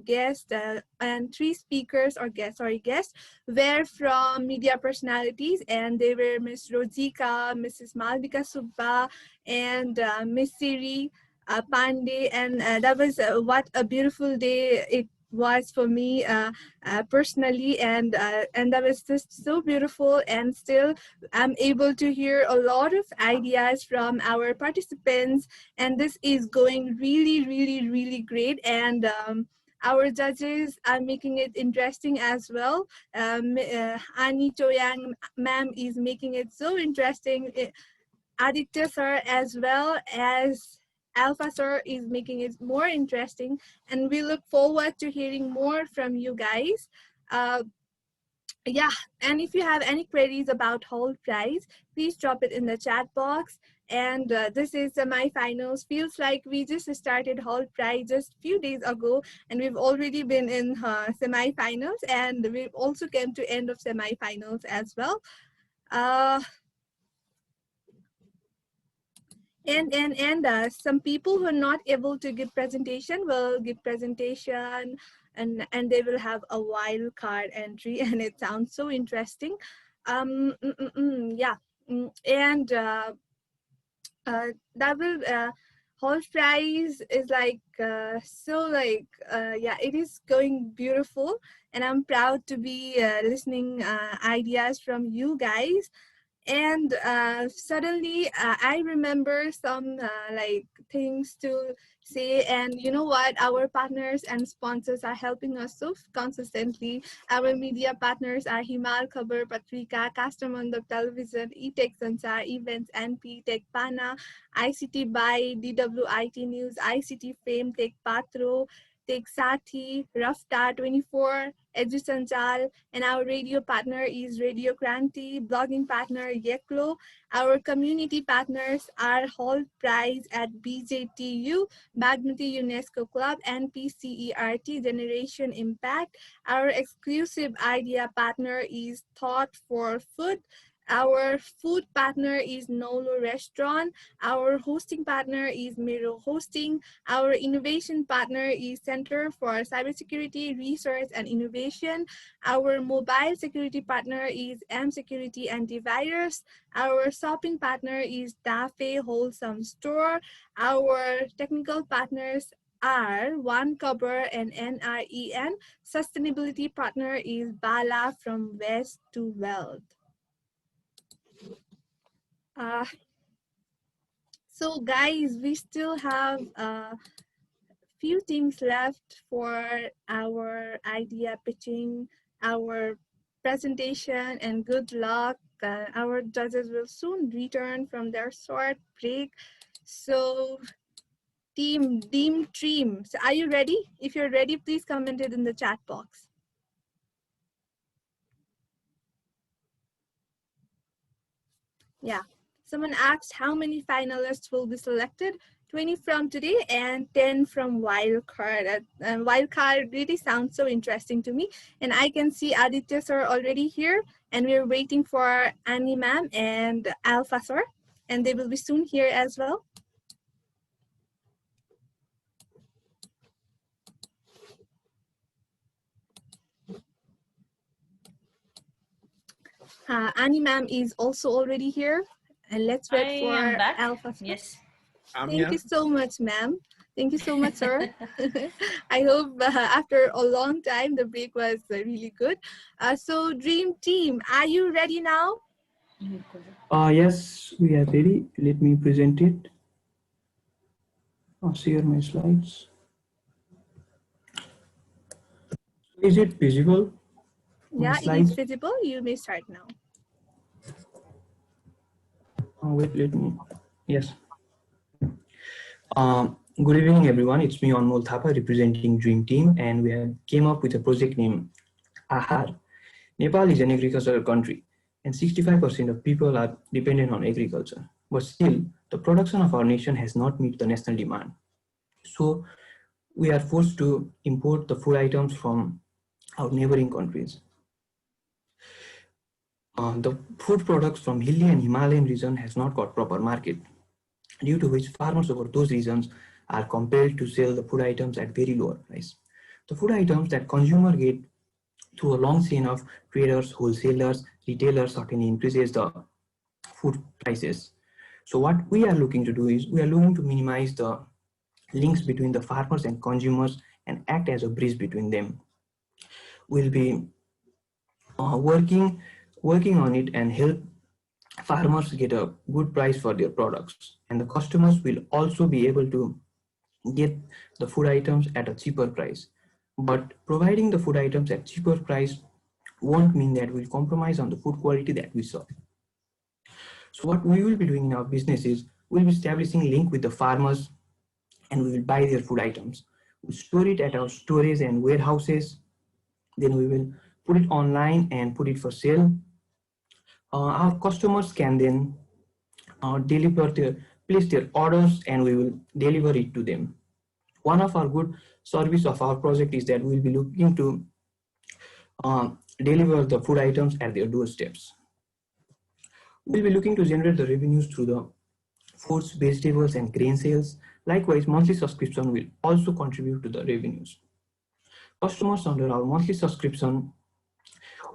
guests, and 3 speakers or guests were from media personalities, and they were Miss Rosika, Mrs. Malvika Subba, and Miss Siri Pandey, and that was what a beautiful day it was for me personally, and that was just so beautiful. And still I'm able to hear a lot of ideas from our participants, and this is going really, really, really great. And our judges are making it interesting as well. Ani Choyang ma'am is making it so interesting. Aditya sir as well as Alpha sir is making it more interesting, and we look forward to hearing more from you guys. Yeah, and if you have any queries about whole price, please drop it in the chat box. And this is semi-finals. Feels like we just started whole price just a few days ago, and we've already been in semi-finals, and we've also came to end of semi-finals as well. And some people who are not able to give presentation will give presentation, and they will have a wild card entry, and it sounds so interesting. Yeah, and that will whole prize is like so like yeah, it is going beautiful, and I'm proud to be listening ideas from you guys. And suddenly I remember some like things to say. And you know what, our partners and sponsors are helping us so consistently. Our media partners are Himal Khabar Patrika, Kastamandap Television, eTech Sansar Events, NP Tech Pana, ICT by DWIT News, ICT Fame, Tech Patro, Tech Sathi, Rafta 24, EduSanchal, and our radio partner is Radio Kranti, blogging partner Yeklo. Our community partners are Hall Prize at BJTU, Bagmati UNESCO Club, and PCERT Generation Impact. Our exclusive idea partner is Thought for Food. Our food partner is Nolo Restaurant. Our hosting partner is Miro Hosting. Our innovation partner is Center for Cybersecurity Research and Innovation. Our mobile security partner is M Security Antivirus. Our shopping partner is Dafe Wholesome Store. Our technical partners are One Cover and NREN. Sustainability partner is Bala from West to Wealth. So guys, we still have few teams left for our idea pitching, our presentation, and good luck. Our judges will soon return from their short break. So team Dream, so are you ready? If you're ready, please comment it in the chat box. Yeah, someone asked how many finalists will be selected. 20 from today and 10 from wildcard. And wildcard really sounds so interesting to me. And I can see Aditya sir already here, and we're waiting for Annie ma'am and Alpha sir, and they will be soon here as well. Annie ma'am is also already here, and let's wait for Alpha sir. Yes. Thank you so much, ma'am. Thank you so much, sir. I hope after a long time, the break was really good. So Dream Team, are you ready now? Yes, we are ready. Let me present it. I'll share my slides. Is it visible? Yeah, it is visible. You may start now. Wait, let me. Yes. Good evening, everyone. It's me, Anmol Thapa, representing Dream Team, and we have came up with a project named Ahar. Nepal is an agricultural country, and 65% of people are dependent on agriculture. But still, the production of our nation has not met the national demand. So we are forced to import the food items from our neighboring countries. The food products from hilly and Himalayan region has not got proper market, due to which farmers over those regions are compelled to sell the food items at very lower price. The food items that consumer get through a long chain of traders, wholesalers, retailers certainly increases the food prices. So what we are looking to do is we are looking to minimize the links between the farmers and consumers and act as a bridge between them. We'll be working on it and help farmers get a good price for their products, and the customers will also be able to get the food items at a cheaper price. But providing the food items at cheaper price won't mean that we'll compromise on the food quality that we serve. So what we will be doing in our business is we'll be establishing a link with the farmers, and we will buy their food items. We'll store it at our storage and warehouses. Then we will put it online and put it for sale. Our customers can then place their orders, and we will deliver it to them. One of our good service of our project is that we will be looking to deliver the food items at their doorsteps. We'll be looking to generate the revenues through the fruits, vegetables, and grain sales. Likewise, monthly subscription will also contribute to the revenues. Customers under our monthly subscription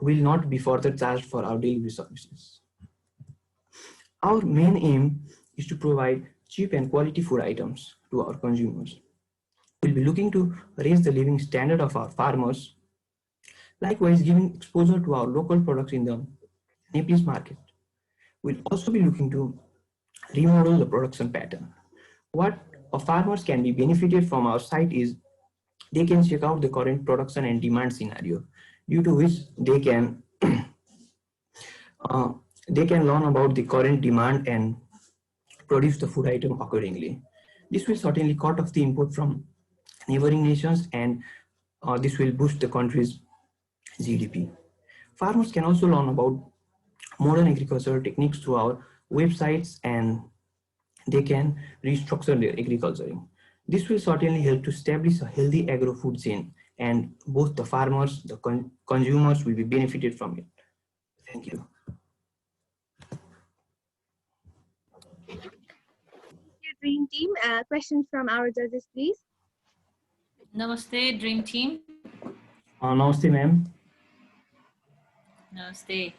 will not be further charged for our delivery services. Our main aim is to provide cheap and quality food items to our consumers. We'll be looking to raise the living standard of our farmers, likewise giving exposure to our local products in the Nepalese market. We'll also be looking to remodel the production pattern. What farmers can be benefited from our site is they can check out the current production and demand scenario, due to which they can learn about the current demand and produce the food item accordingly. This will certainly cut off the import from neighboring nations, and this will boost the country's GDP. Farmers can also learn about modern agricultural techniques through our websites, and they can restructure their agriculture. This will certainly help to establish a healthy agro-food chain, and both the farmers, the consumers will be benefited from it. Thank you. Dream Team, questions from our judges, please. Namaste, Dream Team. Namaste, ma'am. Namaste.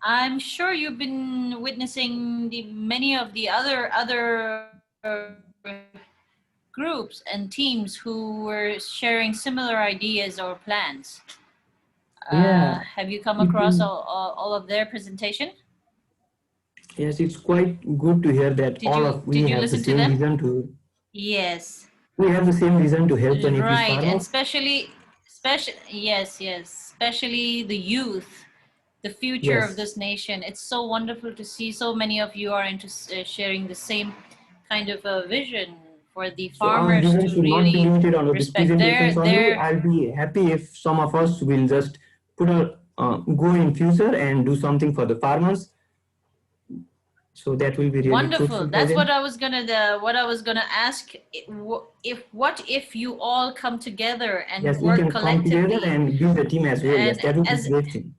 I'm sure you've been witnessing many of the other groups and teams who were sharing similar ideas or plans. Yeah. Have you come across all of their presentation? Yes, it's quite good to hear that we have the same vision to. Yes. We have the same vision to help the Nepalese Right, and farmers. especially yes, especially the youth, the future of Yes. this nation. It's so wonderful to see so many of you are into sharing the same kind of a vision for the So our farmers vision to should not be really limited on these respect presentations only. their I'll be happy if some of us will just put a go in future and do something for the farmers. So that will be really wonderful. fruitful for That's them. what I was gonna ask. What if you all come together and Yes, we work can come together collectively, and build a team as well. Yes, and that would be as a great thing.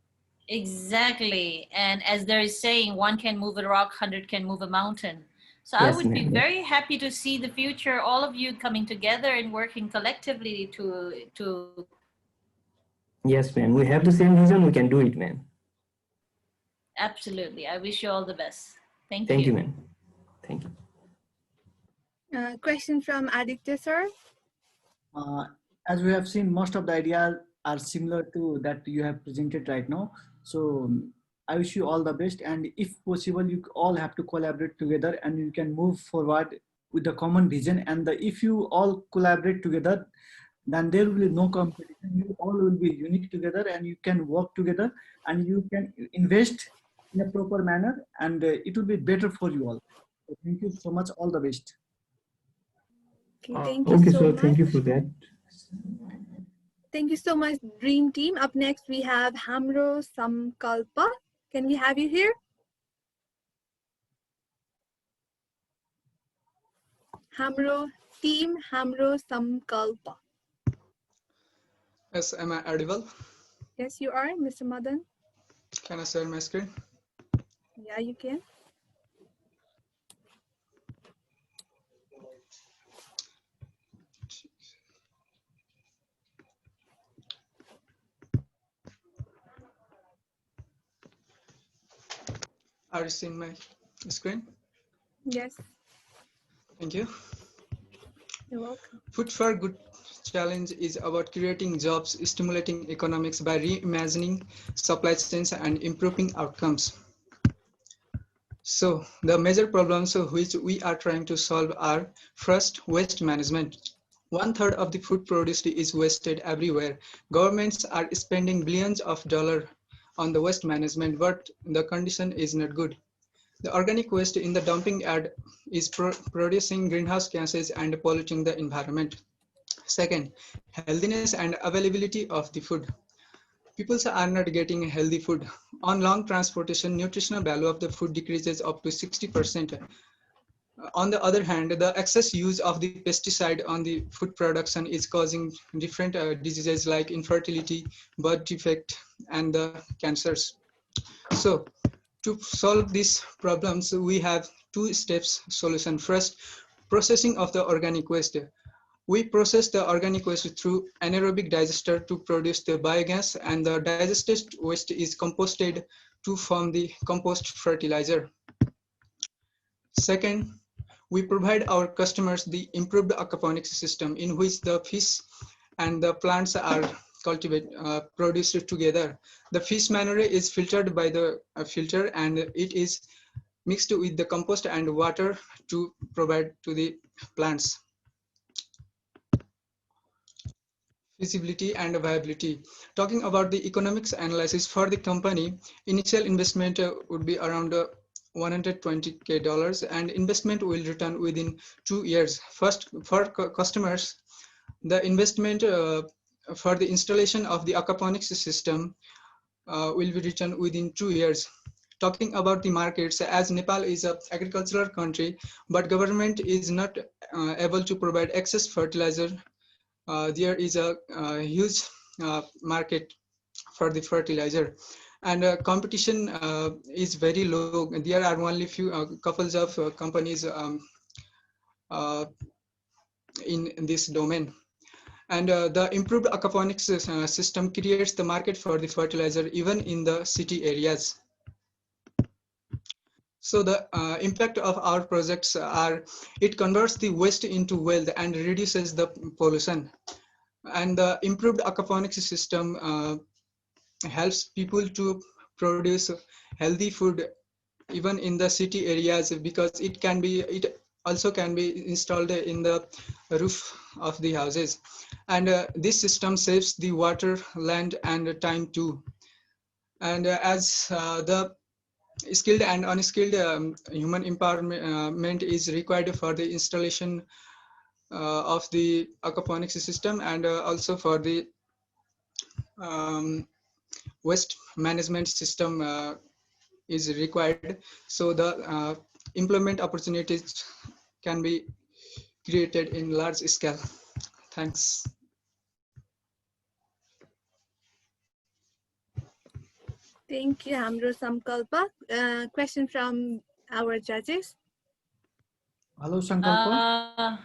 exactly, and as there is saying, one can move a rock, 100 can move a mountain. So I Yes, would be ma'am. Yes. very happy to see the future, all of you coming together and working collectively to. Yes, ma'am. We have the same vision. We can do it, ma'am. Absolutely. I wish you all the best. Thank Thank you. you, ma'am. Thank you. Question from Aditya, sir. As we have seen, most of the ideas are similar to that you have presented right now. So I wish you all the best. And if possible, you all have to collaborate together and you can move forward with the common vision. And if you all collaborate together, then there will be no competition. You all will be unique together and you can work together and you can invest in a proper manner and it will be better for you all. So thank you so much. All the best. Okay, thank you Okay, so so much. thank you for that. Thank you so much, Dream Team. Up next, we have Hamro Samkalpa. Can we have you here? Hamro Team, Hamro Samkalpa. Yes, am I audible? Yes, you are, Mr. Madan. Can I share my screen? Yeah, you can. Are you seeing my screen? Yes. Thank you. You're welcome. Food for Good Challenge is about creating jobs, stimulating economics by reimagining supply chains and improving outcomes. So the major problems which we are trying to solve are: first, waste management. 1/3 of the food produced is wasted everywhere. Governments are spending billions of dollars on the waste management, but the condition is not good. The organic waste in the dumping yard is producing greenhouse gases and polluting the environment. Second, healthiness and availability of the food. People are not getting healthy food. On long transportation, nutritional value of the food decreases up to 60%. On the other hand, the excess use of the pesticide on the food production is causing different diseases like infertility, birth defect, and the cancers. So to solve these problems, we have two steps solution. First, processing of the organic waste. We process the organic waste through anaerobic digester to produce the biogas, and the digested waste is composted to form the compost fertilizer. Second, we provide our customers the improved aquaponics system in which the fish and the plants are produced together. The fish manure is filtered by the filter and it is mixed with the compost and water to provide to the plants. Feasibility and viability. Talking about the economics analysis for the company, initial investment would be around $120K and investment will return within 2 years. First, for customers, the investment for the installation of the aquaponics system will be returned within 2 years. Talking about the markets, as Nepal is an agricultural country, but government is not able to provide excess fertilizer. There is a huge market for the fertilizer, and competition is very low. There are only few couples of companies in this domain. And the improved aquaponics system creates the market for the fertilizer even in the city areas. So the impact of our projects are, it converts the waste into wealth and reduces the pollution. And the improved aquaponics system helps people to produce healthy food even in the city areas, because it also can be installed in the roof of the houses. And this system saves the water, land, and time too. And as the skilled and unskilled human empowerment is required for the installation of the aquaponics system, and also for the waste management system is required. So the employment opportunities can be created in large scale. Thanks. Thank you, Hamro Samkalpa. Question from our judges. Hello, Sankalpa.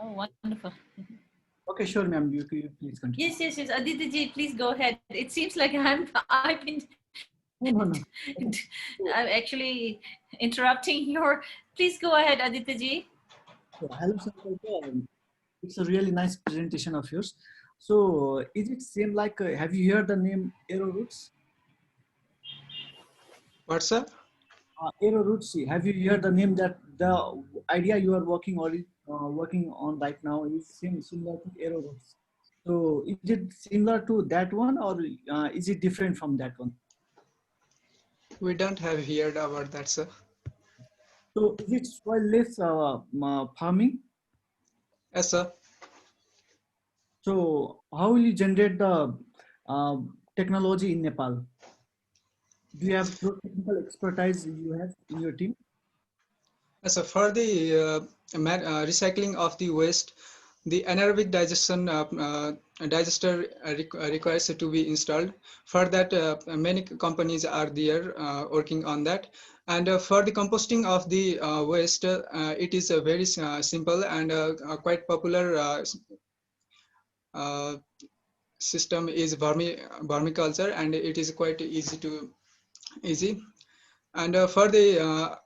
Oh, wonderful. Okay, sure, ma'am. You please continue. Yes. Aditi ji, please go ahead. It seems like I've been No. I'm actually interrupting your. Please go ahead, Aditi ji. Hello, Sankalpa. It's a really nice presentation of yours. So, is it same like? Have you heard the name Arrowroots? What's up? Arrowroots. Have you heard the name that the idea you are working on right now is similar to Arrowroots? So, is it similar to that one, or is it different from that one? We don't have heard about that, sir. So, is it soil-less farming? Yes, sir. So, how will you generate the technology in Nepal? Do you have technical expertise you have in your team? So for the recycling of the waste, the anaerobic digestion digester requires to be installed. For that, many companies are there working on that. And for the composting of the waste, it is very simple and quite popular system is vermiculture, and it is quite easy. And for the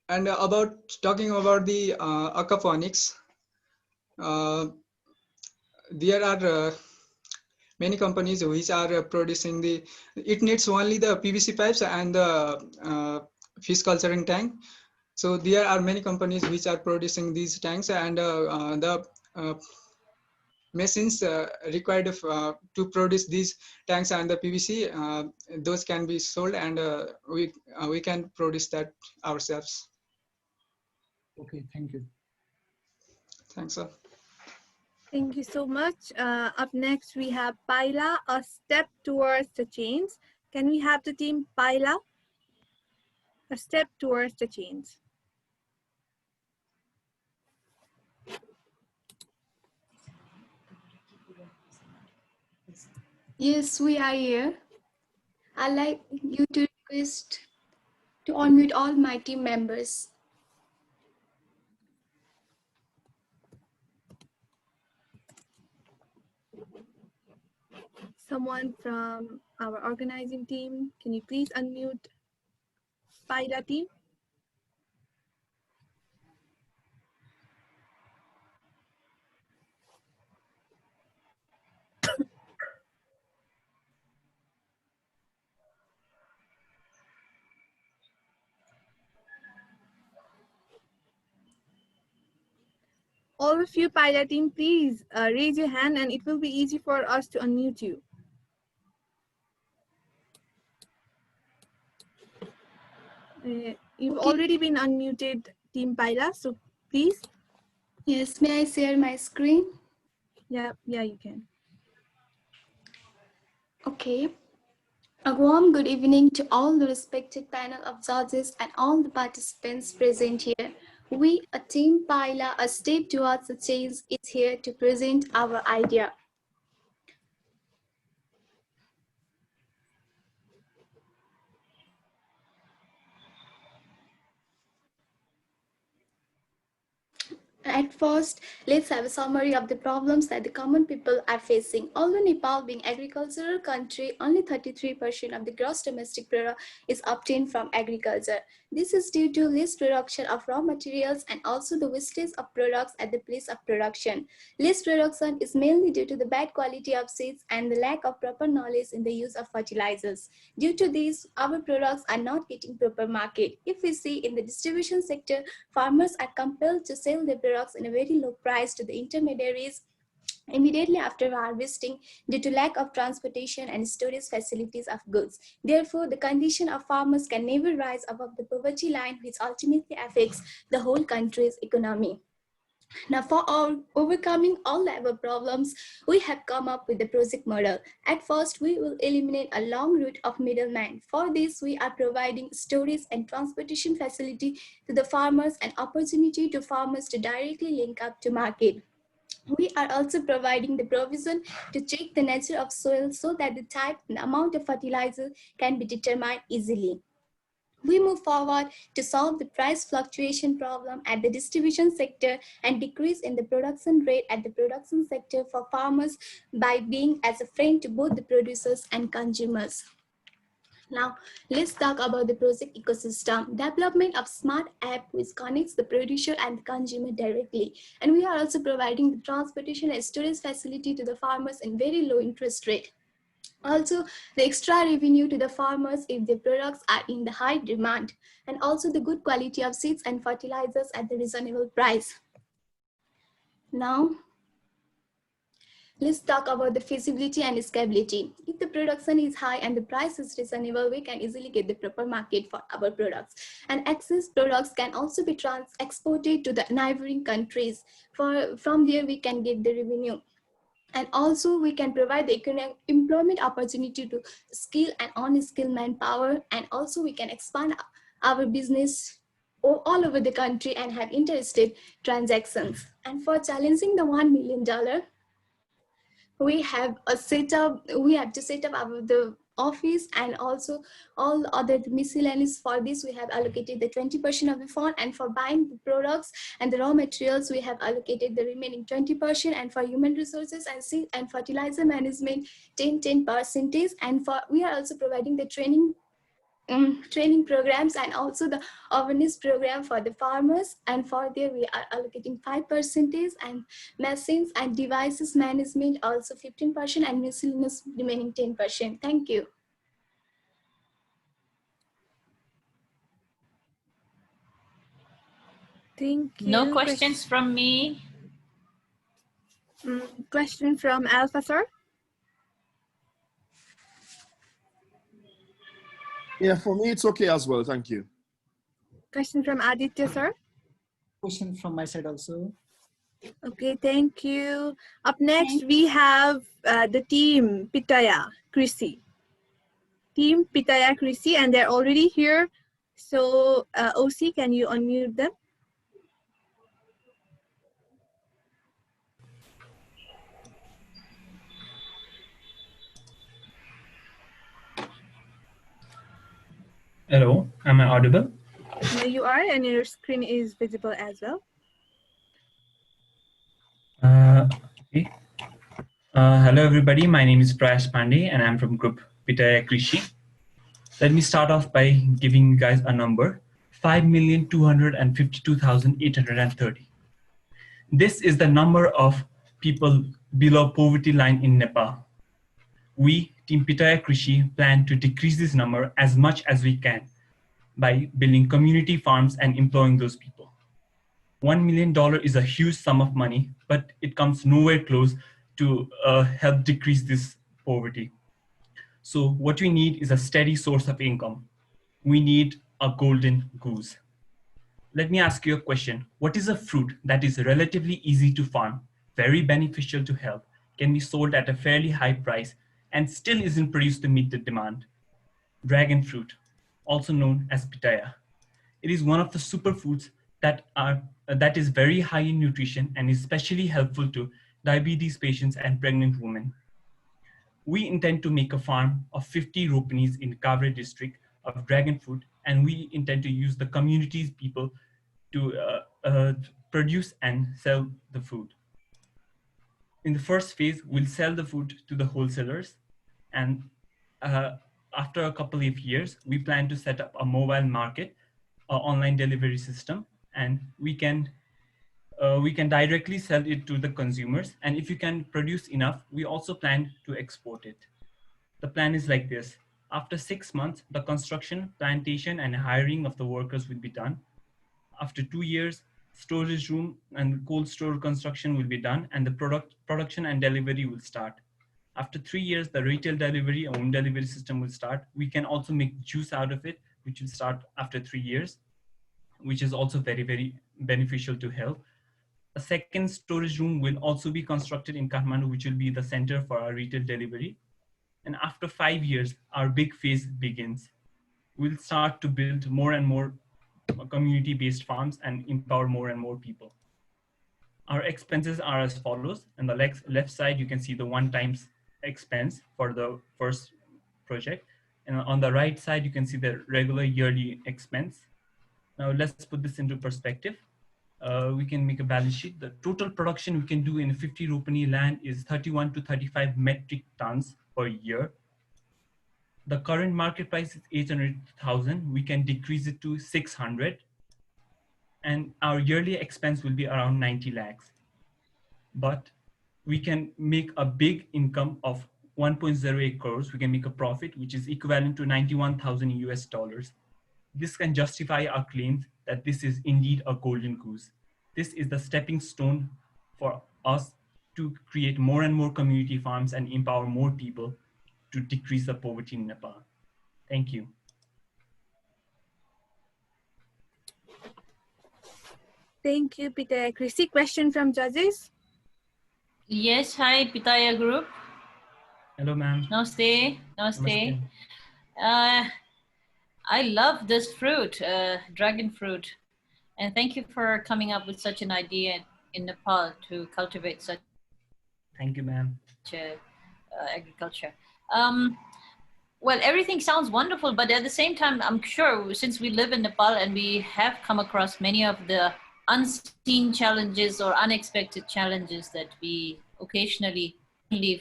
and about talking about the aquaponics, there are many companies which are producing the. It needs only the PVC pipes and the fish culturing tank. So there are many companies which are producing these tanks, and the machines required to produce these tanks and the PVC, those can be sold, and we can produce that ourselves. Okay, thank you. Thanks, sir. Thank you so much. Up next, we have Paila, a step towards the change. Can we have the team Paila? A step towards the change. Yes, we are here. I'd like you to request to unmute all my team members. Someone from our organizing team, can you please unmute Paila team? All of you Paila team, please raise your hand and it will be easy for us to unmute you. You've already been unmuted, Team Paila, so please. Yes, may I share my screen? Yeah, you can. Okay. A warm good evening to all the respected panel of judges and all the participants present here. We, a team Paila, a step towards the change, is here to present our idea. At first, let's have a summary of the problems that the common people are facing. Although Nepal being agricultural country, only 33% of the gross domestic product is obtained from agriculture. This is due to less production of raw materials and also the wastage of products at the place of production. Less production is mainly due to the bad quality of seeds and the lack of proper knowledge in the use of fertilizers. Due to this, our products are not getting proper market. If we see in the distribution sector, farmers are compelled to sell their products in a very low price to the intermediaries immediately after harvesting due to lack of transportation and storage facilities of goods. Therefore, the condition of farmers can never rise above the poverty line, which ultimately affects the whole country's economy. Now, for overcoming all the above problems, we have come up with the project model. At first, we will eliminate a long route of middlemen. For this, we are providing storage and transportation facility to the farmers and opportunity to farmers to directly link up to market. We are also providing the provision to check the nature of soil so that the type and amount of fertilizer can be determined easily. We move forward to solve the price fluctuation problem at the distribution sector and decrease in the production rate at the production sector for farmers by being as a friend to both the producers and consumers. Now, let's talk about the project ecosystem. Development of smart app which connects the producer and the consumer directly. And we are also providing the transportation and storage facility to the farmers in very low interest rate. Also, the extra revenue to the farmers if their products are in the high demand, and also the good quality of seeds and fertilizers at the reasonable price. Now, let's talk about the feasibility and scalability. If the production is high and the price is reasonable, we can easily get the proper market for our products. And excess products can also be exported to the neighboring countries. From there, we can get the revenue. And also we can provide the economic employment opportunity to skilled and unskilled manpower. And also we can expand our business all over the country and have interstate transactions. And for challenging the $1 million, we have to set up the office and also all other miscellaneous. For this, we have allocated the 20% of the fund, and for buying the products and the raw materials, we have allocated the remaining 20%, and for human resources and seed and fertilizer management, 10%. And we are also providing the training programs and also the awareness program for the farmers, and for there we are allocating 5%, and machines and devices management also 15%, and miscellaneous remaining 10%. Thank you. Thank you. No questions from me. Question from Alpha, sir. Yeah, for me, it's okay as well. Thank you. Question from Aditya, sir. Question from my side also. Okay, thank you. Up next, we have the team Pitaya Krisi. Team Pitaya Krisi, and they're already here. So, OC, can you unmute them? Hello, am I audible? There you are, and your screen is visible as well. Okay. Hello, everybody. My name is Prayash Pandey, and I'm from Group Pitaya Krishi. Let me start off by giving you guys a number: 5,252,830. This is the number of people below poverty line in Nepal. We, Team Pitaya Krishi, plan to decrease this number as much as we can by building community farms and employing those people. $1 million is a huge sum of money, but it comes nowhere close to help decrease this poverty. So what we need is a steady source of income. We need a golden goose. Let me ask you a question. What is a fruit that is relatively easy to farm, very beneficial to health, can be sold at a fairly high price, and still isn't produced to meet the demand? Dragon fruit, also known as pitaya. It is one of the superfoods that is very high in nutrition and is especially helpful to diabetes patients and pregnant women. We intend to make a farm of 50 ropenis in Kavre district of dragon fruit, and we intend to use the community's people to produce and sell the food. In the first phase, we'll sell the food to the wholesalers, and after a couple of years, we plan to set up a mobile market, online delivery system, and we can directly sell it to the consumers. And if you can produce enough, we also plan to export it. The plan is like this. After 6 months, the construction, plantation, and hiring of the workers will be done. After 2 years, storage room and cold store construction will be done, and the production and delivery will start. After 3 years, the retail delivery, home delivery system will start. We can also make juice out of it, which will start after 3 years, which is also very, very beneficial to health. A second storage room will also be constructed in Kathmandu, which will be the center for our retail delivery. And after 5 years, our big phase begins. We'll start to build more and more community-based farms and empower more and more people. Our expenses are as follows. On the left side, you can see the one-time expense for the first project. And on the right side, you can see the regular yearly expense. Now let's put this into perspective. We can make a balance sheet. The total production we can do in 50 Ropani land is 31 to 35 metric tons per year. The current market price is 800,000. We can decrease it to 600. And our yearly expense will be around 90 lakhs. But we can make a big income of 1.08 crores. We can make a profit, which is equivalent to 91,000 US dollars. This can justify our claims that this is indeed a golden goose. This is the stepping stone for us to create more and more community farms and empower more people to decrease the poverty in Nepal. Thank you. Thank you, Peter. Chrissy, question from judges? Yes, hi, Pitaya Group. Hello, ma'am. Namaste. Namaste. I love this fruit, dragon fruit. And thank you for coming up with such an idea in Nepal to cultivate such Thank you, ma'am. Agriculture. Well, everything sounds wonderful, but at the same time, I'm sure since we live in Nepal and we have come across many of the unseen challenges or unexpected challenges that we occasionally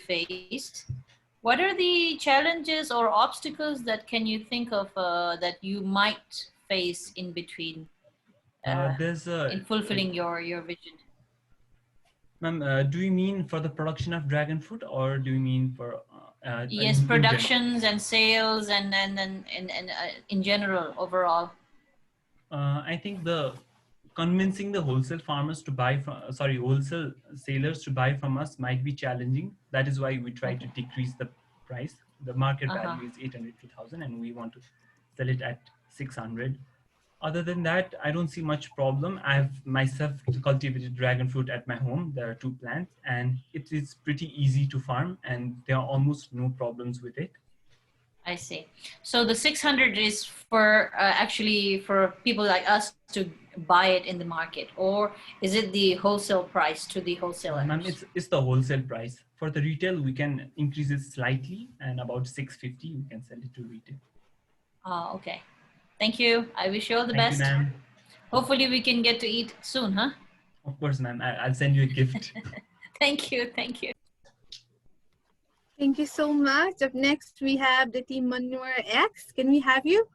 face, what are the challenges or obstacles that can you think of that you might face in between in fulfilling your vision? Ma'am, do you mean for the production of dragon fruit, or do you mean for yes, productions and sales and in general overall? I think the convincing the wholesale farmers to buy from wholesale sailors to buy from us might be challenging. That is why we try to decrease the price. The market value is 800 to 1,000 and we want to sell it at 600. Other than that, I don't see much problem. I have myself cultivated dragon fruit at my home. There are 2 plants and it is pretty easy to farm and there are almost no problems with it. I see. So the 600 is for actually for people like us to buy it in the market, or is it the wholesale price to the wholesalers? Ma'am, it's the wholesale price. For the retail, we can increase it slightly and about 650, we can sell it to retail. Oh, okay. Thank you. I wish you all the Thank best. you, ma'am. Hopefully we can get to eat soon, huh? Of course, ma'am. I'll send you a gift. Thank you. Thank you. Thank you so much. Up next, we have the team Manure X. Can we have you?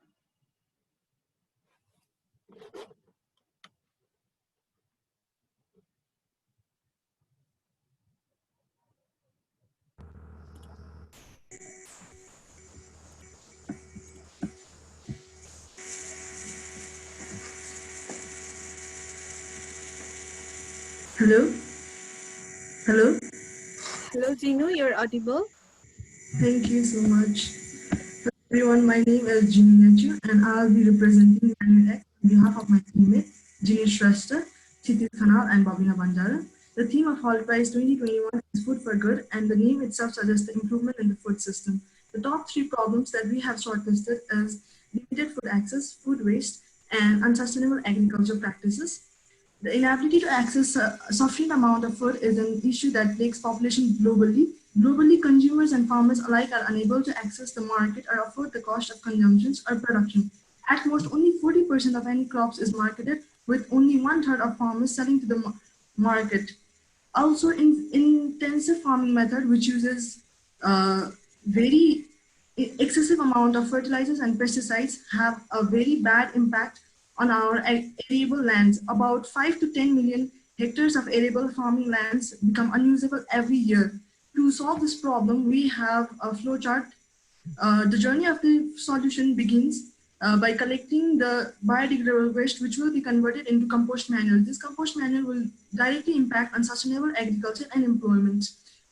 Hello? Hello? Hello, Ginu, you're audible. Thank you so much. Hello everyone, my name is Ginny Nechu and I'll be representing Manure X on behalf of my teammates, Ginny Shrestha, Chitit Khanal and Babina Bandara. The theme of Hall Prize 2021 is Food for Good, and the name itself suggests the improvement in the food system. The top 3 problems that we have shortlisted is limited food access, food waste, and unsustainable agriculture practices. The inability to access a sufficient amount of food is an issue that plagues population globally. Globally, consumers and farmers alike are unable to access the market or afford the cost of consumption or production. At most, only 40% of any crops is marketed, with only 1/3 of farmers selling to the market. Also, in intensive farming method, which uses very excessive amount of fertilizers and pesticides, have a very bad impact on our arable lands. About 5 to 10 million hectares of arable farming lands become unusable every year. To solve this problem, we have a flow chart. The journey of the solution begins by collecting the biodegradable waste, which will be converted into compost manure. This compost manure will directly impact on sustainable agriculture and employment.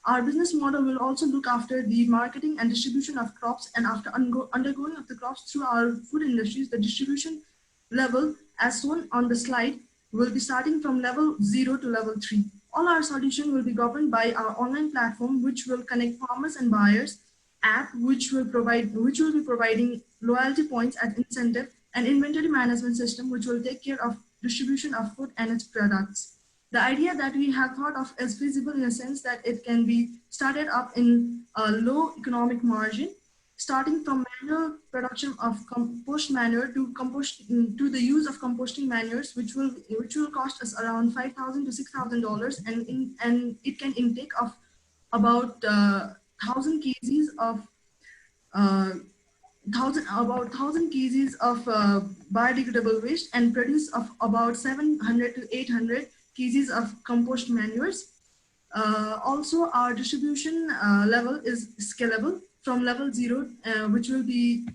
Our business model will also look after the marketing and distribution of crops, and after undergoing of the crops through our food industries, the distribution level, as shown on the slide, will be starting from level 0 to level 3. All our solution will be governed by our online platform, which will connect farmers and buyers, app which will be providing loyalty points as incentive, and inventory management system which will take care of distribution of food and its products. The idea that we have thought of is feasible in a sense that it can be started up in a low economic margin, starting from manual production of compost manure to the use of composting manures, which will cost us around $5,000 to $6,000, and it can intake of about 1,000 kgs of about 1,000 kgs of biodegradable waste and produce of about 700 to 800 kgs of compost manures. Also, our distribution level is scalable from level 0, which will be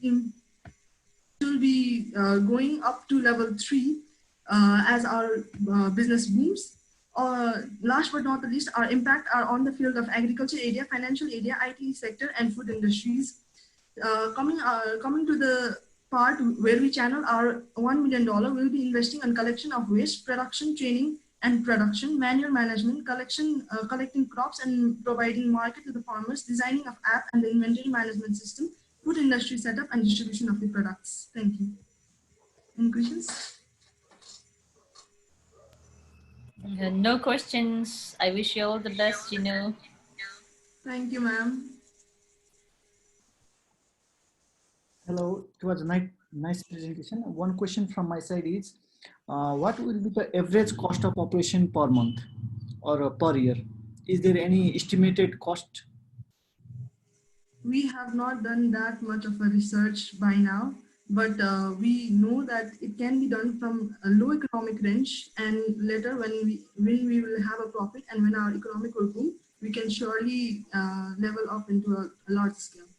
going up to level 3 as our business booms. Last but not the least, our impact are on the field of agriculture area, financial area, IT sector, and food industries. Coming to the part where we channel our $1 million, we'll be investing on collection of waste, production, training, and production, manual management, collecting crops and providing market to the farmers, designing of app and the inventory management system, food industry setup, and distribution of the products. Thank you. Any questions? No questions. I wish you all the best, Thank you, ma'am. Hello, it was a nice presentation. One question from my side is, what will be the average cost of operation per month or per year? Is there any estimated cost? We have not done that much of a research by now, but we know that it can be done from a low economic range, and later when we will have a profit and when our economic will boom, we can surely level up into a large scale.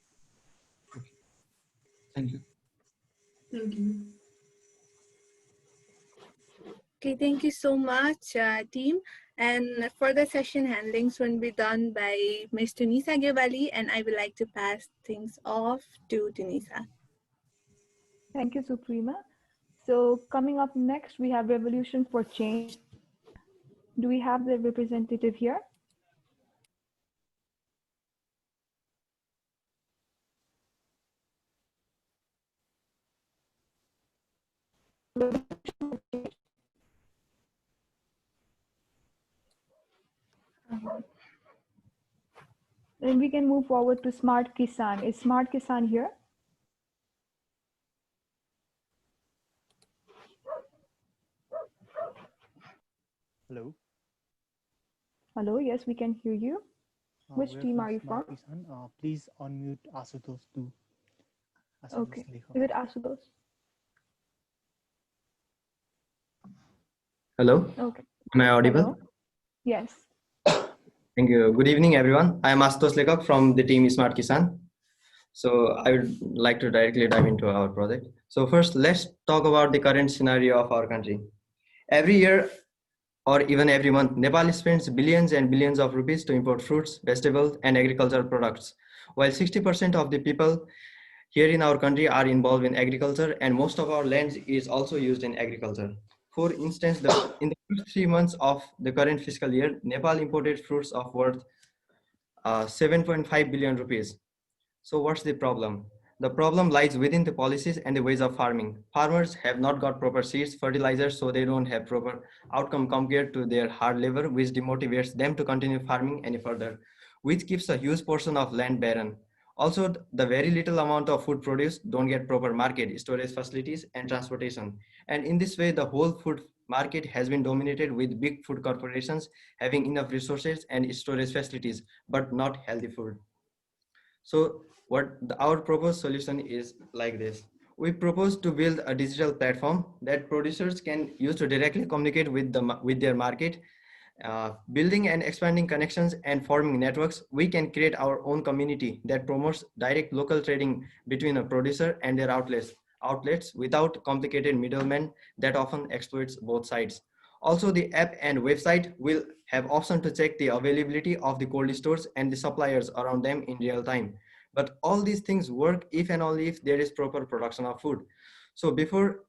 Thank you. Thank you. Okay, thank you so much, team. And further session handlings will be done by Ms. Tunisa Gebali, and I would like to pass things off to Tunisa. Thank you, Suprema. So coming up next, we have Revolution for Change. Do we have the representative here? Then we can move forward to Smart Kisan. Is Smart Kisan here? Hello. Hello, yes, we can hear you. Which team are you from? Please unmute Asutosh too. Okay, is it Asutosh? Hello. Okay. Am I audible? Hello? Yes. Thank you. Good evening, everyone. I am Asutosh Lekak from the team Smart Kisan. So I would like to directly dive into our project. So first, let's talk about the current scenario of our country. Every year, or even every month, Nepal spends billions and billions of rupees to import fruits, vegetables, and agricultural products. While 60% of the people here in our country are involved in agriculture, and most of our land is also used in agriculture. For instance, in the first 3 months of the current fiscal year, Nepal imported fruits of worth 7.5 billion rupees. So what's the problem? The problem lies within the policies and the ways of farming. Farmers have not got proper seeds, fertilizers, so they don't have proper outcome compared to their hard labor, which demotivates them to continue farming any further, which keeps a huge portion of land barren. Also, the very little amount of food produced don't get proper market, storage facilities, and transportation. And in this way, the whole food market has been dominated with big food corporations having enough resources and storage facilities, but not healthy food. So our proposed solution is like this. We propose to build a digital platform that producers can use to directly communicate with their market. Building and expanding connections and forming networks, we can create our own community that promotes direct local trading between a producer and their outlets without complicated middlemen that often exploits both sides. Also, the app and website will have option to check the availability of the cold stores and the suppliers around them in real time. But all these things work if and only if there is proper production of food. So before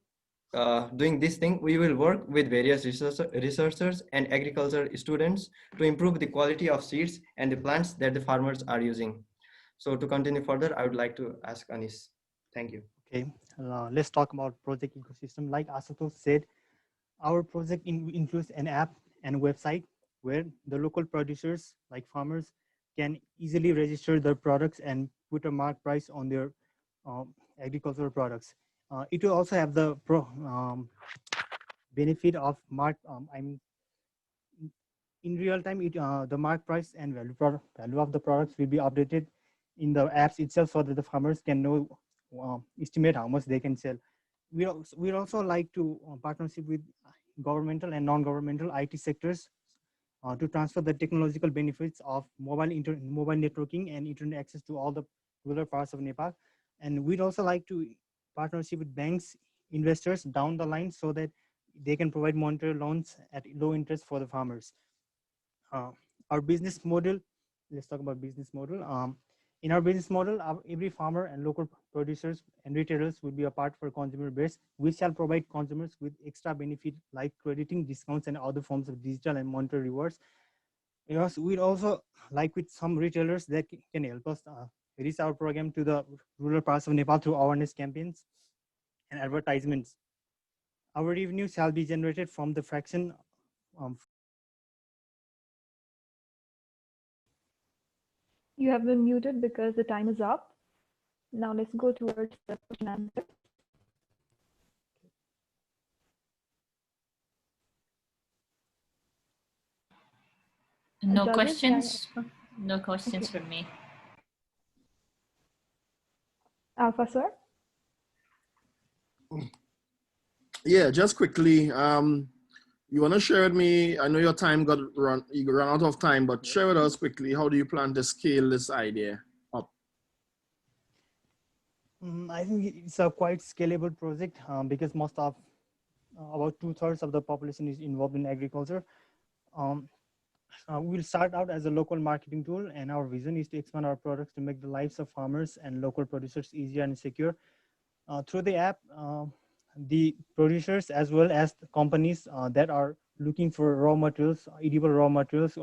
doing this thing, we will work with various researchers and agriculture students to improve the quality of seeds and the plants that the farmers are using. So to continue further, I would like to ask Anis. Thank you. Okay, let's talk about project ecosystem. Like Asutosh said, our project includes an app and website where the local producers like farmers can easily register their products and put a mark price on their agricultural products. It will also have the benefit of mark. In real time, the mark price and value of the products will be updated in the apps itself, so that the farmers can know estimate how much they can sell. We also like to partnership with governmental and non-governmental IT sectors to transfer the technological benefits of mobile networking and internet access to all the rural parts of Nepal. And we'd also like to partnership with banks, investors down the line, so that they can provide monetary loans at low interest for the farmers. Our business model, let's talk about business model. In our business model, every farmer and local producers and retailers will be a part for consumer base. We shall provide consumers with extra benefit like crediting, discounts, and other forms of digital and monetary rewards. Because we'd also like with some retailers that can help us reach our program to the rural parts of Nepal through awareness campaigns and advertisements. Our revenue shall be generated from the fraction. You have been muted because the time is up. Now let's go towards the question and answer. No Judges, questions. No questions okay. from me. Alpha, sir? Yeah, just quickly, you want to share with me, I know your time you ran out of time, but share with us quickly, how do you plan to scale this idea up? I think it's a quite scalable project because most of, about 2/3 of the population is involved in agriculture. We'll start out as a local marketing tool, and our vision is to expand our products to make the lives of farmers and local producers easier and secure. Through the app, the producers as well as the companies that are looking for raw materials, edible raw materials,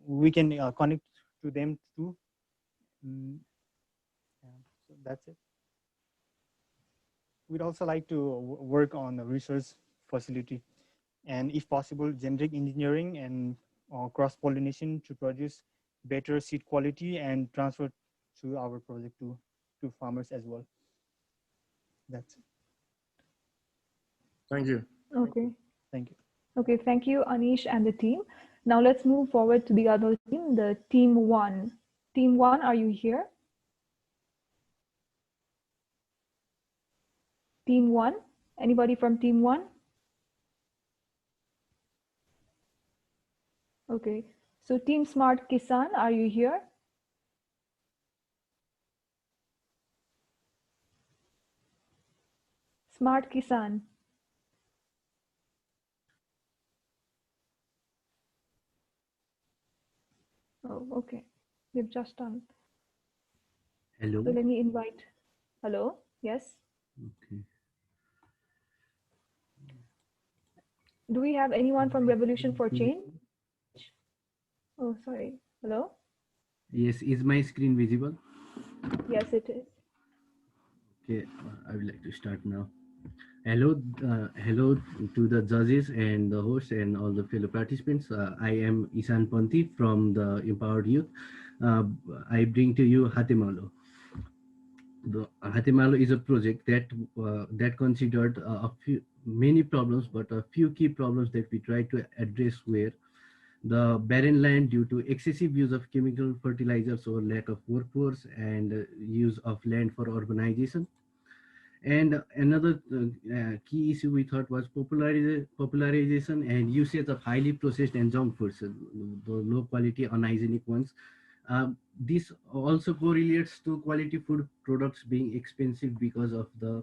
we can connect to them too. So that's it. We'd also like to work on the research facility, and if possible, genetic engineering and cross-pollination to produce better seed quality and transfer to our project to farmers as well. That's it. Thank you. Okay. Thank you. Okay, thank you, Anish and the team. Now let's move forward to the other team, the team 1. Team 1, are you here? Team 1? Anybody from team 1? Okay, so team Smart Kisan, are you here? Smart Kisan. Oh, okay. We've just done. Hello. So let me invite. Hello. Yes. Okay. Do we have anyone from Revolution for Change? Oh, sorry. Hello. Yes, is my screen visible? Yes, it is. Okay, I would like to start now. Hello, hello to the judges and the hosts and all the fellow participants. I am Isan Panti from the Empowered Youth. I bring to you Hatimalo. The Hatimalo is a project that considered many problems, but a few key problems that we try to address were the barren land due to excessive use of chemical fertilizers or lack of workforce, and use of land for urbanization. And another key issue we thought was popularization and usage of highly processed and junk foods, the low quality unhygienic ones. This also correlates to quality food products being expensive because of the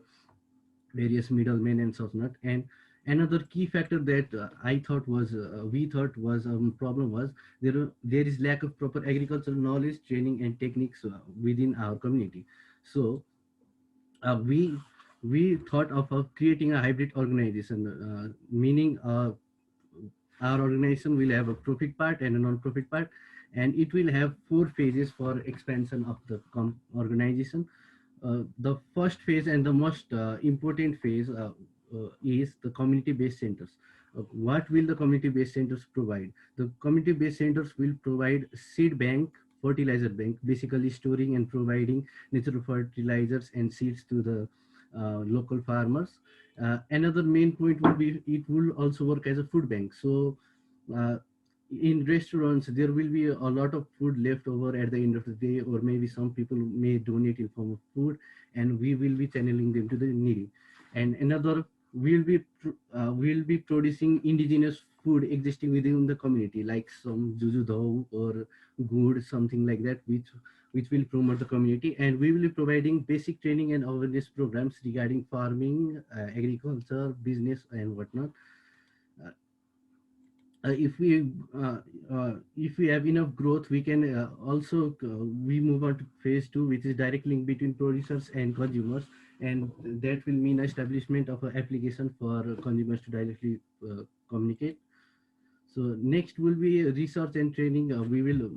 various middlemen and so on. And another key factor that we thought was a problem was there is lack of proper agricultural knowledge, training, and techniques within our community. So we thought of creating a hybrid organization, meaning our organization will have a profit part and a non-profit part, and it will have 4 phases for expansion of the organization. The first phase and the most important phase is the community-based centers. What will the community-based centers provide? The community-based centers will provide seed bank, fertilizer bank, basically storing and providing natural fertilizers and seeds to the local farmers. Another main point will be it will also work as a food bank. So uh, in restaurants there will be a lot of food left over at the end of the day, or maybe some people may donate in form of food, and we will be channeling them to the needy. And another, will be producing indigenous food existing within the community, like some juju dhau or good, something like that, which will promote the community. And we will be providing basic training and awareness programs regarding farming, agriculture, business, and whatnot. Uh, uh, if we uh, if we have enough growth, we can also we move on to phase 2, which is direct link between producers and consumers, and that will mean establishment of an application for consumers to directly communicate. So next will be research and training. We will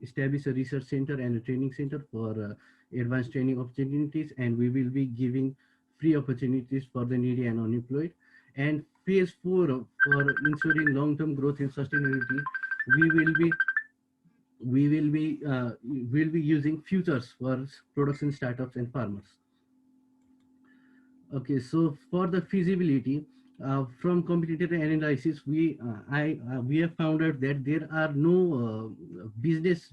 establish a research center and a training center for advanced training opportunities, and we will be giving free opportunities for the needy and unemployed. And phase 4, for ensuring long-term growth and sustainability, we will be will be using futures for production startups and farmers. Okay, so for the feasibility, from competitor analysis, we have found out that there are no business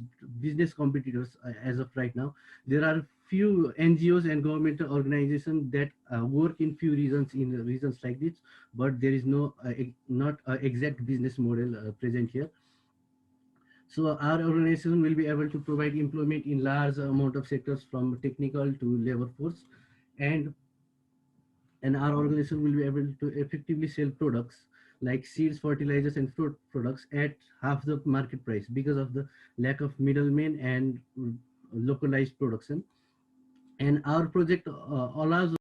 competitors as of right now. There are few NGOs and governmental organizations that work in few regions like this, but there is not an exact business model present here. So our organization will be able to provide employment in large amount of sectors, from technical to labor force, and our organization will be able to effectively sell products like seeds, fertilizers, and fruit products at half the market price because of the lack of middlemen and localized production. And our project allows.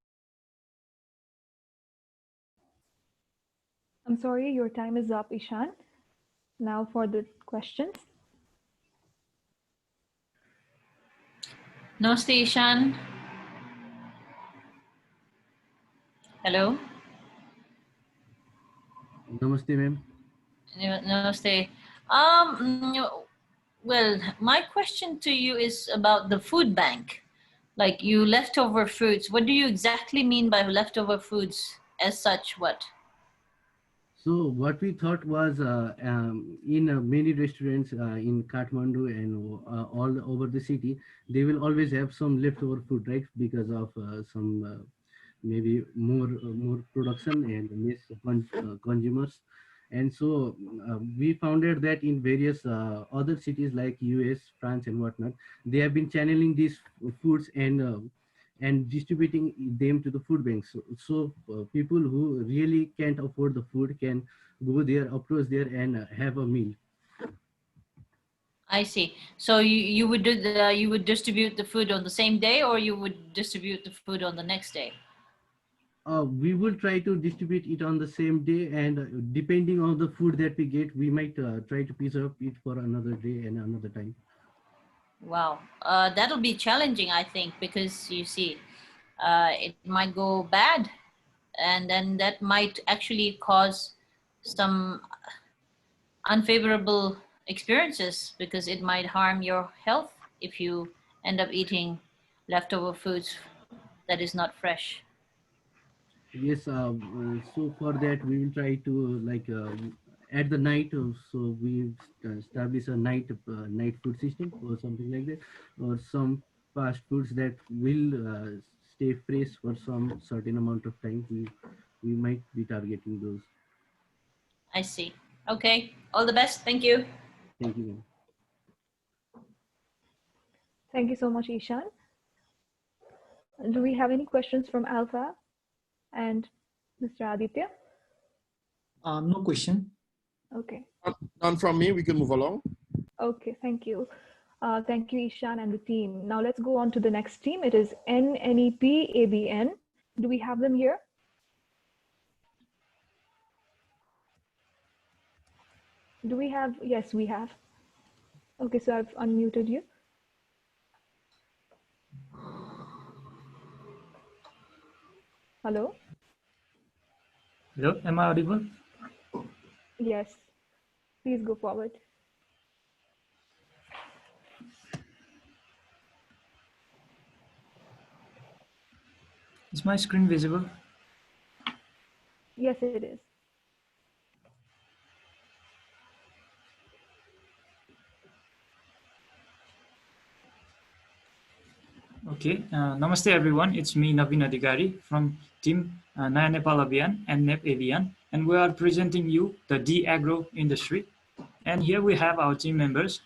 I'm sorry, your time is up, Ishan. Now for the questions. Namaste, Ishan. Hello. Namaste, ma'am. Namaste. Well, my question to you is about the food bank. Like, you leftover foods. What do you exactly mean by leftover foods as such? What? So what we thought was in many restaurants in Kathmandu and all over the city, they will always have some leftover food, right? Because of some maybe more production and less consumers. And so we found out that in various other cities like US, France, and whatnot, they have been channeling these foods and distributing them to the food banks. So people who really can't afford the food can go there, approach there, and have a meal. I see. So you would you would distribute the food on the same day, or you would distribute the food on the next day? We will try to distribute it on the same day, and depending on the food that we get, we might try to preserve it for another day and another time. Wow, that'll be challenging, I think, because you see, it might go bad, and then that might actually cause some unfavorable experiences because it might harm your health if you end up eating leftover foods that is not fresh. Yes, so for that we will try to like at the night. So we establish a night food system or something like that, or some fast foods that will stay fresh for some certain amount of time. We might be targeting those. I see. Okay. All the best. Thank you. Thank you, ma'am. Thank you so much, Ishan. Do we have any questions from Alpha and Mr. Aditya? No question. Okay. None from me. We can move along. Okay, thank you. Thank you, Ishan and the team. Now let's go on to the next team. It is NNEP-ABN. Do we have them here? Do we have? Yes, we have. Okay, so I've unmuted you. Hello? Hello, am I audible? Yes, please go forward. Is my screen visible? Yes, it is. Okay, Namaste everyone. It's me, Naveen Adhikari from team Naya Nepal Abhiyan and NEP Avian, and we are presenting you the D-Agro industry. And here we have our team members,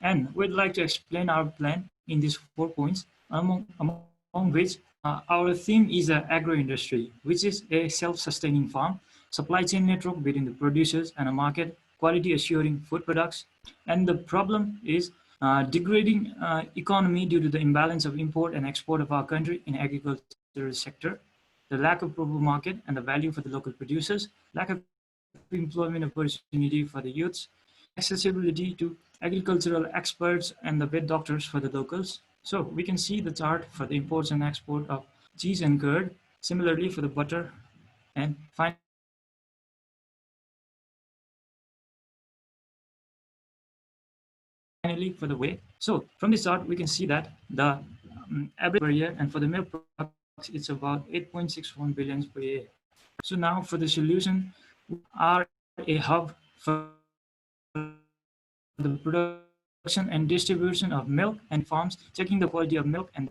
and we'd like to explain our plan in these 4 points, among which our theme is agro industry, which is a self-sustaining farm, supply chain network between the producers and a market, quality assuring food products. And the problem is degrading economy due to the imbalance of import and export of our country in agricultural sector, the lack of proper market and the value for the local producers, lack of employment opportunity for the youths, accessibility to agricultural experts and the vet doctors for the locals. So we can see the chart for the imports and export of cheese and curd, similarly for the butter, and finally for the whey. So from this chart, we can see that the average per year, and for the milk products, it's about 8.61 billion per year. So now for the solution, we are a hub for the production and distribution of milk and farms, checking the quality of milk and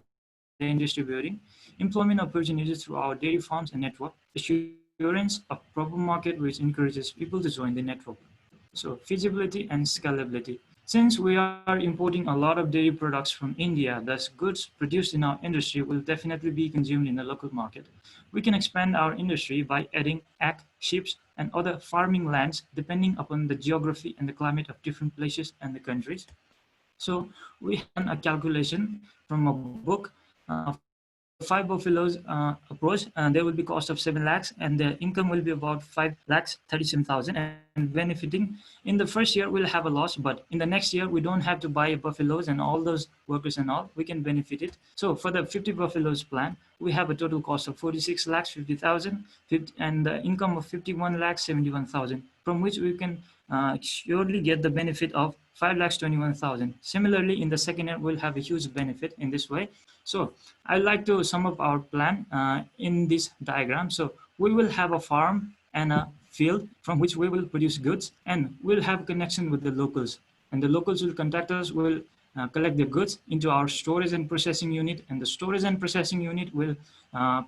then distributing, employment opportunities through our dairy farms and network, assurance of proper market which encourages people to join the network. So feasibility and scalability. Since we are importing a lot of dairy products from India, thus goods produced in our industry will definitely be consumed in the local market. We can expand our industry by adding ag, sheep, and other farming lands depending upon the geography and the climate of different places and the countries. So we have a calculation from a book of 5 buffaloes approach, and there will be cost of 7 lakhs, and the income will be about 5 lakhs 37,000, and benefiting in the first year we'll have a loss, but in the next year we don't have to buy buffaloes and all those workers and all, we can benefit it. So for the 50 buffaloes plan, we have a total cost of 46 lakhs 50,000 and the income of 51 lakhs 71,000, from which we can surely get the benefit of 5 lakhs 21,000. Similarly, in the second year, we'll have a huge benefit in this way. So I'd like to sum up our plan in this diagram. So we will have a farm and a field from which we will produce goods, and we'll have connection with the locals. And the locals will contact us, will collect the goods into our storage and processing unit, and the storage and processing unit will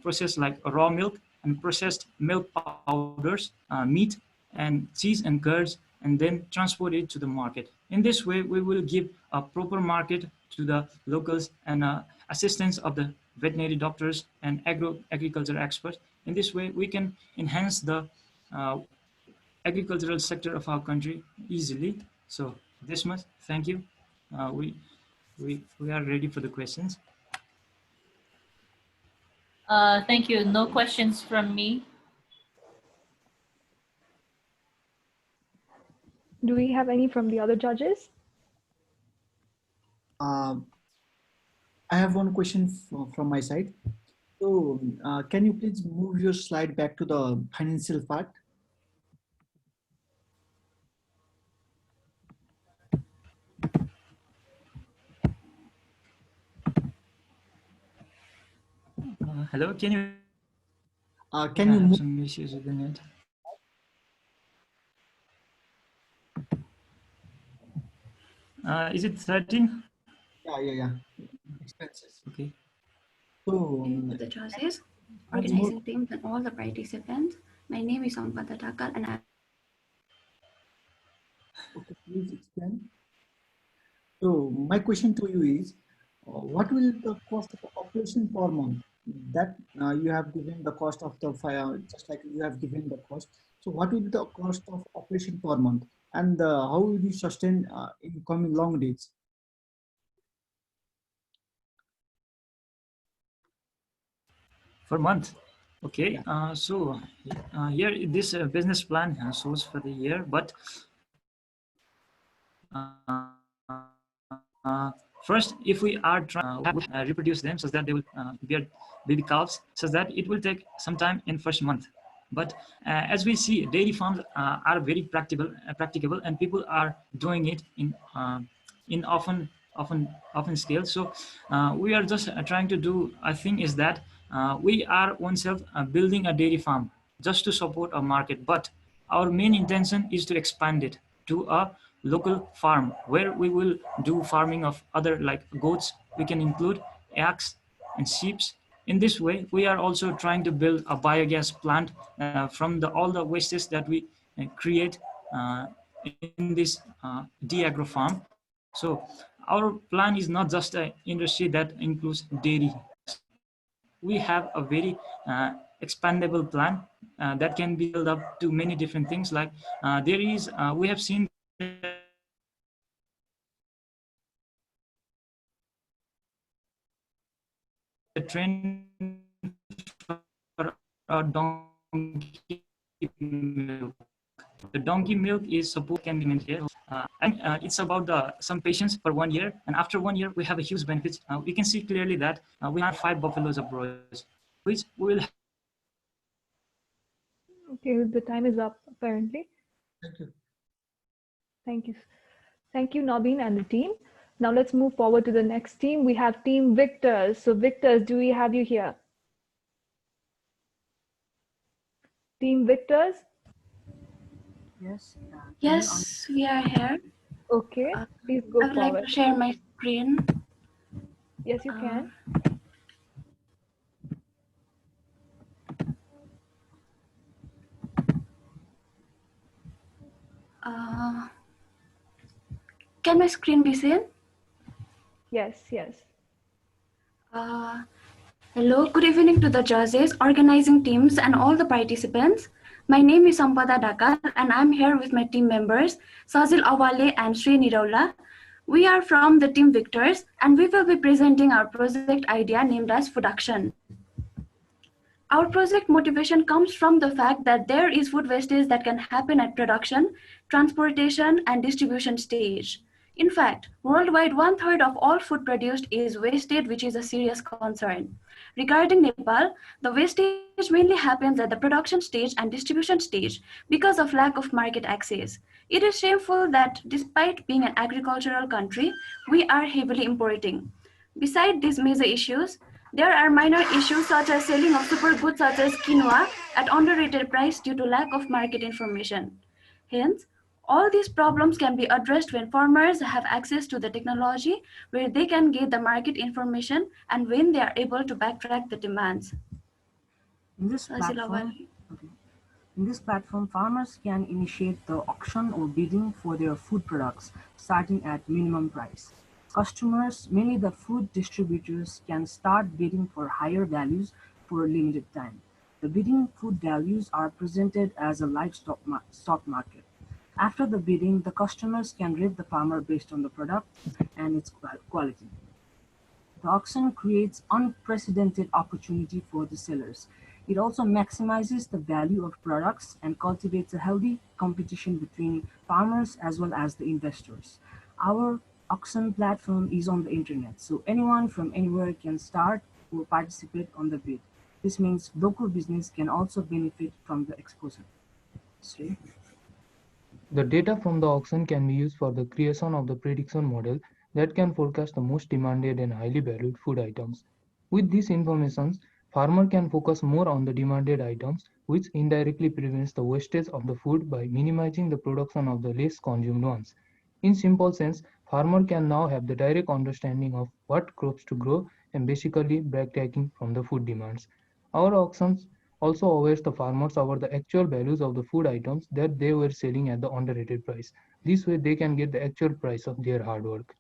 process like raw milk and processed milk powders, meat and cheese and curds, and then transport it to the market. In this way, we will give a proper market to the locals and assistance of the veterinary doctors and agriculture experts. In this way, we can enhance the agricultural sector of our country easily. So this much, thank you. We are ready for the questions. Thank you. No questions from me. Do we have any from the other judges? I have one question from my side. So can you please move your slide back to the financial part? Hello, can you? Can I you have move? some issues with the net. Is it 13? Yeah. Expenses. Okay. So, To the choices, much more. organizing teams and all the participants. My name is Ampada Takal and I. Okay, please explain. So my question to you is, what will the cost of operation per month? That you have given the cost of the fire, just like you have given the cost. So what will be the cost of operation per month, and how will you sustain in coming long days? For month. Okay. Yeah. So here this business plan shows for the year, but first, if we are trying reproduce them so that they will bear baby calves, so that it will take some time in first month. But as we see, dairy farms are very practicable, and people are doing it in often scale. So we are just trying to do a thing is that we are oneself building a dairy farm just to support a market, but our main intention is to expand it to a local farm where we will do farming of other like goats. We can include eggs and sheep. In this way, we are also trying to build a biogas plant from all the wastes that we create in this de-agro farm. So our plan is not just an industry that includes dairy. We have a very expandable plan that can be built up to many different things. Like there is, we have seen the trend for a donkey milk. The donkey milk is supposed can be made here. And it's about some patients for 1 year. And after 1 year, we have a huge benefit. We can see clearly that we have 5 buffaloes abroad, which will. Okay, the time is up apparently. Thank you. Thank you. Thank you, Nabin and the team. Now let's move forward to the next team. We have Team Victors. So Victors, do we have you here? Team Victors? Yes. Yes, we are here. Okay, please go I would forward. like to share my screen. Yes, you can. Can my screen be seen? Yes. Hello, good evening to the judges, organizing teams, and all the participants. My name is Sampada Dakar, and I'm here with my team members, Sazil Awale and Sri Niraula. We are from the Team Victors, and we will be presenting our project idea named as Food Action. Our project motivation comes from the fact that there is food wastage that can happen at production, transportation, and distribution stage. In fact, worldwide, 1/3 of all food produced is wasted, which is a serious concern. Regarding Nepal, the wastage mainly happens at the production stage and distribution stage because of lack of market access. It is shameful that despite being an agricultural country, we are heavily importing. Besides these major issues, there are minor issues such as selling of superfoods such as quinoa at underrated price due to lack of market information. Hence, all these problems can be addressed when farmers have access to the technology where they can get the market information and when they are able to backtrack the demands. In this platform, farmers can initiate the auction or bidding for their food products starting at minimum price. Customers, mainly the food distributors, can start bidding for higher values for a limited time. The bidding food values are presented as a live stock market. After the bidding, the customers can rate the farmer based on the product and its quality. The auction creates unprecedented opportunity for the sellers. It also maximizes the value of products and cultivates a healthy competition between farmers as well as the investors. Our auction platform is on the internet, so anyone from anywhere can start or participate on the bid. This means local business can also benefit from the exposure. Sri? The data from the auction can be used for the creation of the prediction model that can forecast the most demanded and highly valued food items. With these informations, Farmer can focus more on the demanded items, which indirectly prevents the wastage of the food by minimizing the production of the less consumed ones. In simple sense, farmer can now have the direct understanding of what crops to grow and basically backtracking from the food demands. Our auctions also awares the farmers about the actual values of the food items that they were selling at the underrated price. This way they can get the actual price of their hard work.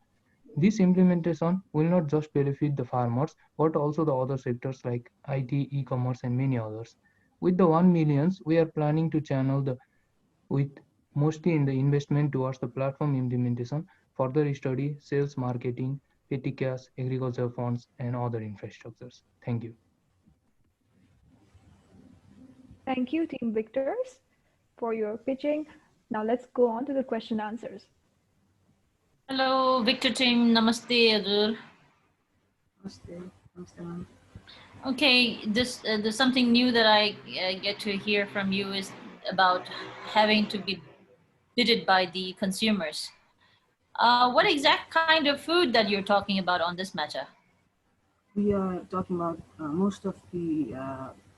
This implementation will not just benefit the farmers, but also the other sectors like IT, e-commerce, and many others. With the 1 millions, we are planning to channel the with mostly in the investment towards the platform implementation, further study, sales, marketing, petty cash, agriculture funds, and other infrastructures. Thank you. Thank you, Team Victors, for your pitching. Now let's go on to the question answers. Hello, Victor team. Namaste, Adur. Namaste. Namaste, ma'am. Okay, there's something new that I get to hear from you is about having to be bidded by the consumers. What exact kind of food that you're talking about on this matter? We are talking about most of the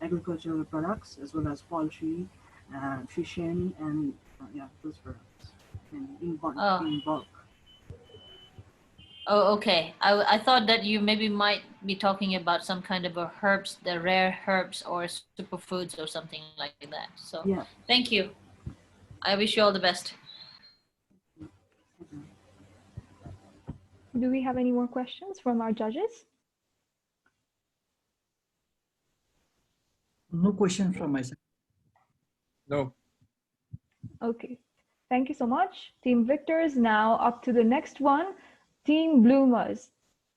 agricultural products as well as poultry, fishing, and yeah, those products in bulk. Oh, okay. I thought that you maybe might be talking about some kind of a herbs, the rare herbs or superfoods or something like that. So Yeah. thank you. I wish you all the best. Do we have any more questions from our judges? No question from my side. No. Okay. Thank you so much. Team Victors, now up to the next one. Team Bloomers.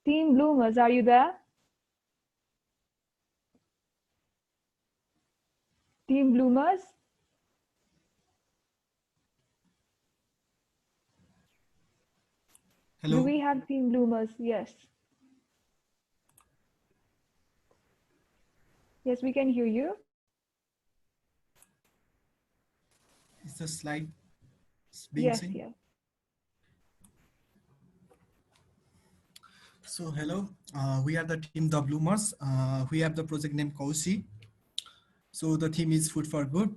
Team Bloomers, are you there? Team Bloomers? Hello. Do we have Team Bloomers? Yes. Yes, we can hear you. Is the slide being Yes, seen? yes. So hello, we are the team The Bloomers. We have the project name Kausi. So the theme is food for good.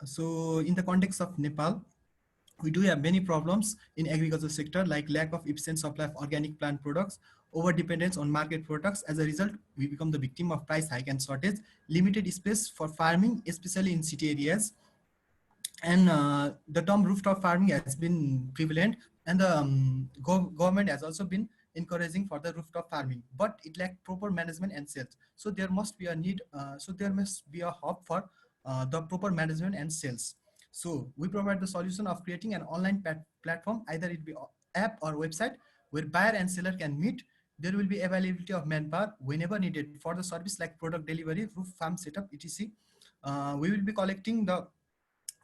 So in the context of Nepal, we do have many problems in agriculture sector like lack of efficient supply of organic plant products, over dependence on market products. As a result, we become the victim of price hike and shortage, limited space for farming, especially in city areas. And the term rooftop farming has been prevalent, and the government has also been encouraging for the rooftop farming, but it lacked proper management and sales. So there must be a need, so there must be a hub for the proper management and sales. So we provide the solution of creating an online platform, either it be app or website, where buyer and seller can meet. There will be availability of manpower whenever needed for the service like product delivery, roof farm setup, etc. We will be collecting the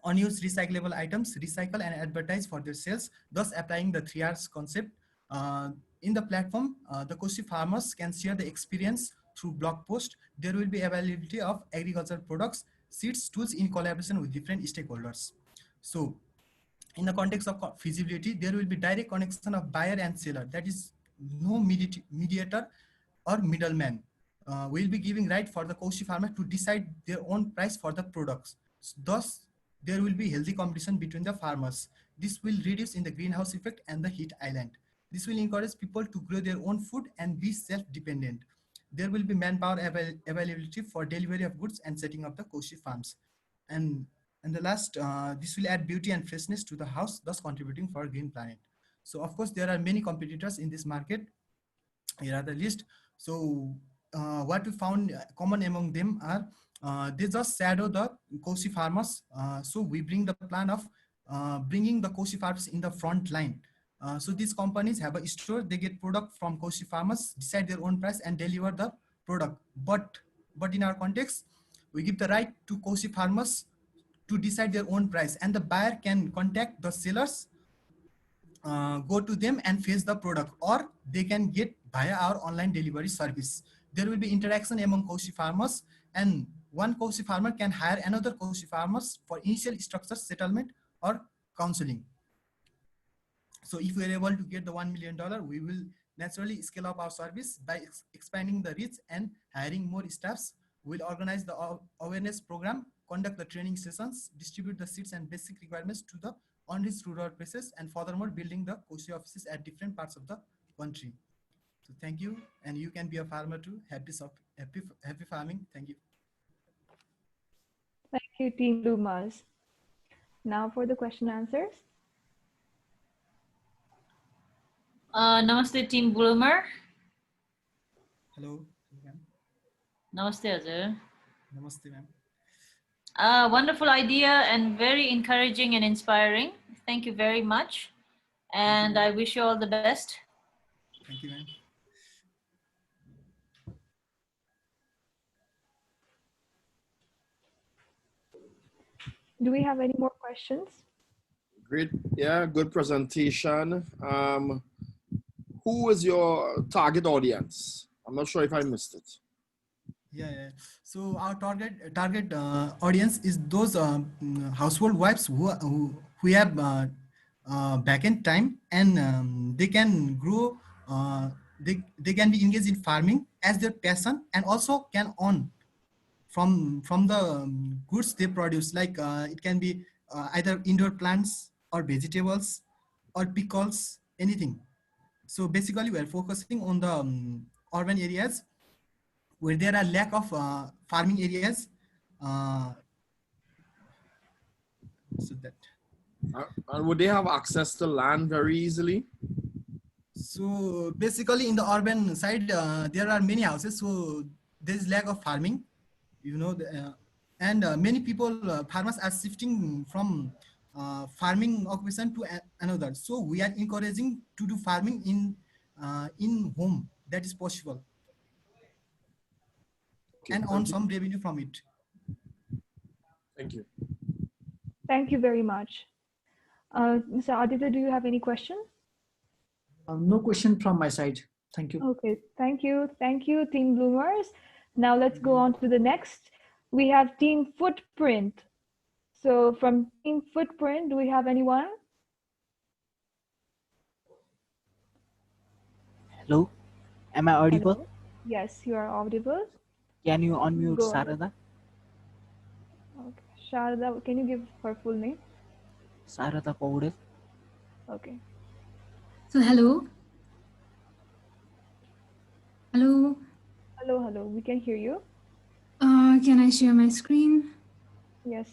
unused recyclable items, recycle and advertise for their sales, thus applying the 3Rs concept. In the platform, the Koshi farmers can share the experience through blog post. There will be availability of agricultural products, seeds, tools in collaboration with different stakeholders. So in the context of feasibility, there will be direct connection of buyer and seller. That is no mediator or middleman. Will be giving right for the Koshi farmer to decide their own price for the products. Thus, there will be healthy competition between the farmers. This will reduce in the greenhouse effect and the heat island. This will encourage people to grow their own food and be self-dependent. There will be manpower availability for delivery of goods and setting up the Koshi farms. And the last, this will add beauty and freshness to the house, thus contributing for a green planet. So of course, there are many competitors in this market. Here are the list. So what we found common among them are they just shadow the Koshi farmers. So we bring the plan of bringing the Koshi farmers in the front line. So these companies have a store, they get product from Koshi farmers, decide their own price and deliver the product. But in our context, we give the right to Koshi farmers to decide their own price, and the buyer can contact the sellers, go to them and face the product, or they can get via our online delivery service. There will be interaction among Koshi farmers, and one Koshi farmer can hire another Koshi farmers for initial structure settlement or counseling. So if we are able to get the $1 million, we will naturally scale up our service by expanding the reach and hiring more staffs. We'll organize the awareness program, conduct the training sessions, distribute the seats and basic requirements to the unreached rural places, and furthermore building the COSI offices at different parts of the country. So thank you, and you can be a farmer too. Happy farming. Thank you. Thank you, Team Blue Mars. Now for the question answers. Namaste, Team Bloomer. Hello. Namaste, Azhar. Namaste, ma'am. Wonderful idea and very encouraging and inspiring. Thank you very much. And I wish you all the best. Thank you, ma'am. Do we have any more questions? Great. Yeah, good presentation. Who is your target audience? I'm not sure if I missed it. Yeah. So our target audience is those household wives who have backend time, and they can grow. They can be engaged in farming as their passion, and also can earn from the goods they produce. Like it can be either indoor plants or vegetables or pickles, anything. So basically, we are focusing on the urban areas where there are lack of farming areas. So that. And would they have access to land very easily? So basically, in the urban side, there are many houses, so there is lack of farming. You know, and many people, farmers are shifting from farming occupation to another. So we are encouraging to do farming in home. That is possible. Okay, and earn some revenue from it. Thank you. Thank you very much. Mr. Aditya, do you have any question? No question from my side. Thank you. Okay, thank you. Thank you, Team Bloomers. Now let's go on to the next. We have Team Footprint. So from Team Footprint, do we have anyone? Hello, am I audible? Hello? Yes, you are audible. Can you unmute Go Sarada? Okay, Sharada, can you give her full name? Sarada Paudel. Okay. So hello. Hello. Hello, we can hear you. Can I share my screen? Yes.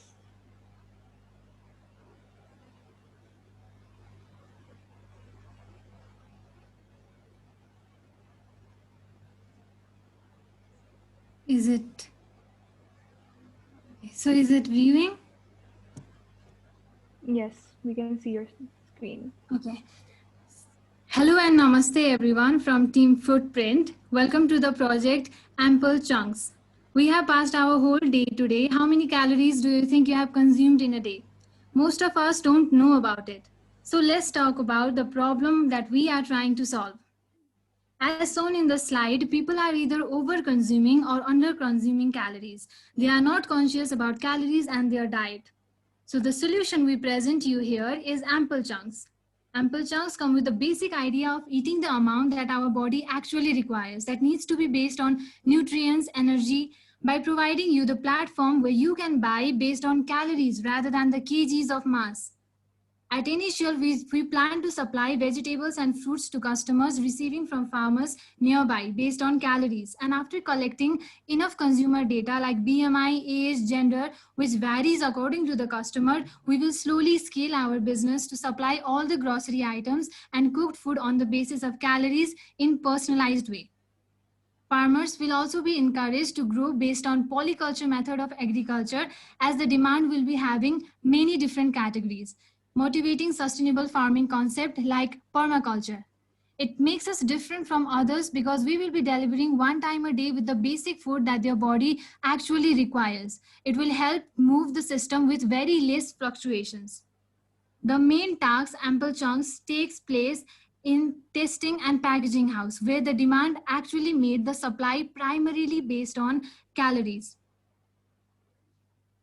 Is it viewing? Yes, we can see your screen. Okay. Hello and namaste everyone from Team Footprint. Welcome to the project Ample Chunks. We have passed our whole day today. How many calories do you think you have consumed in a day? Most of us don't know about it. So let's talk about the problem that we are trying to solve. As shown in the slide, people are either over-consuming or under-consuming calories. They are not conscious about calories and their diet. So the solution we present you here is ample chunks. Ample chunks come with the basic idea of eating the amount that our body actually requires, that needs to be based on nutrients, energy, by providing you the platform where you can buy based on calories rather than the kgs of mass. At Initial, we plan to supply vegetables and fruits to customers receiving from farmers nearby based on calories. And after collecting enough consumer data like BMI, age, gender, which varies according to the customer, we will slowly scale our business to supply all the grocery items and cooked food on the basis of calories in personalized way. Farmers will also be encouraged to grow based on polyculture method of agriculture, as the demand will be having many different categories. Motivating sustainable farming concept like permaculture. It makes us different from others because we will be delivering one time a day with the basic food that their body actually requires. It will help move the system with very less fluctuations. The main task, ample chunks, takes place in testing and packaging house, where the demand actually made the supply primarily based on calories.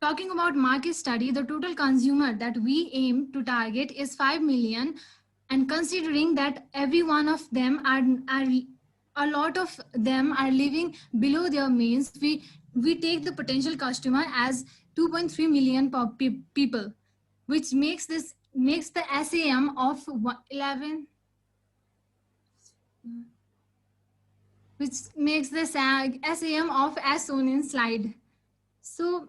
Talking about market study, the total consumer that we aim to target is 5 million And considering that every one of them are a lot of them are living below their means, we take the potential customer as 2.3 million people, which makes the SAM of 11, which makes the SAM of as shown in slide. So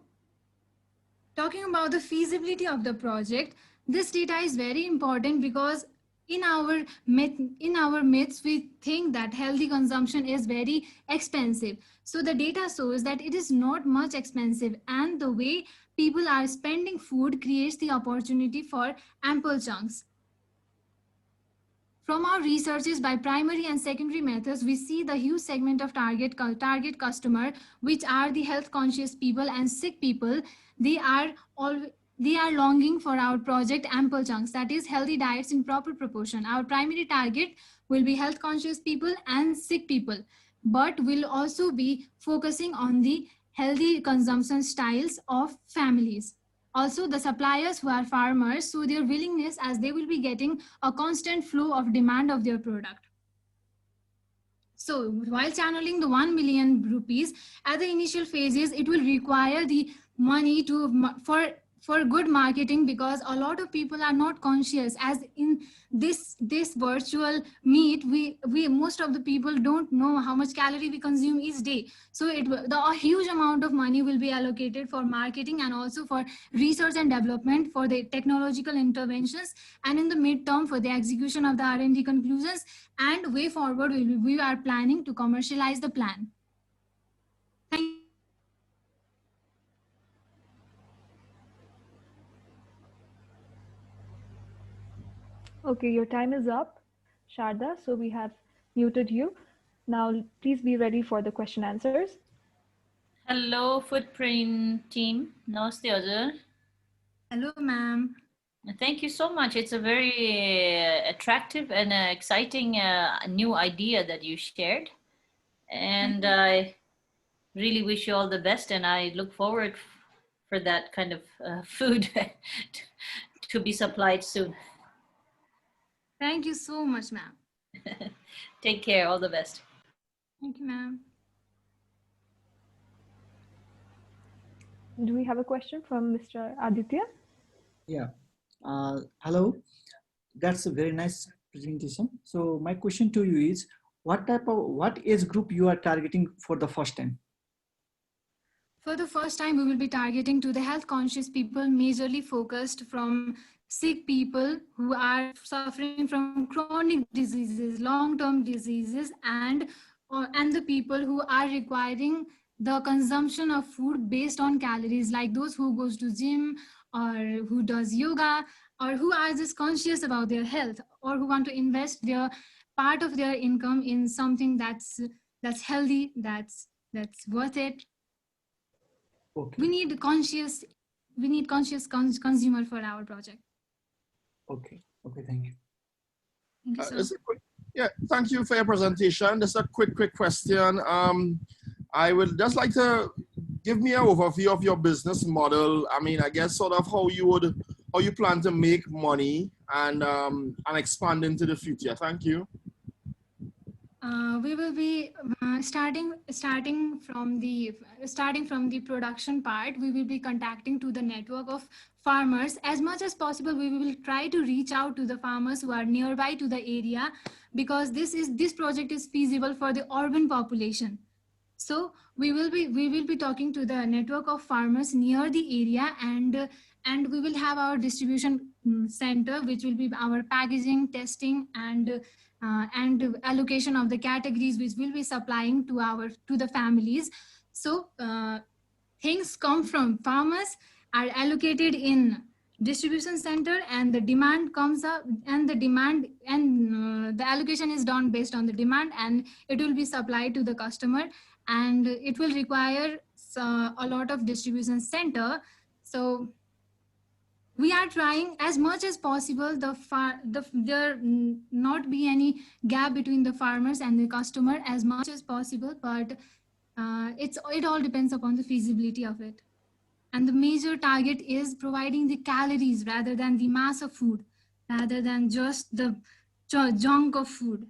talking about the feasibility of the project, this data is very important because in our myths we think that healthy consumption is very expensive. So the data shows that it is not much expensive, and the way people are spending food creates the opportunity for ample chunks. From our researches by primary and secondary methods, we see the huge segment of target customer, which are the health conscious people and sick people. They are longing for our project ample chunks, that is healthy diets in proper proportion. Our primary target will be health conscious people and sick people, but will also be focusing on the healthy consumption styles of families. Also, the suppliers who are farmers, so their willingness, as they will be getting a constant flow of demand of their product. So while channeling the 1 million rupees at the initial phases, it will require the money for good marketing, because a lot of people are not conscious. As in this virtual meet, we most of the people don't know how much calorie we consume each day. So a huge amount of money will be allocated for marketing and also for research and development, for the technological interventions, and in the midterm for the execution of the R&D conclusions, and way forward we are planning to commercialize the plan. Thank you. Okay, your time is up, Sharda, so we have muted you. Now, please be ready for the question answers. Hello, Footprint team. Namaste, Ajay. Hello, ma'am. Thank you so much. It's a very attractive and exciting new idea that you shared. And I really wish you all the best, and I look forward for that kind of food to be supplied soon. Thank you so much, ma'am. Take care. All the best. Thank you, ma'am. Do we have a question from Mr. Aditya? Yeah. Hello. That's a very nice presentation. So my question to you is, what age group you are targeting for the first time? For the first time, we will be targeting to the health conscious people, majorly focused from sick people who are suffering from chronic diseases, long-term diseases, and the people who are requiring the consumption of food based on calories, like those who goes to gym or who does yoga, or who are just conscious about their health, or who want to invest their part of their income in something that's healthy, that's worth it. Okay. We need conscious consumer for our project. Okay. Okay. Thank you. Thank you, sir. Yeah, thank you for your presentation. Just a quick question. I would just like to give me an overview of your business model. I mean, I guess sort of how you plan to make money and expand into the future. Thank you. We will be starting from the production part. We will be contacting to the network of farmers as much as possible. We will try to reach out to the farmers who are nearby to the area, because this project is feasible for the urban population. So we will be talking to the network of farmers near the area, and we will have our distribution center, which will be our packaging, testing, and allocation of the categories which will be supplying to the families. So things come from farmers, are allocated in distribution center, and the demand comes up, and the allocation is done based on the demand, and it will be supplied to the customer, and it will require a lot of distribution center. So we are trying as much as possible there not be any gap between the farmers and the customer as much as possible, but it all depends upon the feasibility of it. And the major target is providing the calories rather than the mass of food, rather than just the junk of food.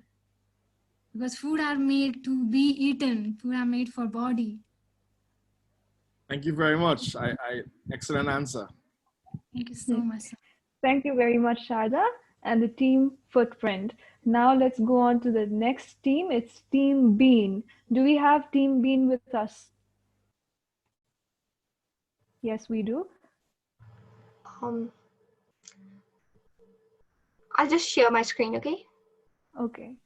Because food are made to be eaten, food are made for body. Thank you very much. Excellent answer. Thank you so much. Thank you very much, Sharda, and the team Footprint. Now let's go on to the next team. It's Team Bean. Do we have Team Bean with us? Yes, we do. I'll just share my screen, okay? Okay.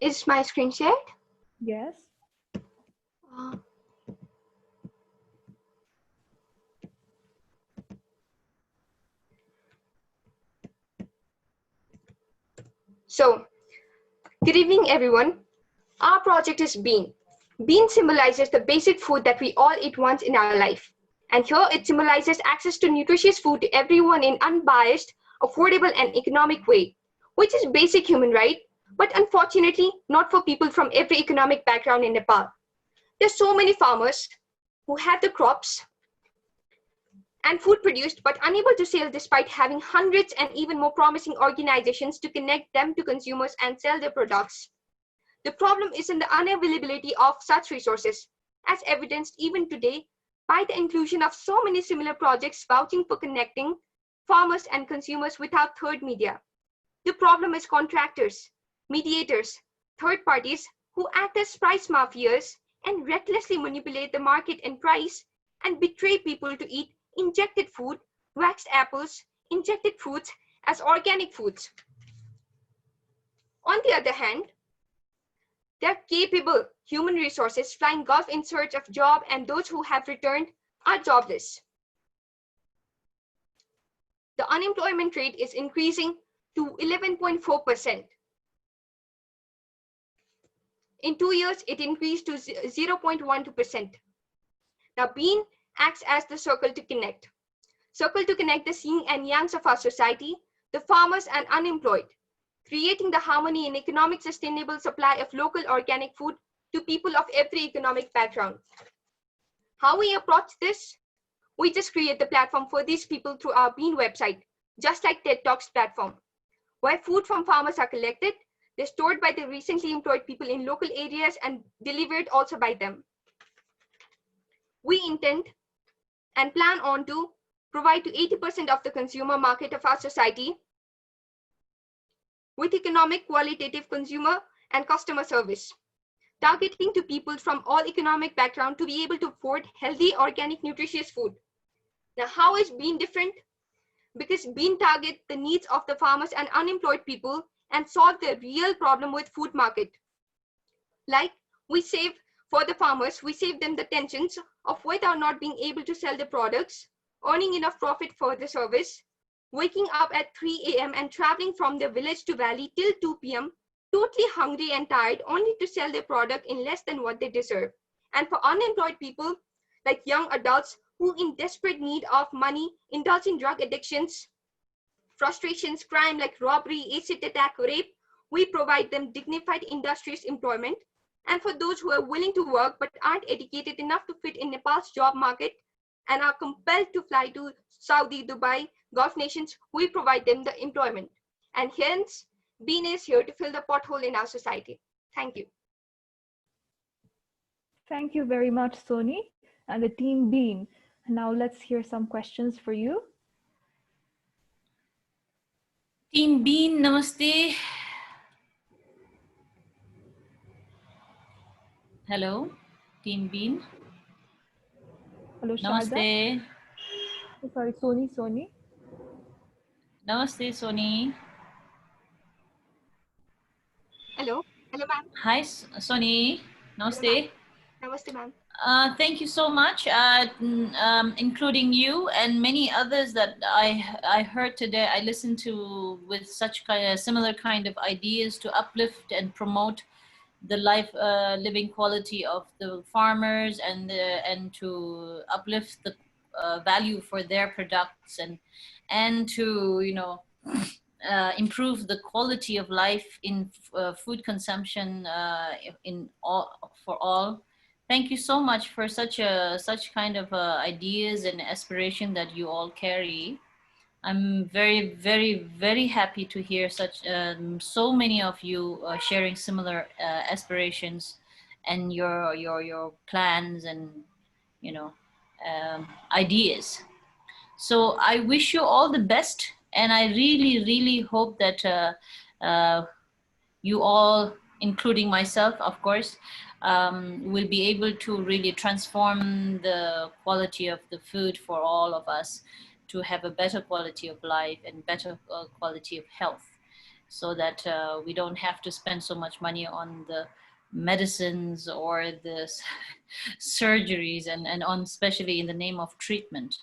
Is my screen shared? Yes. So, good evening, everyone. Our project is Bean. Bean symbolizes the basic food that we all eat once in our life. And here it symbolizes access to nutritious food to everyone in unbiased, affordable, and economic way, which is basic human right, but unfortunately not for people from every economic background in Nepal. There's so many farmers who have the crops and food produced but unable to sell despite having hundreds and even more promising organizations to connect them to consumers and sell their products. The problem is in the unavailability of such resources, as evidenced even today by the inclusion of so many similar projects vouching for connecting farmers and consumers without third media. The problem is contractors, mediators, third parties who act as price mafias and recklessly manipulate the market and price and betray people to eat injected food, waxed apples, injected fruits as organic foods. On the other hand, their capable human resources flying Gulf in search of job and those who have returned are jobless. The unemployment rate is increasing to 11.4%. In 2 years, it increased to 0.12%. Now, Bean acts as the circle to connect. Circle to connect the yin and yangs of our society, the farmers and unemployed, creating the harmony and economic sustainable supply of local organic food to people of every economic background. How we approach this? We just create the platform for these people through our Bean website, just like TED Talks platform, where food from farmers are collected, they're stored by the recently employed people in local areas and delivered also by them. We intend and plan on to provide to 80% of the consumer market of our society with economic, qualitative consumer and customer service, targeting to people from all economic background to be able to afford healthy, organic, nutritious food. Now, how is Bean different? Because Bean target the needs of the farmers and unemployed people and solve the real problem with food market. Like we save for the farmers, we save them the tensions of whether or not being able to sell the products, earning enough profit for the service, waking up at 3 a.m. and traveling from their village to valley till 2 p.m., totally hungry and tired only to sell their product in less than what they deserve. And for unemployed people, like young adults who in desperate need of money, indulge in drug addictions, frustrations, crime like robbery, acid attack, rape, we provide them dignified industrious employment. And for those who are willing to work but aren't educated enough to fit in Nepal's job market and are compelled to fly to Saudi, Dubai, Gulf nations, we provide them the employment. And hence, Bean is here to fill the pothole in our society. Thank you. Thank you very much, Soni and the team Bean. Now let's hear some questions for you. Team Bean, namaste. Hello, Team Bean. Hello, Namaste. Oh, sorry, Soni. Namaste, Soni. Hello, ma'am. Hi, Soni. Namaste. Namaste, ma'am. Thank you so much, including you and many others that I heard today. I listened to with such similar kind of ideas to uplift and promote the living quality of the farmers and to uplift the value for their products and to improve the quality of life in food consumption for all. Thank you so much for such kind of ideas and aspiration that you all carry. I'm very, very, very happy to hear so many of you sharing similar aspirations and your plans and ideas. So I wish you all the best, and I really, really hope that you all, including myself, of course, will be able to really transform the quality of the food for all of us to have a better quality of life and better quality of health, so that we don't have to spend so much money on the medicines or the surgeries and on, especially in the name of treatment.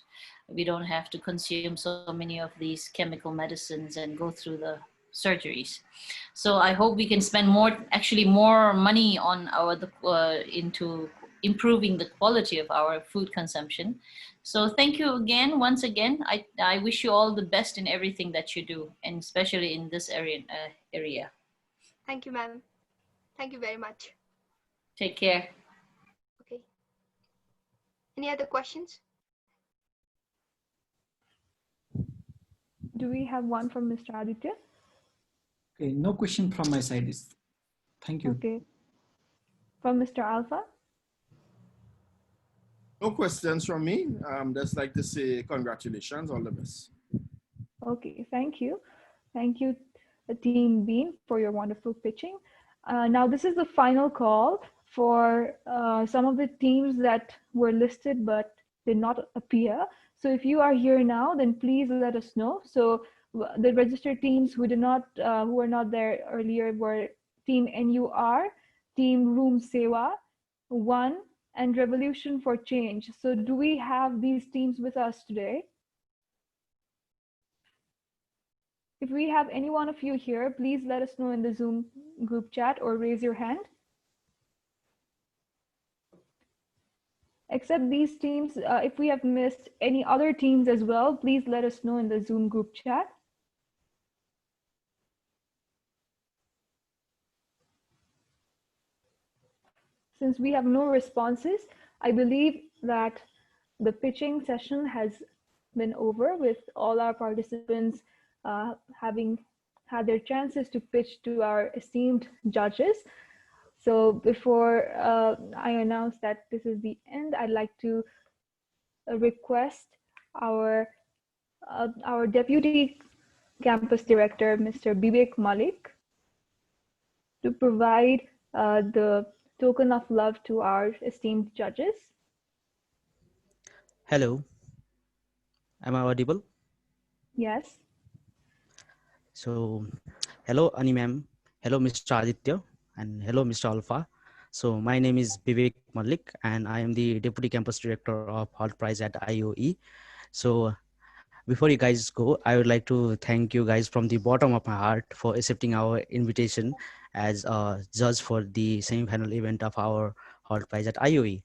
We don't have to consume so many of these chemical medicines and go through the surgeries. So I hope we can spend more money on into improving the quality of our food consumption. So thank you again, once again. I wish you all the best in everything that you do, and especially in this area. Thank you, ma'am. Thank you very much. Take care. Okay. Any other questions? Do we have one from Mr. Aditya? Okay, no question from my side. Thank you. Okay. From Mr. Alpha? No questions from me. Just like to say congratulations, all the best. Okay, thank you. Thank you, Team Bean, for your wonderful pitching. Now, this is the final call for some of the teams that were listed but did not appear. So if you are here now, then please let us know. So the registered teams who were not there earlier were Team NUR, Team Room Sewa, One, and Revolution for Change. So do we have these teams with us today? If we have any one of you here, please let us know in the Zoom group chat or raise your hand. Except these teams, if we have missed any other teams as well, please let us know in the Zoom group chat. Since we have no responses, I believe that the pitching session has been over, with all our participants having had their chances to pitch to our esteemed judges. So before I announce that this is the end, I'd like to request our Deputy Campus Director, Mr. Vivek Malik, to provide the token of love to our esteemed judges. Hello, am I audible? Yes. So, hello Ani ma'am, hello Mr. Aditya, and hello Mr. Alpha. So my name is Vivek Malik, and I am the Deputy Campus Director of Hall Prize at IOE. So before you guys go, I would like to thank you guys from the bottom of my heart for accepting our invitation as a judge for the semi-final event of our Hall Prize at IOE.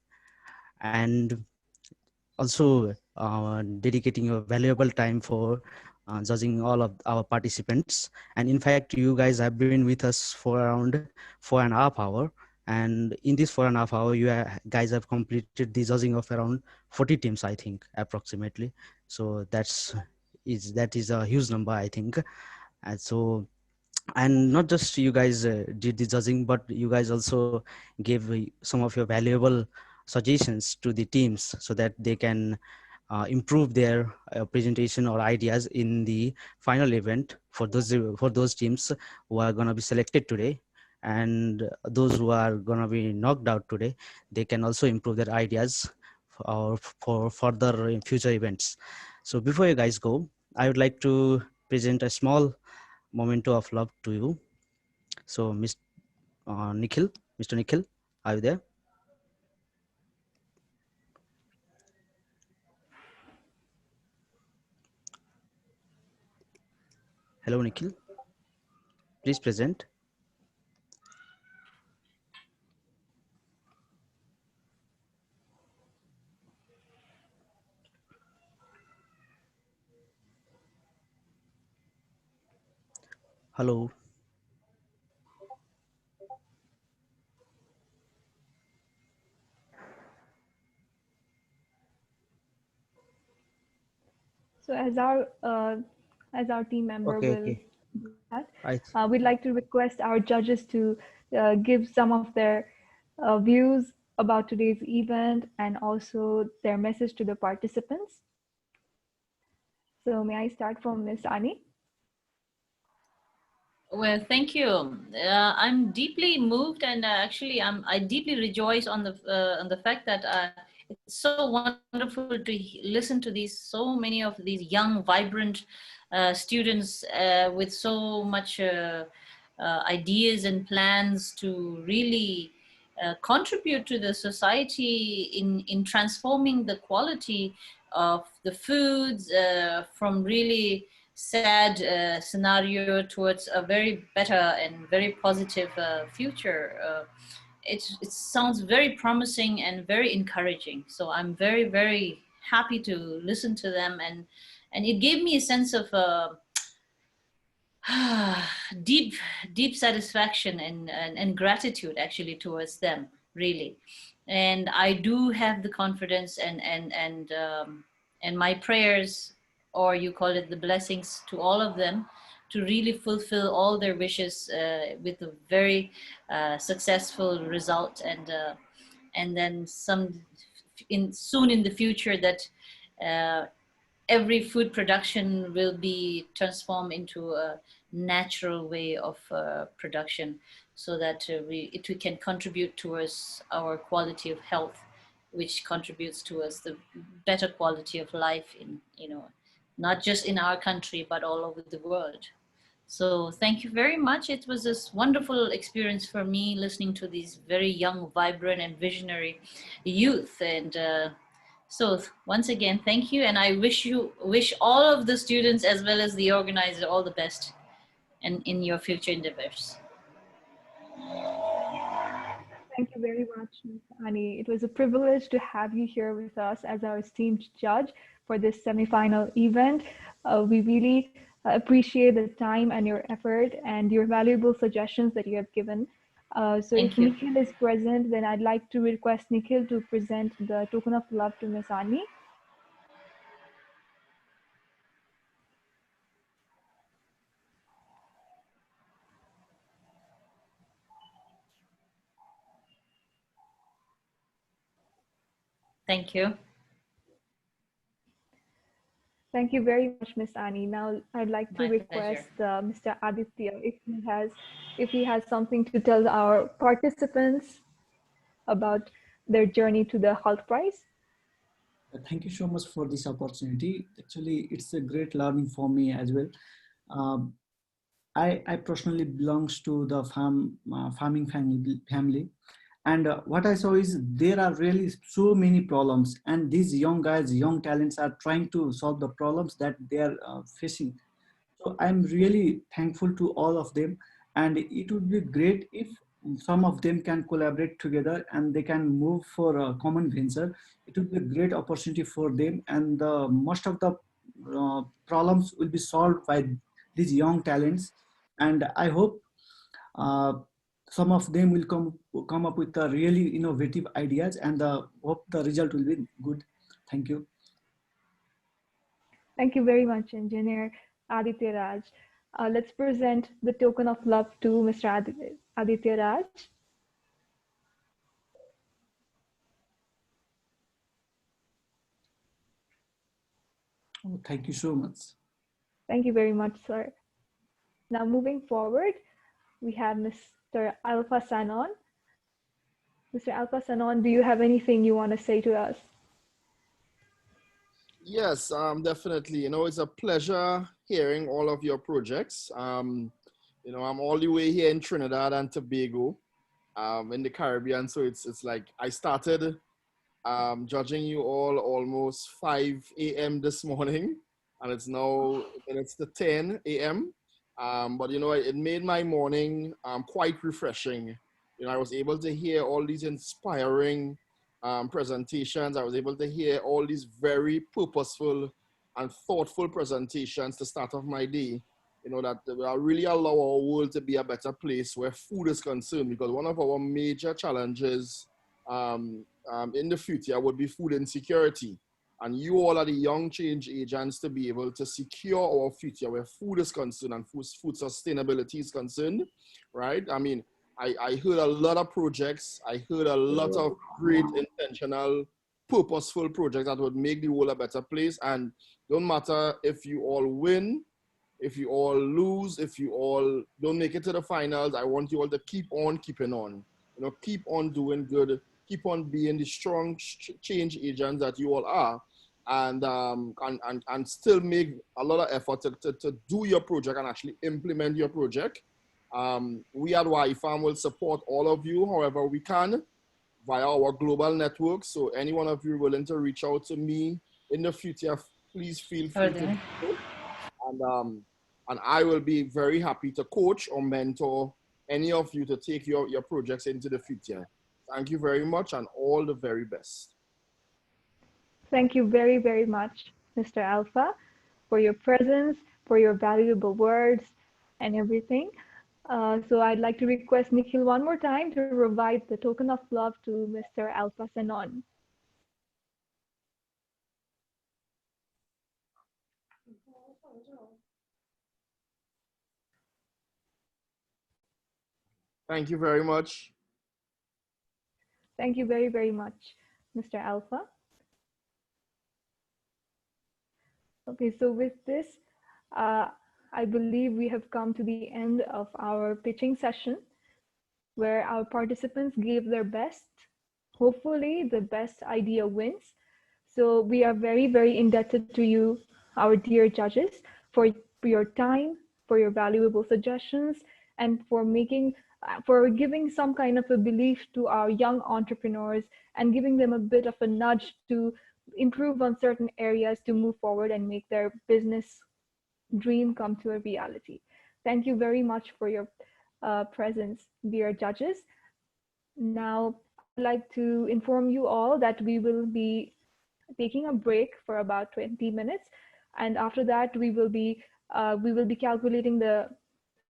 And also dedicating your valuable time for judging all of our participants. And in fact, you guys have been with us for around 4.5 hours. And in this 4.5 hours, you guys have completed the judging of around 40 teams, I think, approximately. So that is a huge number, I think. And so, and not just you guys did the judging, but you guys also gave some of your valuable suggestions to the teams so that they can improve their presentation or ideas in the final event for those teams who are going to be selected today. And those who are going to be knocked out today, they can also improve their ideas for further future events. So before you guys go, I would like to present a small memento of love to you. So Mr. Nikhil, are you there? Hello, Nikhil. Please present. Hello. So as our team member Okay, will okay. do that, I we'd like to request our judges to give some of their views about today's event and also their message to the participants. So may I start from Miss Ani? Well, thank you. I'm deeply moved, and actually, I deeply rejoice on the fact that it's so wonderful to listen to these so many of these young, vibrant students with so much ideas and plans to really contribute to the society in transforming the quality of the foods from really sad scenario towards a very better and very positive future. It sounds very promising and very encouraging. So I'm very, very happy to listen to them, and it gave me a sense of deep, deep satisfaction and gratitude actually towards them, really. And I do have the confidence and my prayers, or you call it the blessings, to all of them to really fulfill all their wishes with a very successful result, and then soon in the future that every food production will be transformed into a natural way of production, so that we can contribute towards our quality of health, which contributes towards the better quality of life in, not just in our country but all over the world. So thank you very much. It was this wonderful experience for me, listening to these very young, vibrant, and visionary youth. And so once again, thank you, and I wish all of the students as well as the organizer all the best, and in your future endeavors. Thank you very much, Ms. Ani. It was a privilege to have you here with us as our esteemed judge for this semi-final event. We really appreciate the time and your effort and your valuable suggestions that you have given. So Thank if you. Nikhil is present, then I'd like to request Nikhil to present the token of love to Ms. Ani. Thank you. Thank you very much, Ms. Ani. Now I'd like to My pleasure. request Mr. Aditya if he has something to tell our participants about their journey to the Halt Prize. Thank you so much for this opportunity. Actually, it's a great learning for me as well. Um, I personally belongs to the farming family, and what I saw is there are really so many problems, and these young guys, young talents are trying to solve the problems that they are facing. So I'm really thankful to all of them, and it would be great if some of them can collaborate together and they can move for a common venture. It would be a great opportunity for them, and most of the problems will be solved by these young talents. And I hope uh, some of them will come up with really innovative ideas, and hope the result will be good. Thank you. Thank you very much, Engineer Aditya Raj. Let's present the token of love to Mr. Aditya Raj. Oh, thank you so much. Thank you very much, sir. Now moving forward, we have Mr. Alpha Sanon. Mr. Alpha Sanon, do you have anything you want to say to us? Yes, definitely. It's a pleasure hearing all of your projects. I'm all the way here in Trinidad and Tobago, in the Caribbean. So it's like I started judging you all almost 5 a.m. this morning, and it's now it's the 10 a.m. But it made my morning quite refreshing. I was able to hear all these inspiring presentations. I was able to hear all these very purposeful and thoughtful presentations to start off my day. that will really allow our world to be a better place where food is concerned, because one of our major challenges in the future would be food insecurity. And you all are the young change agents to be able to secure our future where food is concerned and food sustainability is concerned, right? I mean, I heard a lot of projects. I heard a lot of great intentional, purposeful projects that would make the world a better place. And don't matter if you all win, if you all lose, if you all don't make it to the finals, I want you all to keep on keeping on. Keep on doing good. Keep on being the strong change agents that you all are, and still make a lot of effort to do your project and actually implement your project. We at YFAM will support all of you however we can via our global network. So any one of you willing to reach out to me in the future, please feel free to do so. And I will be very happy to coach or mentor any of you to take your projects into the future. Thank you very much and all the very best. Thank you very, very much, Mr. Alpha, for your presence, for your valuable words and everything. So I'd like to request Nikhil one more time to provide the token of love to Mr. Alpha Sanon. Thank you very much. Thank you very, very much, Mr. Alpha. Okay, so with this, I believe we have come to the end of our pitching session, where our participants gave their best. Hopefully, the best idea wins. So we are very, very indebted to you, our dear judges, for your time, for your valuable suggestions, and for giving some kind of a belief to our young entrepreneurs and giving them a bit of a nudge to improve on certain areas to move forward and make their business dream come to a reality. Thank you very much for your presence, dear judges. Now, I'd like to inform you all that we will be taking a break for about 20 minutes. And after that, we will be calculating the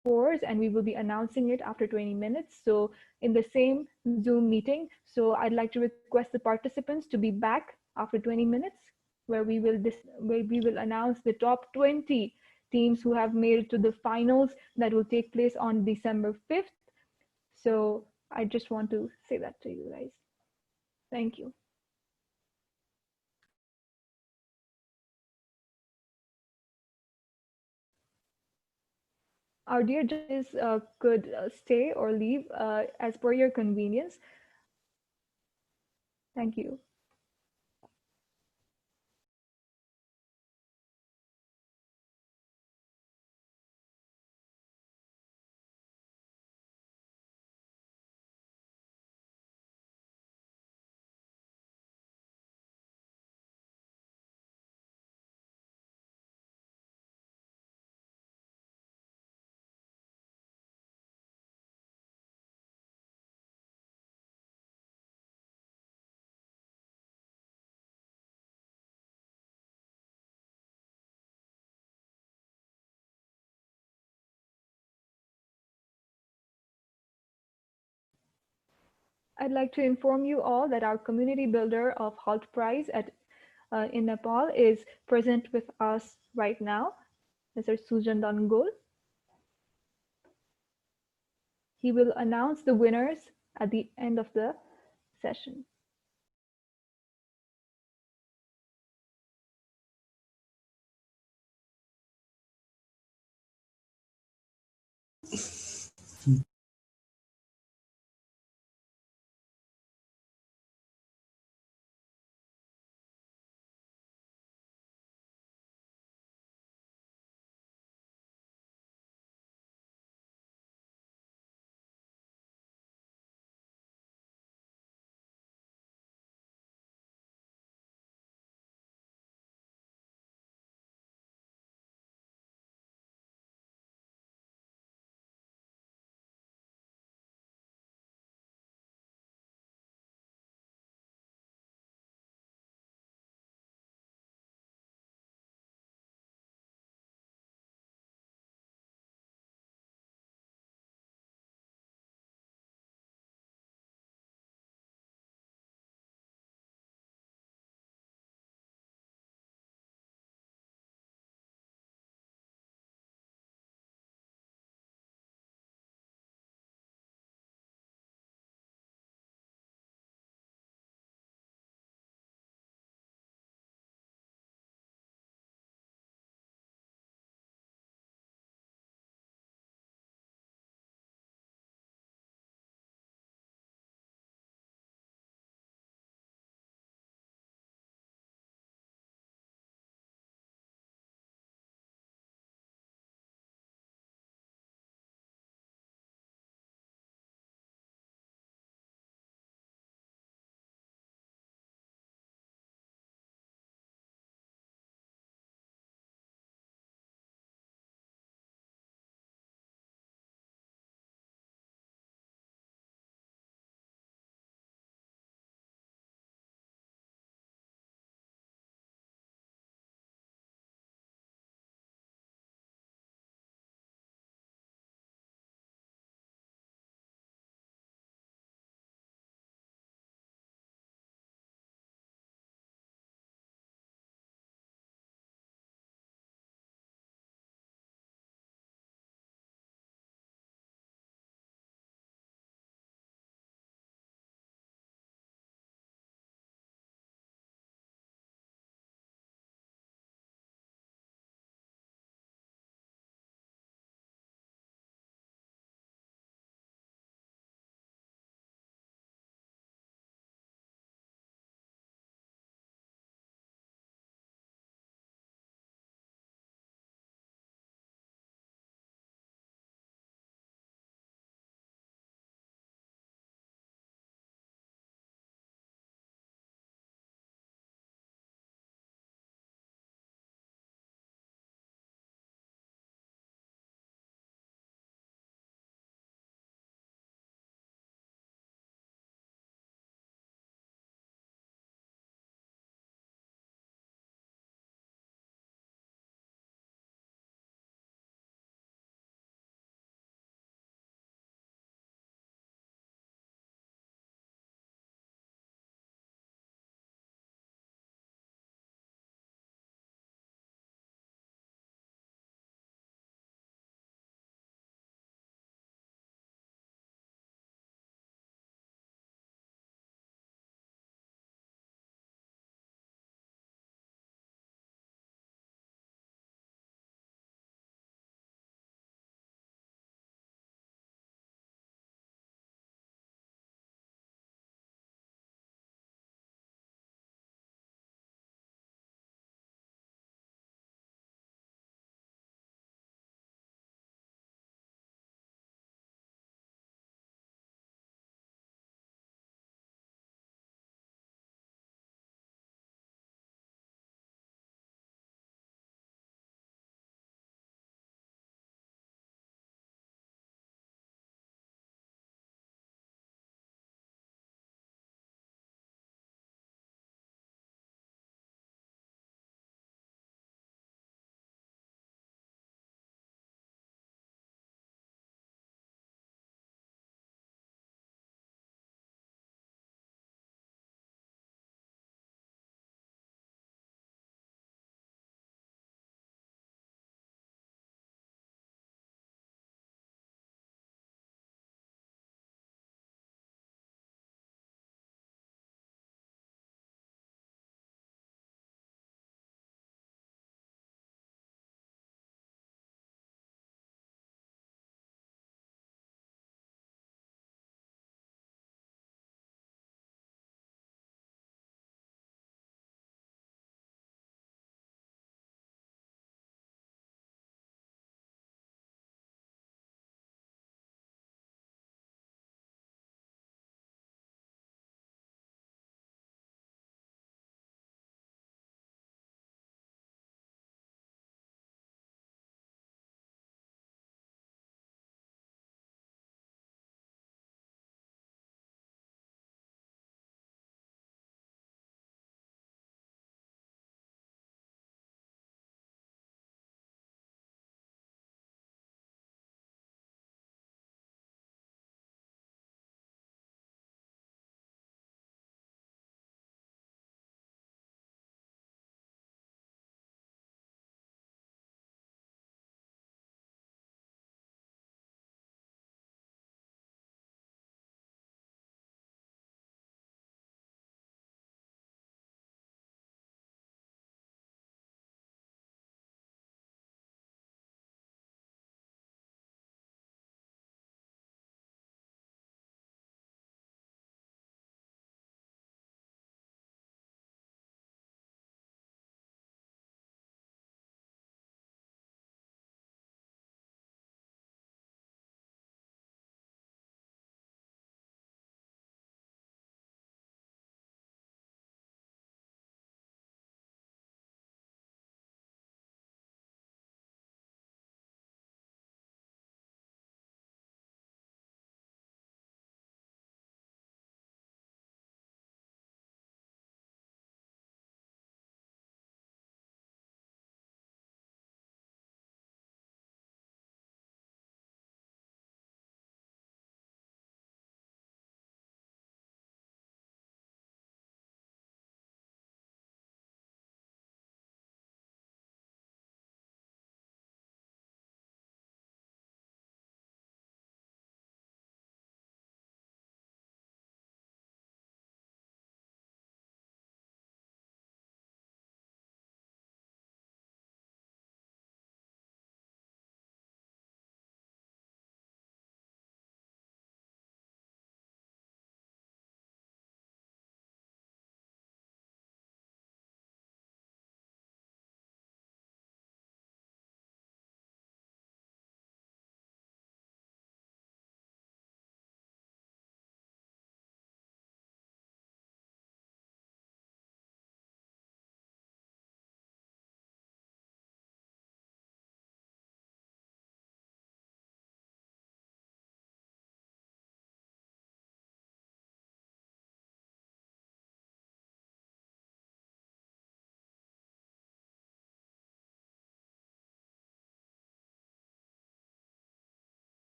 scores and we will be announcing it after 20 minutes. So in the same Zoom meeting. So I'd like to request the participants to be back after 20 minutes, where we will announce the top 20 teams who have made it to the finals that will take place on December 5th. So I just want to say that to you guys. Thank you. Our dear judges could stay or leave as per your convenience. Thank you. I'd like to inform you all that our community builder of Halt Prize in Nepal is present with us right now, Mr. Sujan Dangol. He will announce the winners at the end of the session.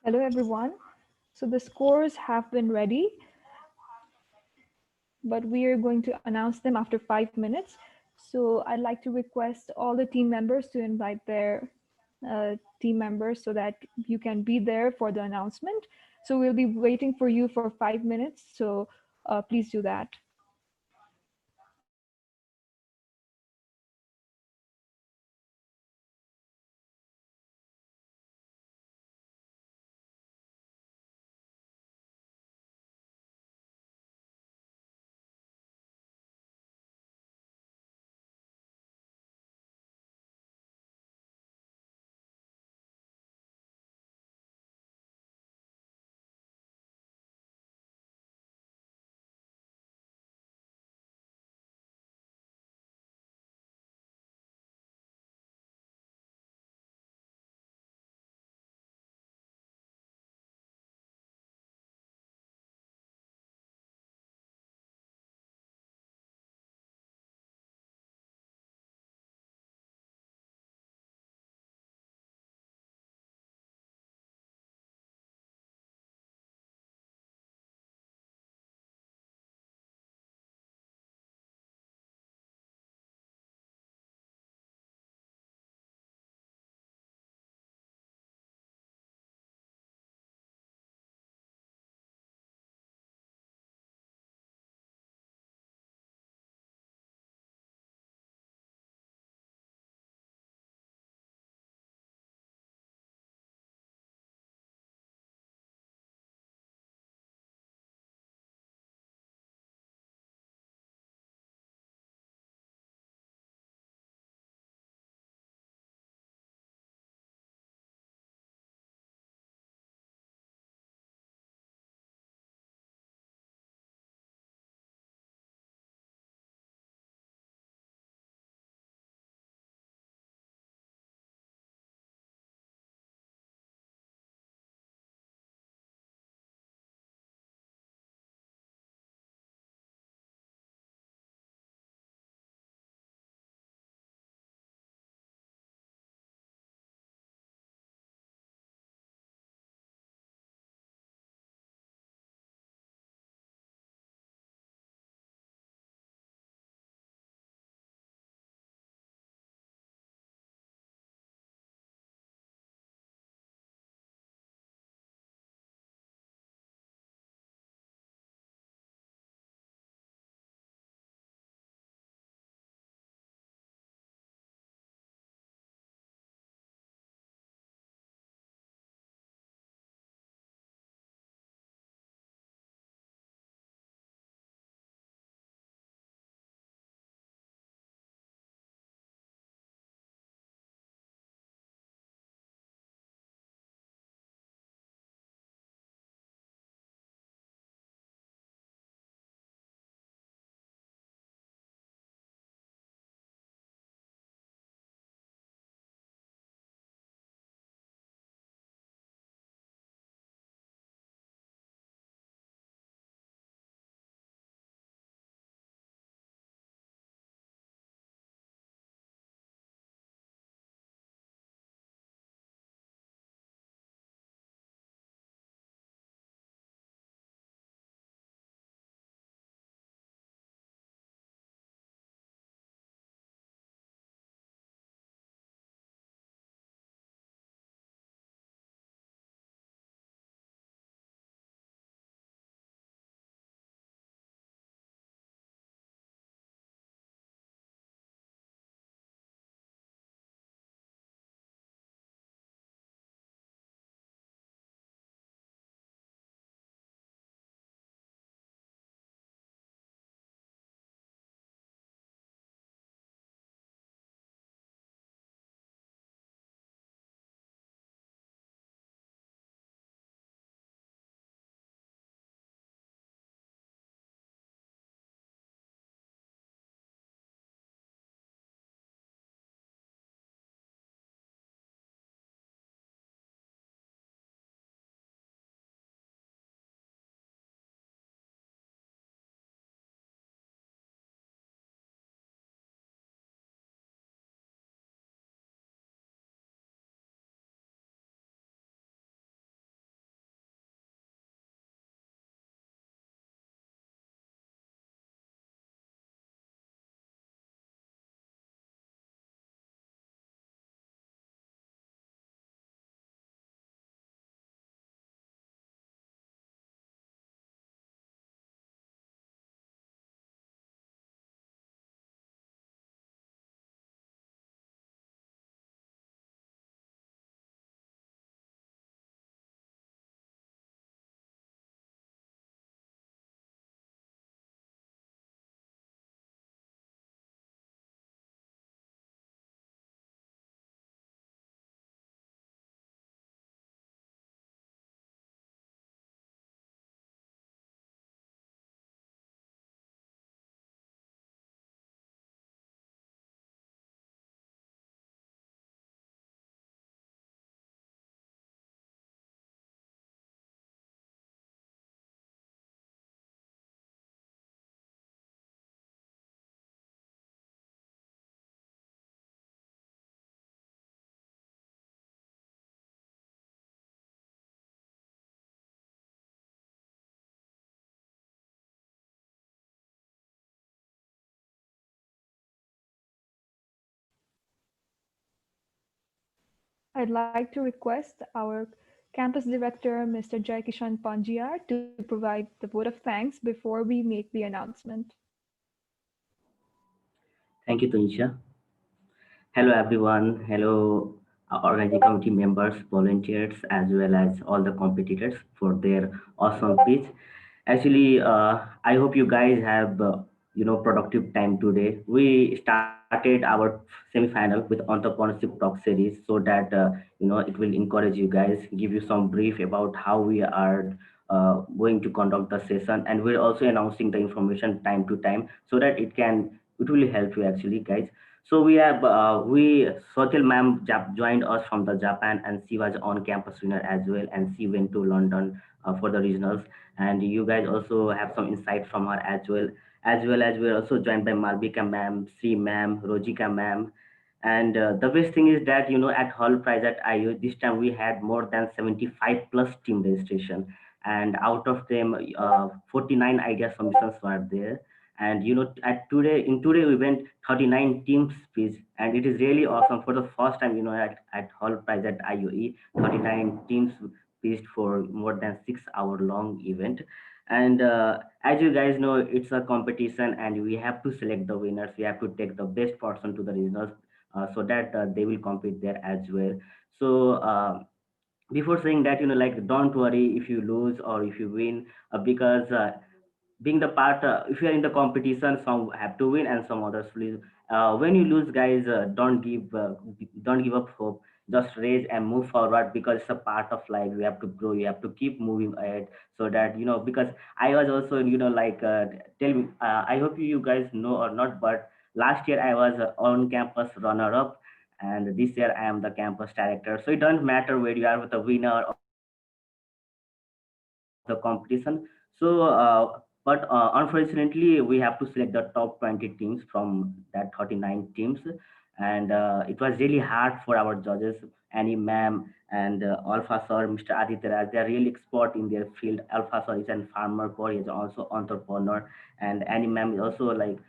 Hello, everyone. So the scores have been ready, but we are going to announce them after 5 minutes. So I'd like to request all the team members to invite their team members so that you can be there for the announcement. So we'll be waiting for you for 5 minutes. So please do that. I'd like to request our campus director, Mr. Jaikishan Panjiar, to provide the vote of thanks before we make the announcement. Thank you, Tunisha. Hello, everyone. Hello, organizing committee members, volunteers, as well as all the competitors for their awesome pitch. Actually, I hope you guys have productive time today. We started our semi-final with entrepreneurship talk series so that it will encourage you guys, give you some brief about how we are going to conduct the session, and we're also announcing the information time to time so that it will help you actually, guys. So we Sotil ma'am joined us from the Japan, and she was on campus winner as well, and she went to London for the regionals. And you guys also have some insight from her as well as we're also joined by Malvika ma'am, Sri ma'am, Rojika ma'am. And the best thing is that at Hall Prize at IU this time we had more than 75 plus team registration, and out of them 49 idea submissions were there. And at today event 39 teams speech, and it is really awesome for the first time at Hall Prize at IUE 39 teams pitched for more than 6 hour long event. And as you guys know, it's a competition, and we have to select the winners. We have to take the best person to the regionals so that they will compete there as well. So before saying that, like, don't worry if you lose or if you win, because being the part if you are in the competition, some have to win and some others lose. When you lose, guys, don't give up hope. Just raise and move forward, because it's a part of life. You have to grow, you have to keep moving ahead. So that because I was also like tell me, I hope you guys know or not, but last year I was on campus runner up, and this year I am the campus director. So it doesn't matter where you are, with the winner or the competition. So but unfortunately we have to select the top 20 teams from that 39 teams. And it was really hard for our judges, Annie ma'am and Alpha sir, Mr. Aditya Raj. They are really expert in their field. Alpha sir is a farmer, Corey is also entrepreneur, and Annie ma'am is also like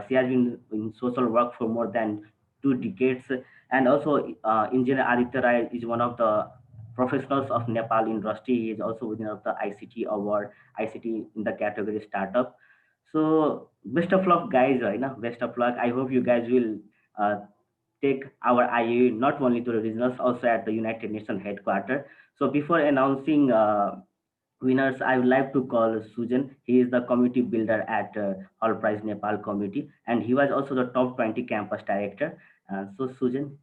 she has been in social work for more than 2 decades. And also engineer Aditya Rai is one of the professionals of Nepal industry. He is also winner of the ICT award, ICT in the category startup. So best of luck, guys. Right now, best of luck. I hope you guys will uh, take our IAE not only to the regionals, also at the United Nations headquarters. So before announcing winners, I would like to call Sujan. He is the community builder at All Prize Nepal committee, and he was also the top 20 campus director. So Sujan.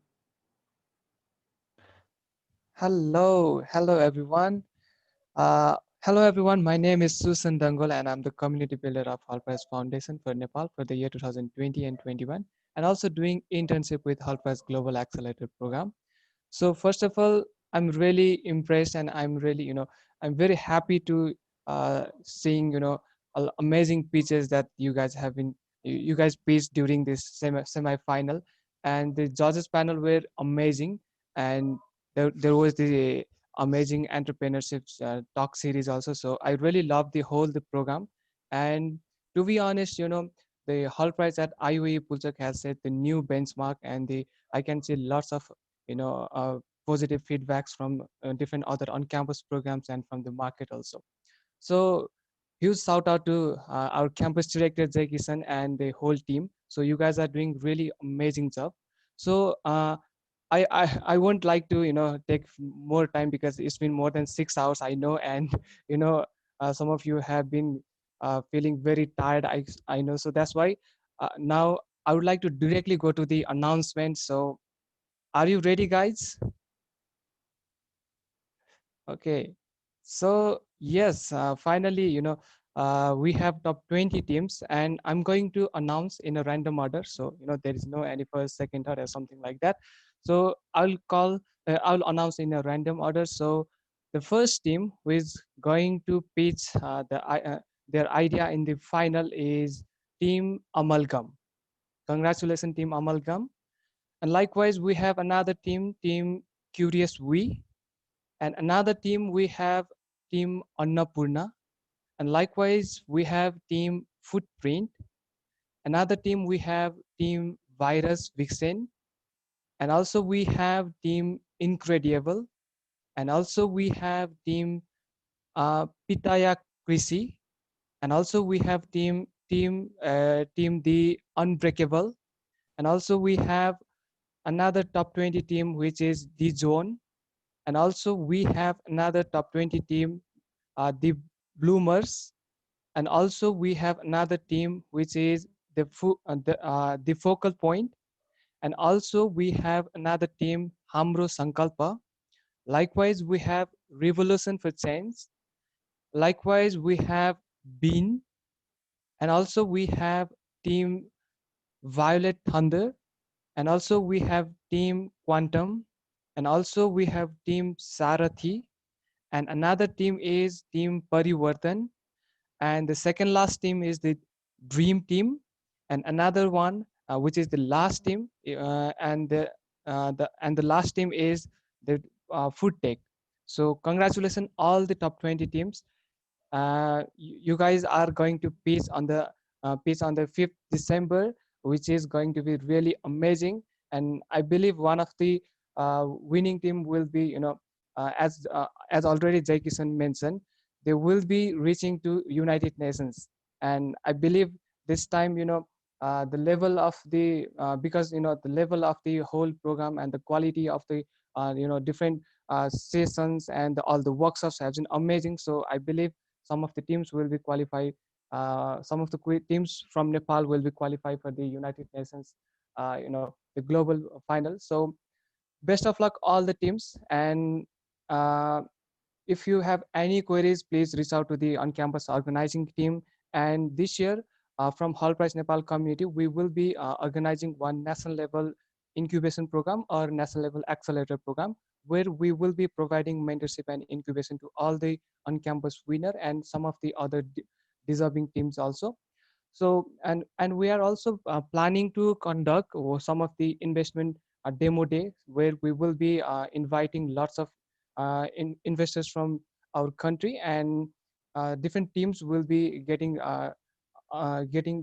Hello everyone. Hello everyone. My name is Susan Dangol, and I'm the community builder of Halpras Foundation for Nepal for the year 2020 and 21, and also doing internship with Halpras Global Accelerator Program. So first of all, I'm really impressed, and I'm really, I'm very happy to seeing, amazing pitches that you guys have been, you guys pitched during this semi-final, and the judges panel were amazing. And there was the amazing entrepreneurship talk series also. So I really love the program. And to be honest, the Hall Prize at IUE Pulchak has set the new benchmark, and I can see lots of positive feedbacks from different other on-campus programs and from the market also. So huge shout out to our campus director Jay Kisan and the whole team. So you guys are doing really amazing job. So I won't like to take more time, because it's been more than 6 hours, I know. And some of you have been feeling very tired, I know. So that's why now I would like to directly go to the announcement. So are you ready, guys? Okay, so yes, finally, we have top 20 teams, and I'm going to announce in a random order. So, there is no any first, second, third, or something like that. So I'll announce in a random order. So the first team who is going to pitch their idea in the final is Team Amalgam. Congratulations, Team Amalgam. And likewise, we have another team, Team Curious We. And another team, we have Team Annapurna. And likewise, we have Team Footprint. Another team, we have Team Virus Vixen. And also we have Team Incredible. And also we have team Pitaya Krisi. And also we have team The Unbreakable. And also we have another top 20 team, which is The Zone. And also we have another top 20 team, The Bloomers. And also we have another team, which is the Focal Point. And also we have another team, Hamro Sankalpa. Likewise, we have Revolution for Change. Likewise, we have Bean. And also we have team Violet Thunder. And also we have team Quantum. And also we have team Sarathi. And another team is team Parivartan. And the second last team is the Dream Team. And another one, which is the last team, and the last team is the Food Tech. So congratulations all the top 20 teams. You guys are going to pitch on the 5th December, which is going to be really amazing. And I believe one of the winning team will be, as already Jai Kishan mentioned, they will be reaching to United Nations. And I believe this time, the level of the because the level of the whole program and the quality of the different sessions and all the workshops have been amazing. So I believe some of the teams will be qualified. Some of the teams from Nepal will be qualified for the United Nations, the global final. So best of luck all the teams. And if you have any queries, please reach out to the on-campus organizing team. And this year, from Hall Prize Nepal community, we will be organizing one national level incubation program or national level accelerator program, where we will be providing mentorship and incubation to all the on-campus winner and some of the other deserving teams also. So and we are also planning to conduct some of the investment demo day, where we will be inviting lots of investors from our country, and different teams will be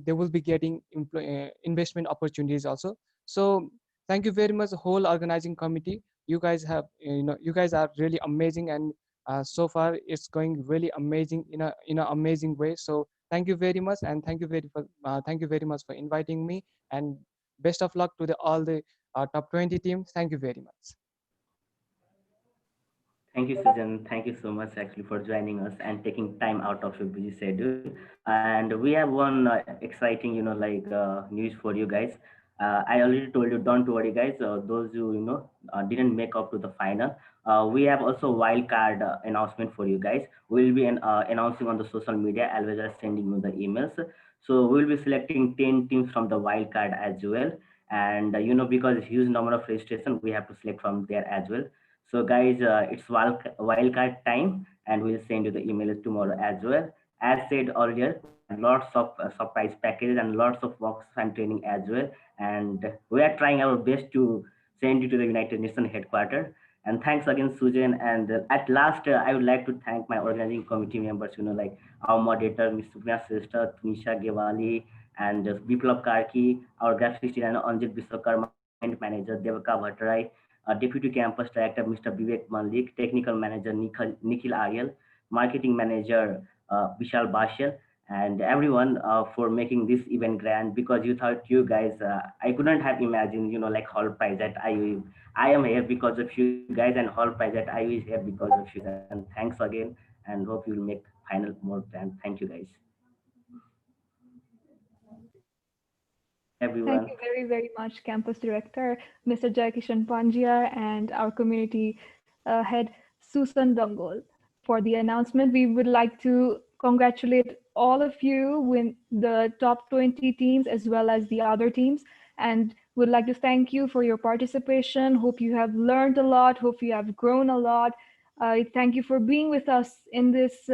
they will be getting investment opportunities also. So thank you very much, whole organizing committee. You guys have, you guys are really amazing, and so far it's going really amazing in a amazing way. So thank you very much, and thank you very much for inviting me, and best of luck to all the top 20 teams. Thank you very much. Thank you, Sujan. Thank you so much actually for joining us and taking time out of your busy schedule. And we have one exciting, news for you guys. I already told you, don't worry, guys. Those who didn't make up to the final, we have also wild card announcement for you guys. We'll be announcing on the social media as well as sending you the emails. So we'll be selecting 10 teams from the wild card as well. And because huge number of registration, we have to select from there as well. So guys, it's wildcard time, and we'll send you the email tomorrow as well. As said earlier, we have lots of surprise packages and lots of works and training as well. And we are trying our best to send you to the United Nations headquarters. And thanks again, Sujan. And at last, I would like to thank my organizing committee members, like our moderator, Ms. Supriya Sister, Tunisha Gewali, and Biplab Karki, our graphics designer, Anjit Biswakarma, event manager, Devaka Bhattarai, Deputy Campus Director Mr. Vivek Malik, Technical Manager Nikhil Ariel, Marketing Manager Vishal Bashal, and everyone for making this event grand. Because you guys, I couldn't have imagined, like Hall Prize at IU. I am here because of you guys, and Hall Prize at IU is here because of you guys. And thanks again, and hope you'll make final more grand. Thank you guys. Thank Everyone. you very, very much, Campus Director, Mr. Jaikishan Pandya, and our community head, Susan Dongol, for the announcement. We would like to congratulate all of you with the top 20 teams as well as the other teams, and would like to thank you for your participation. Hope you have learned a lot. Hope you have grown a lot. Thank you for being with us in this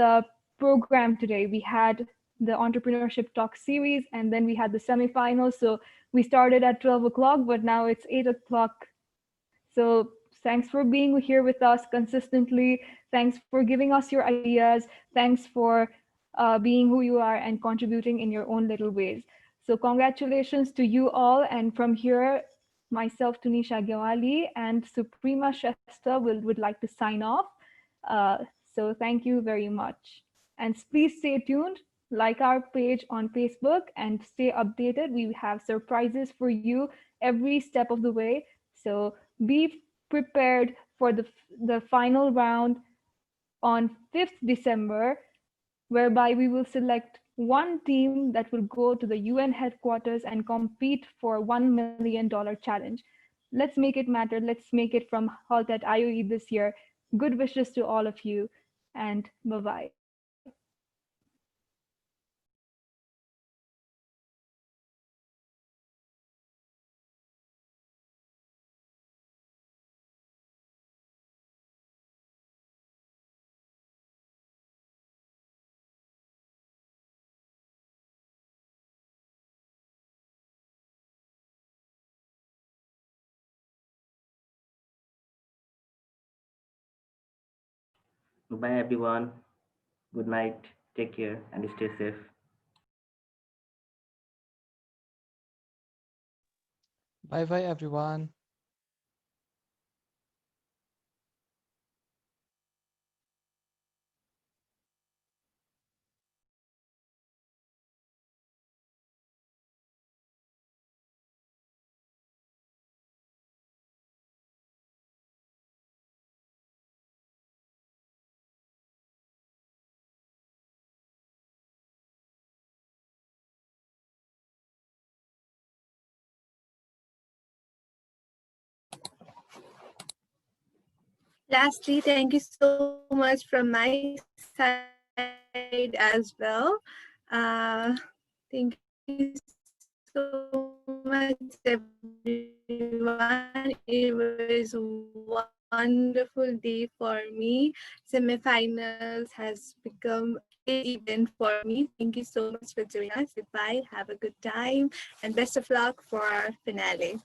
program today. We had the Entrepreneurship Talk series, and then we had the semifinals. So we started at 12 o'clock, but now it's 8 o'clock. So thanks for being here with us consistently. Thanks for giving us your ideas. Thanks for being who you are and contributing in your own little ways. So congratulations to you all. And from here, myself, Tunisha Gewali, and Suprema Shrestha would like to sign off. So thank you very much. And please stay tuned, like our page on Facebook, and stay updated. We have surprises for you every step of the way. So be prepared for the final round on 5th December, whereby we will select one team that will go to the UN headquarters and compete for $1 million challenge. Let's make it matter. Let's make it from Halt at IOE this year. Good wishes to all of you, and bye-bye. Bye, everyone. Good night. Take care and stay safe. Bye bye, everyone. Lastly, thank you so much from my side as well. Thank you so much, everyone. It was wonderful day for me. Semifinals has become a great event for me. Thank you so much for joining us. Goodbye. Have a good time and best of luck for our finale.